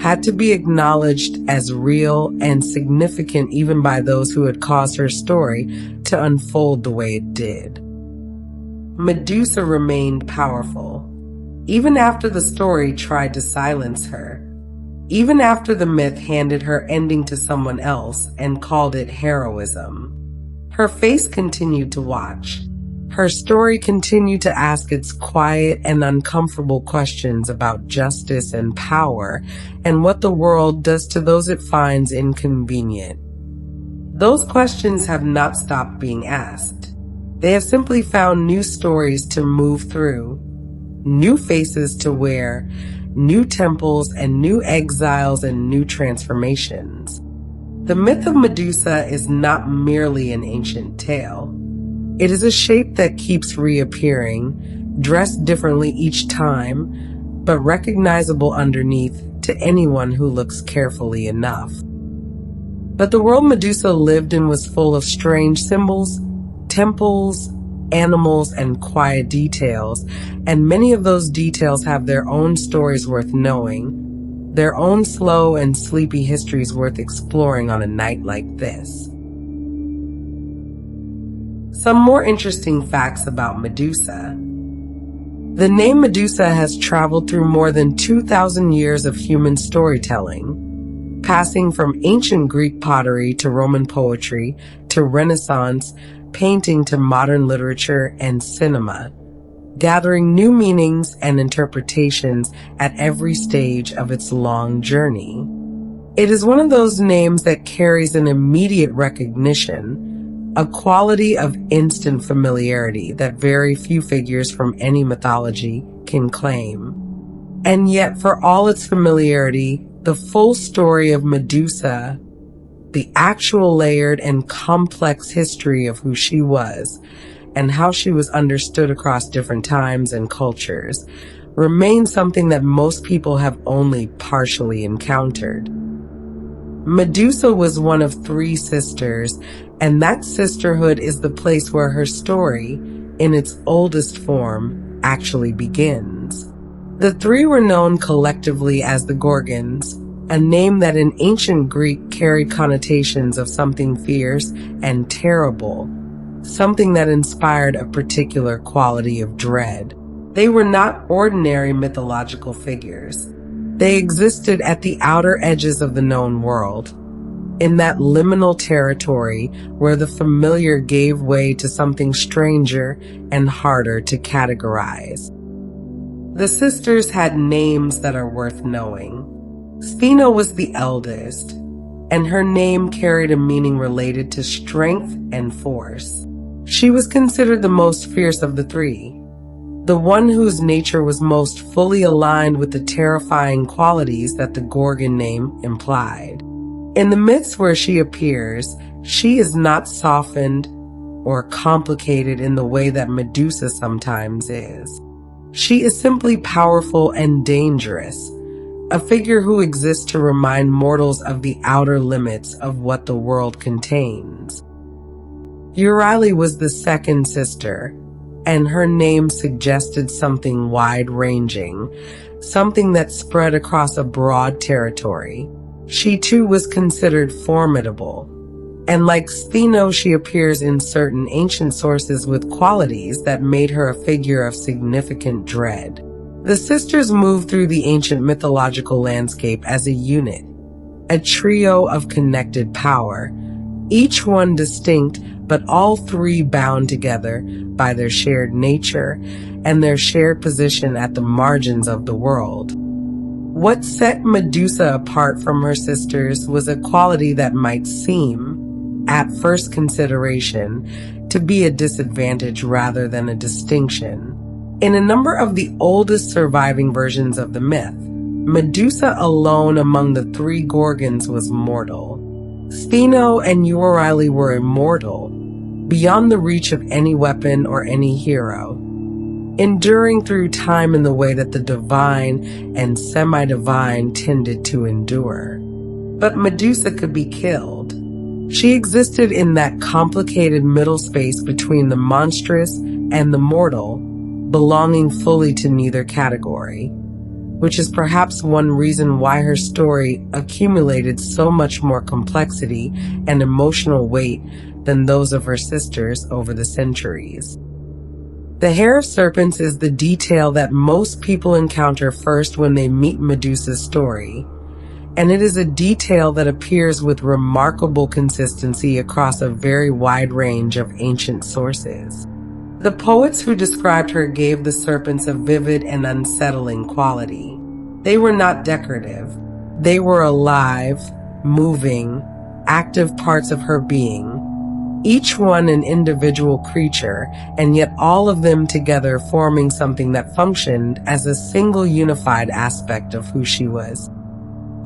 Speaker 1: had to be acknowledged as real and significant even by those who had caused her story to unfold the way it did. Medusa remained powerful, even after the story tried to silence her, even after the myth handed her ending to someone else and called it heroism. Her face continued to watch. Her story continued to ask its quiet and uncomfortable questions about justice and power and what the world does to those it finds inconvenient. Those questions have not stopped being asked. They have simply found new stories to move through, new faces to wear, new temples and new exiles and new transformations. The myth of Medusa is not merely an ancient tale. It is a shape that keeps reappearing, dressed differently each time, but recognizable underneath to anyone who looks carefully enough. But the world Medusa lived in was full of strange symbols, temples, animals, and quiet details, and many of those details have their own stories worth knowing, their own slow and sleepy histories worth exploring on a night like this. Some more interesting facts about Medusa. The name Medusa has traveled through more than 2,000 years of human storytelling, passing from ancient Greek pottery to Roman poetry to Renaissance painting to modern literature and cinema, gathering new meanings and interpretations at every stage of its long journey. It is one of those names that carries an immediate recognition, a quality of instant familiarity that very few figures from any mythology can claim. And yet, for all its familiarity, the full story of Medusa, the actual layered and complex history of who she was and how she was understood across different times and cultures, remains something that most people have only partially encountered. Medusa was one of 3 sisters, and that sisterhood is the place where her story, in its oldest form, actually begins. The three were known collectively as the Gorgons, a name that in ancient Greek carried connotations of something fierce and terrible, something that inspired a particular quality of dread. They were not ordinary mythological figures. They existed at the outer edges of the known world, in that liminal territory where the familiar gave way to something stranger and harder to categorize. The sisters had names that are worth knowing. Spheno was the eldest, and her name carried a meaning related to strength and force. She was considered the most fierce of the three, the one whose nature was most fully aligned with the terrifying qualities that the Gorgon name implied. In the myths where she appears, she is not softened or complicated in the way that Medusa sometimes is. She is simply powerful and dangerous, a figure who exists to remind mortals of the outer limits of what the world contains. Euryale was the second sister, and her name suggested something wide-ranging, something that spread across a broad territory. She too was considered formidable, and like Spheno, she appears in certain ancient sources with qualities that made her a figure of significant dread. The sisters moved through the ancient mythological landscape as a unit, a trio of connected power, each one distinct, but all three bound together by their shared nature and their shared position at the margins of the world. What set Medusa apart from her sisters was a quality that might seem, at first consideration, to be a disadvantage rather than a distinction. In a number of the oldest surviving versions of the myth, Medusa alone among the three Gorgons was mortal. Spheno and Euryale were immortal, beyond the reach of any weapon or any hero, enduring through time in the way that the divine and semi-divine tended to endure. But Medusa could be killed. She existed in that complicated middle space between the monstrous and the mortal, belonging fully to neither category, which is perhaps one reason why her story accumulated so much more complexity and emotional weight than those of her sisters over the centuries. The hair of serpents is the detail that most people encounter first when they meet Medusa's story, and it is a detail that appears with remarkable consistency across a very wide range of ancient sources. The poets who described her gave the serpents a vivid and unsettling quality. They were not decorative. They were alive, moving, active parts of her being, each one an individual creature, and yet all of them together forming something that functioned as a single unified aspect of who she was.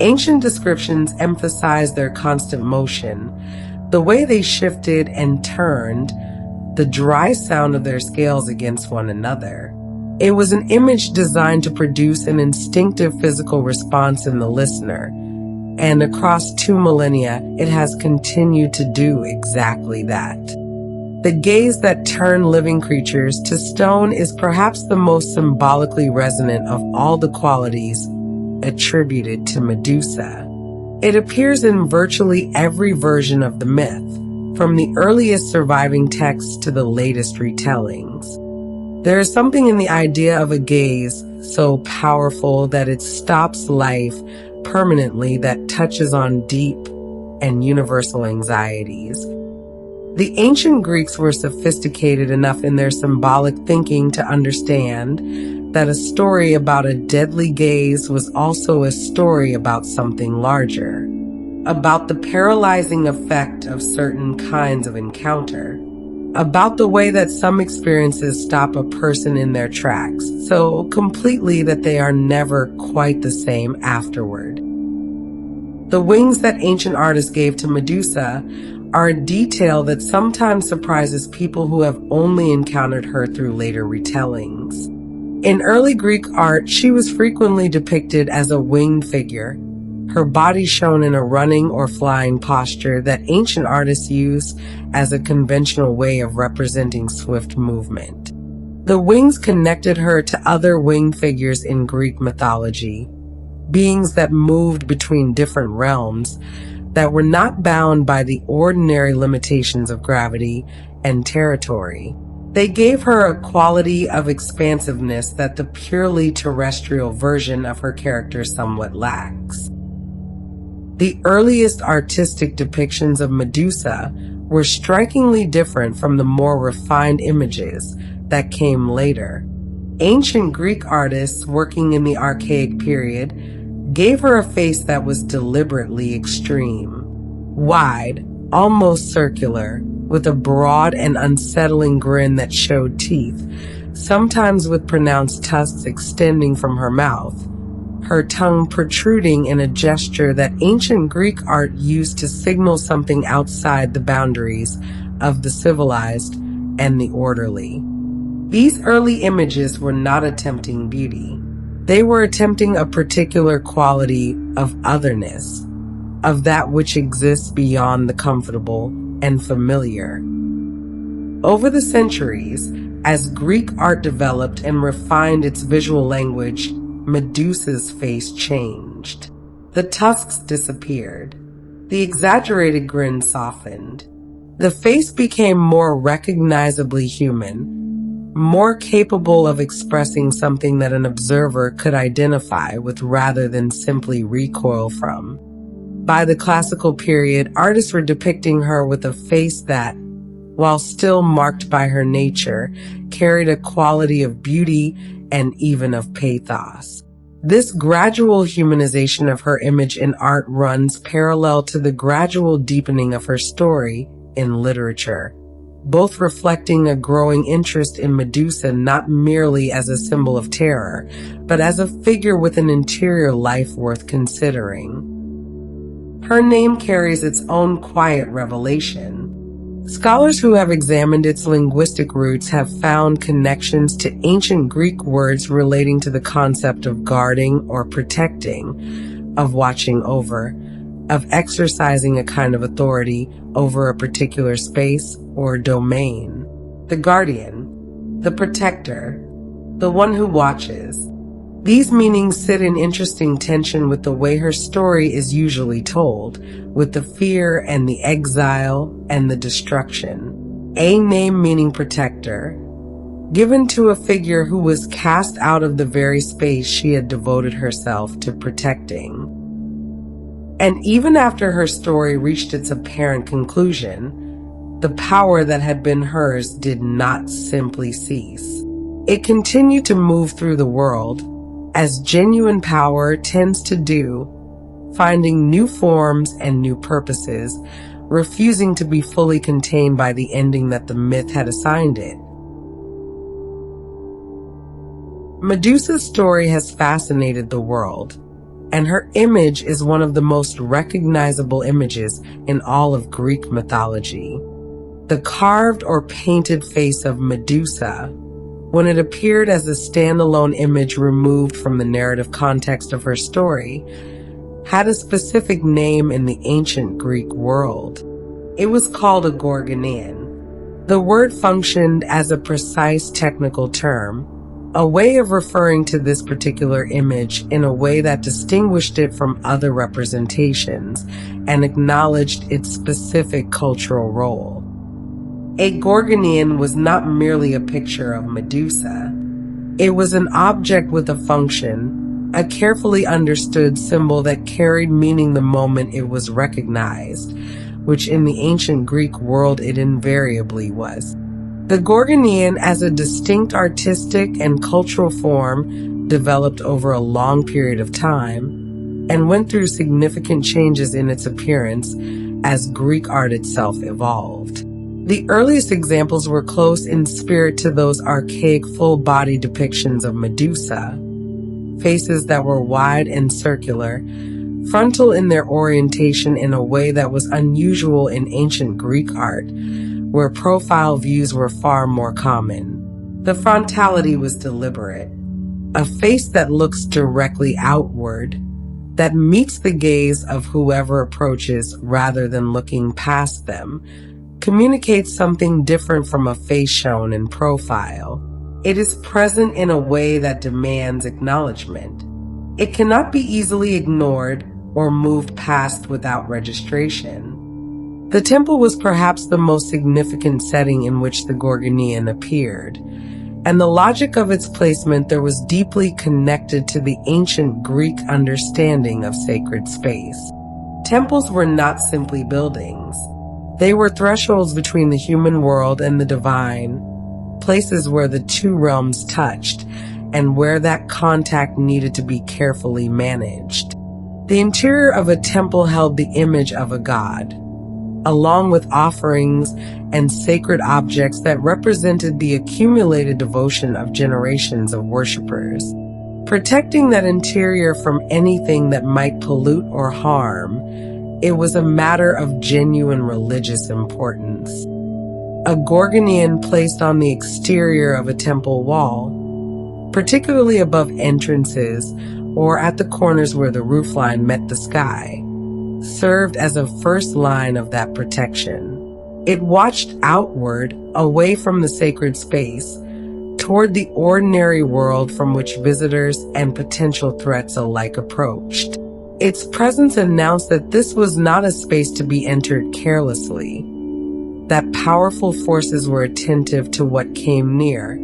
Speaker 1: Ancient descriptions emphasized their constant motion, the way they shifted and turned, the dry sound of their scales against one another. It was an image designed to produce an instinctive physical response in the listener, and across 2 millennia, it has continued to do exactly that. The gaze that turned living creatures to stone is perhaps the most symbolically resonant of all the qualities attributed to Medusa. It appears in virtually every version of the myth, from the earliest surviving texts to the latest retellings. There is something in the idea of a gaze so powerful that it stops life permanently, that touches on deep and universal anxieties. The ancient Greeks were sophisticated enough in their symbolic thinking to understand that a story about a deadly gaze was also a story about something larger, about the paralyzing effect of certain kinds of encounter, about the way that some experiences stop a person in their tracks so completely that they are never quite the same afterward. The wings that ancient artists gave to Medusa are a detail that sometimes surprises people who have only encountered her through later retellings. In early Greek art, she was frequently depicted as a winged figure, her body shown in a running or flying posture that ancient artists used as a conventional way of representing swift movement. The wings connected her to other winged figures in Greek mythology, beings that moved between different realms, that were not bound by the ordinary limitations of gravity and territory. They gave her a quality of expansiveness that the purely terrestrial version of her character somewhat lacks. The earliest artistic depictions of Medusa were strikingly different from the more refined images that came later. Ancient Greek artists working in the archaic period gave her a face that was deliberately extreme. Wide, almost circular, with a broad and unsettling grin that showed teeth, sometimes with pronounced tusks extending from her mouth, her tongue protruding in a gesture that ancient Greek art used to signal something outside the boundaries of the civilized and the orderly. These early images were not attempting beauty. They were attempting a particular quality of otherness, of that which exists beyond the comfortable and familiar. Over the centuries, as Greek art developed and refined its visual language, Medusa's face changed. The tusks disappeared. The exaggerated grin softened. The face became more recognizably human, more capable of expressing something that an observer could identify with rather than simply recoil from. By the classical period, artists were depicting her with a face that, while still marked by her nature, carried a quality of beauty and even of pathos. This gradual humanization of her image in art runs parallel to the gradual deepening of her story in literature, both reflecting a growing interest in Medusa not merely as a symbol of terror, but as a figure with an interior life worth considering. Her name carries its own quiet revelation. Scholars who have examined its linguistic roots have found connections to ancient Greek words relating to the concept of guarding or protecting, of watching over, of exercising a kind of authority over a particular space or domain. The guardian, the protector, the one who watches. These meanings sit in interesting tension with the way her story is usually told, with the fear and the exile and the destruction. A name meaning protector, given to a figure who was cast out of the very space she had devoted herself to protecting. And even after her story reached its apparent conclusion, the power that had been hers did not simply cease. It continued to move through the world, as genuine power tends to do, finding new forms and new purposes, refusing to be fully contained by the ending that the myth had assigned it. Medusa's story has fascinated the world, and her image is one of the most recognizable images in all of Greek mythology. The carved or painted face of Medusa, when it appeared as a standalone image removed from the narrative context of her story, had a specific name in the ancient Greek world. It was called a gorgonian. The word functioned as a precise technical term, a way of referring to this particular image in a way that distinguished it from other representations and acknowledged its specific cultural role. A gorgonian was not merely a picture of Medusa. It was an object with a function, a carefully understood symbol that carried meaning the moment it was recognized, which in the ancient Greek world it invariably was. The gorgonian, as a distinct artistic and cultural form, developed over a long period of time and went through significant changes in its appearance as Greek art itself evolved. The earliest examples were close in spirit to those archaic full-body depictions of Medusa, faces that were wide and circular, frontal in their orientation in a way that was unusual in ancient Greek art, where profile views were far more common. The frontality was deliberate, a face that looks directly outward, that meets the gaze of whoever approaches rather than looking past them, communicates something different from a face shown in profile. It is present in a way that demands acknowledgement. It cannot be easily ignored or moved past without registration. The temple was perhaps the most significant setting in which the Gorgonean appeared, and the logic of its placement there was deeply connected to the ancient Greek understanding of sacred space. Temples were not simply buildings. They were thresholds between the human world and the divine, places where the two realms touched and where that contact needed to be carefully managed. The interior of a temple held the image of a god, along with offerings and sacred objects that represented the accumulated devotion of generations of worshippers. Protecting that interior from anything that might pollute or harm, it was a matter of genuine religious importance. A Gorgonean placed on the exterior of a temple wall, particularly above entrances or at the corners where the roofline met the sky, served as a first line of that protection. It watched outward, away from the sacred space, toward the ordinary world from which visitors and potential threats alike approached. Its presence announced that this was not a space to be entered carelessly, that powerful forces were attentive to what came near,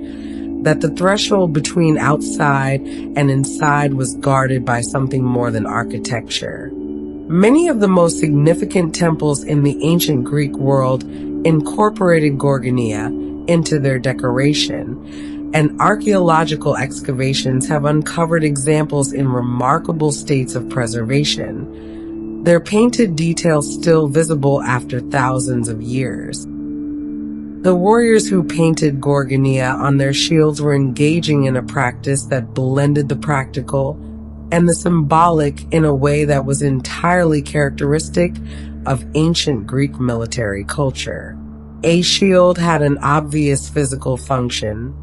Speaker 1: that the threshold between outside and inside was guarded by something more than architecture. Many of the most significant temples in the ancient Greek world incorporated Gorgonia into their decoration, and archaeological excavations have uncovered examples in remarkable states of preservation, their painted details still visible after thousands of years. The warriors who painted Gorgonia on their shields were engaging in a practice that blended the practical and the symbolic in a way that was entirely characteristic of ancient Greek military culture. A shield had an obvious physical function,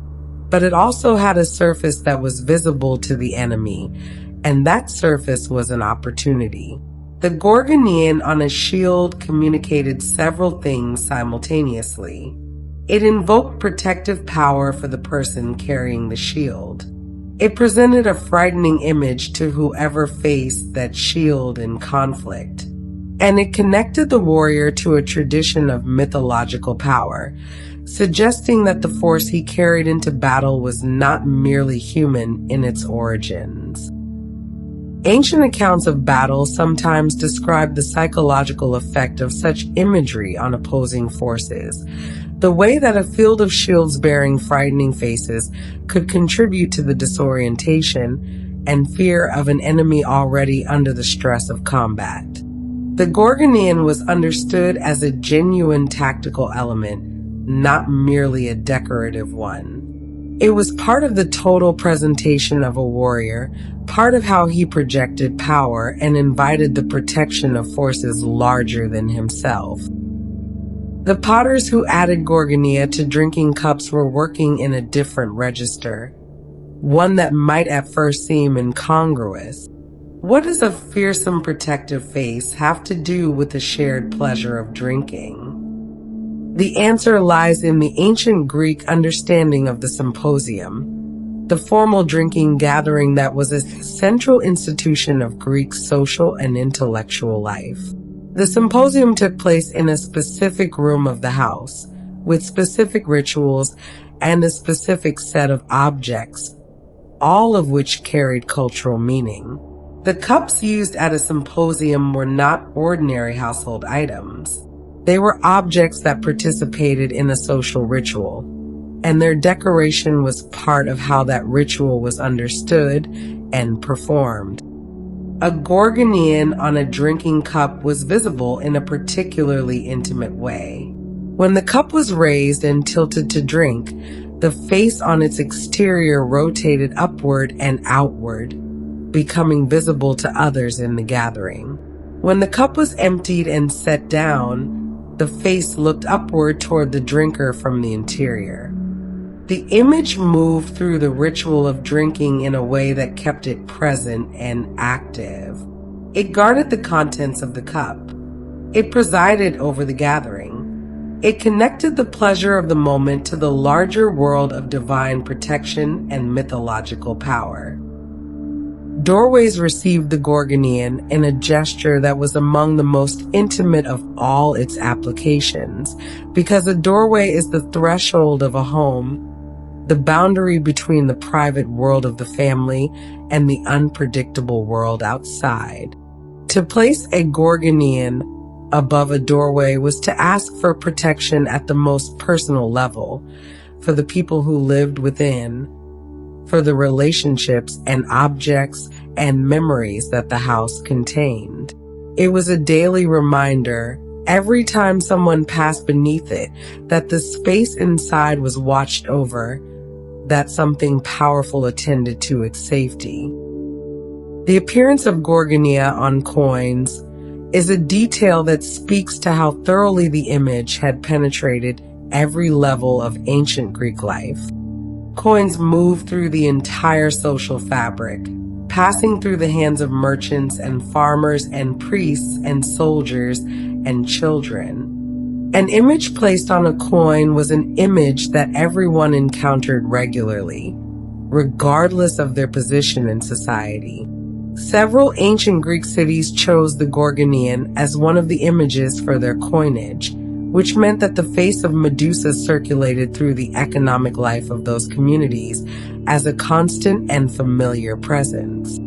Speaker 1: but it also had a surface that was visible to the enemy, and that surface was an opportunity. The Gorgonean on a shield communicated several things simultaneously. It invoked protective power for the person carrying the shield. It presented a frightening image to whoever faced that shield in conflict. And it connected the warrior to a tradition of mythological power, suggesting that the force he carried into battle was not merely human in its origins. Ancient accounts of battle sometimes describe the psychological effect of such imagery on opposing forces. The way that a field of shields bearing frightening faces could contribute to the disorientation and fear of an enemy already under the stress of combat. The Gorgonean was understood as a genuine tactical element, not merely a decorative one. It was part of the total presentation of a warrior, part of how he projected power and invited the protection of forces larger than himself. The potters who added Gorgonia to drinking cups were working in a different register, one that might at first seem incongruous. What does a fearsome protective face have to do with the shared pleasure of drinking? The answer lies in the ancient Greek understanding of the symposium, the formal drinking gathering that was a central institution of Greek social and intellectual life. The symposium took place in a specific room of the house, with specific rituals and a specific set of objects, all of which carried cultural meaning. The cups used at a symposium were not ordinary household items. They were objects that participated in a social ritual, and their decoration was part of how that ritual was understood and performed. A Gorgonean on a drinking cup was visible in a particularly intimate way. When the cup was raised and tilted to drink, the face on its exterior rotated upward and outward, becoming visible to others in the gathering. When the cup was emptied and set down, the face looked upward toward the drinker from the interior. The image moved through the ritual of drinking in a way that kept it present and active. It guarded the contents of the cup. It presided over the gathering. It connected the pleasure of the moment to the larger world of divine protection and mythological power. Doorways received the Gorgonian in a gesture that was among the most intimate of all its applications, because a doorway is the threshold of a home, the boundary between the private world of the family and the unpredictable world outside. To place a Gorgonian above a doorway was to ask for protection at the most personal level, for the people who lived within, for the relationships and objects and memories that the house contained. It was a daily reminder, every time someone passed beneath it, that the space inside was watched over, that something powerful attended to its safety. The appearance of Gorgonia on coins is a detail that speaks to how thoroughly the image had penetrated every level of ancient Greek life. Coins moved through the entire social fabric, passing through the hands of merchants and farmers and priests and soldiers and children. An image placed on a coin was an image that everyone encountered regularly, regardless of their position in society. Several ancient Greek cities chose the Gorgonian as one of the images for their coinage, which meant that the face of Medusa circulated through the economic life of those communities as a constant and familiar presence.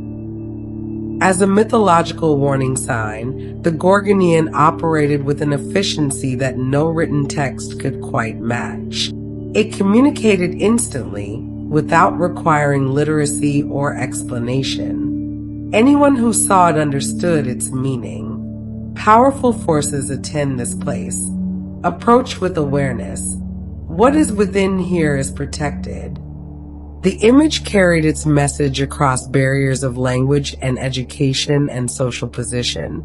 Speaker 1: As a mythological warning sign, the Gorgonian operated with an efficiency that no written text could quite match. It communicated instantly, without requiring literacy or explanation. Anyone who saw it understood its meaning. Powerful forces attend this place. Approach with awareness. What is within here is protected. The image carried its message across barriers of language and education and social position,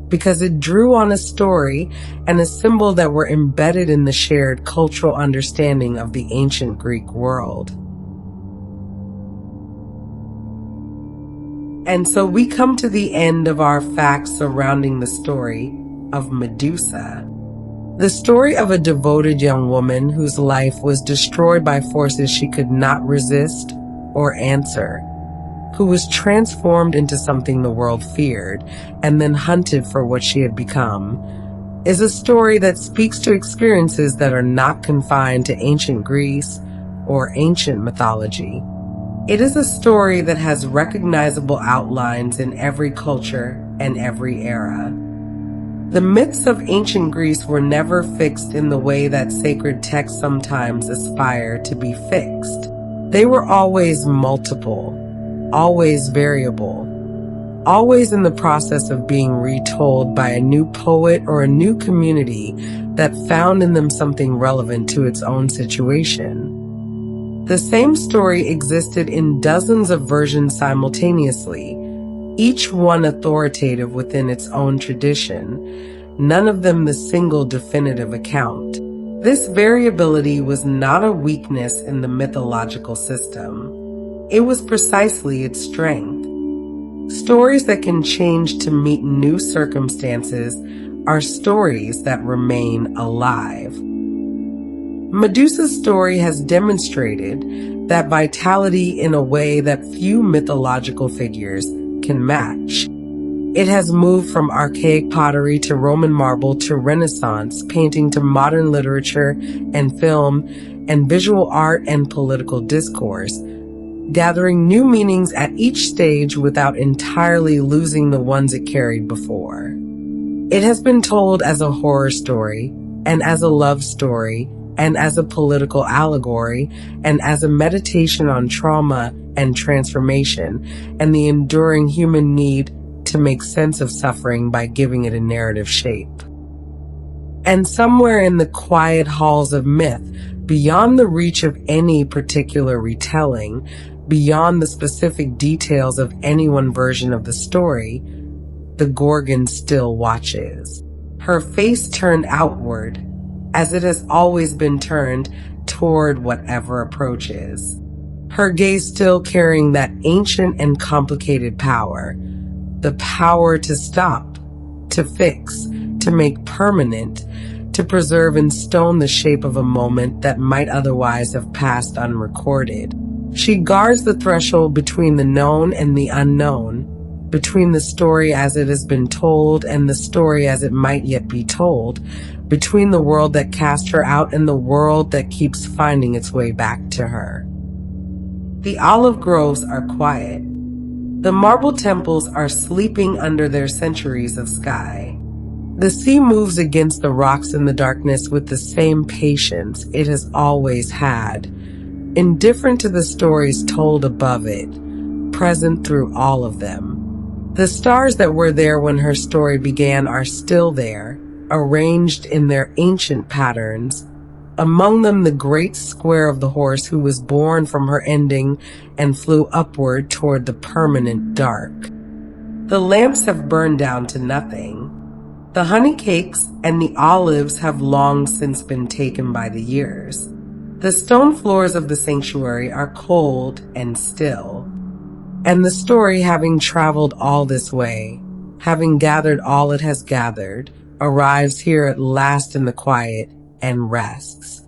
Speaker 1: because it drew on a story and a symbol that were embedded in the shared cultural understanding of the ancient Greek world. And so we come to the end of our facts surrounding the story of Medusa. The story of a devoted young woman whose life was destroyed by forces she could not resist or answer, who was transformed into something the world feared and then hunted for what she had become, is a story that speaks to experiences that are not confined to ancient Greece or ancient mythology. It is a story that has recognizable outlines in every culture and every era. The myths of ancient Greece were never fixed in the way that sacred texts sometimes aspire to be fixed. They were always multiple, always variable, always in the process of being retold by a new poet or a new community that found in them something relevant to its own situation. The same story existed in dozens of versions simultaneously, each one authoritative within its own tradition, none of them the single definitive account. This variability was not a weakness in the mythological system. It was precisely its strength. Stories that can change to meet new circumstances are stories that remain alive. Medusa's story has demonstrated that vitality in a way that few mythological figures can match. It has moved from archaic pottery to Roman marble to Renaissance painting to modern literature and film and visual art and political discourse, gathering new meanings at each stage without entirely losing the ones it carried before. It has been told as a horror story, and as a love story, and as a political allegory, and as a meditation on trauma and transformation, and the enduring human need to make sense of suffering by giving it a narrative shape. And somewhere in the quiet halls of myth, beyond the reach of any particular retelling, beyond the specific details of any one version of the story, the Gorgon still watches. Her face turned outward, as it has always been turned toward whatever approaches. Her gaze still carrying that ancient and complicated power, the power to stop, to fix, to make permanent, to preserve in stone the shape of a moment that might otherwise have passed unrecorded. She guards the threshold between the known and the unknown, between the story as it has been told and the story as it might yet be told, between the world that cast her out and the world that keeps finding its way back to her. The olive groves are quiet. The marble temples are sleeping under their centuries of sky. The sea moves against the rocks in the darkness with the same patience it has always had, indifferent to the stories told above it, present through all of them. The stars that were there when her story began are still there, arranged in their ancient patterns, among them the great square of the horse who was born from her ending and flew upward toward the permanent dark. The lamps have burned down to nothing. The honey cakes and the olives have long since been taken by the years. The stone floors of the sanctuary are cold and still. And the story, having traveled all this way, having gathered all it has gathered, arrives here at last in the quiet and rests.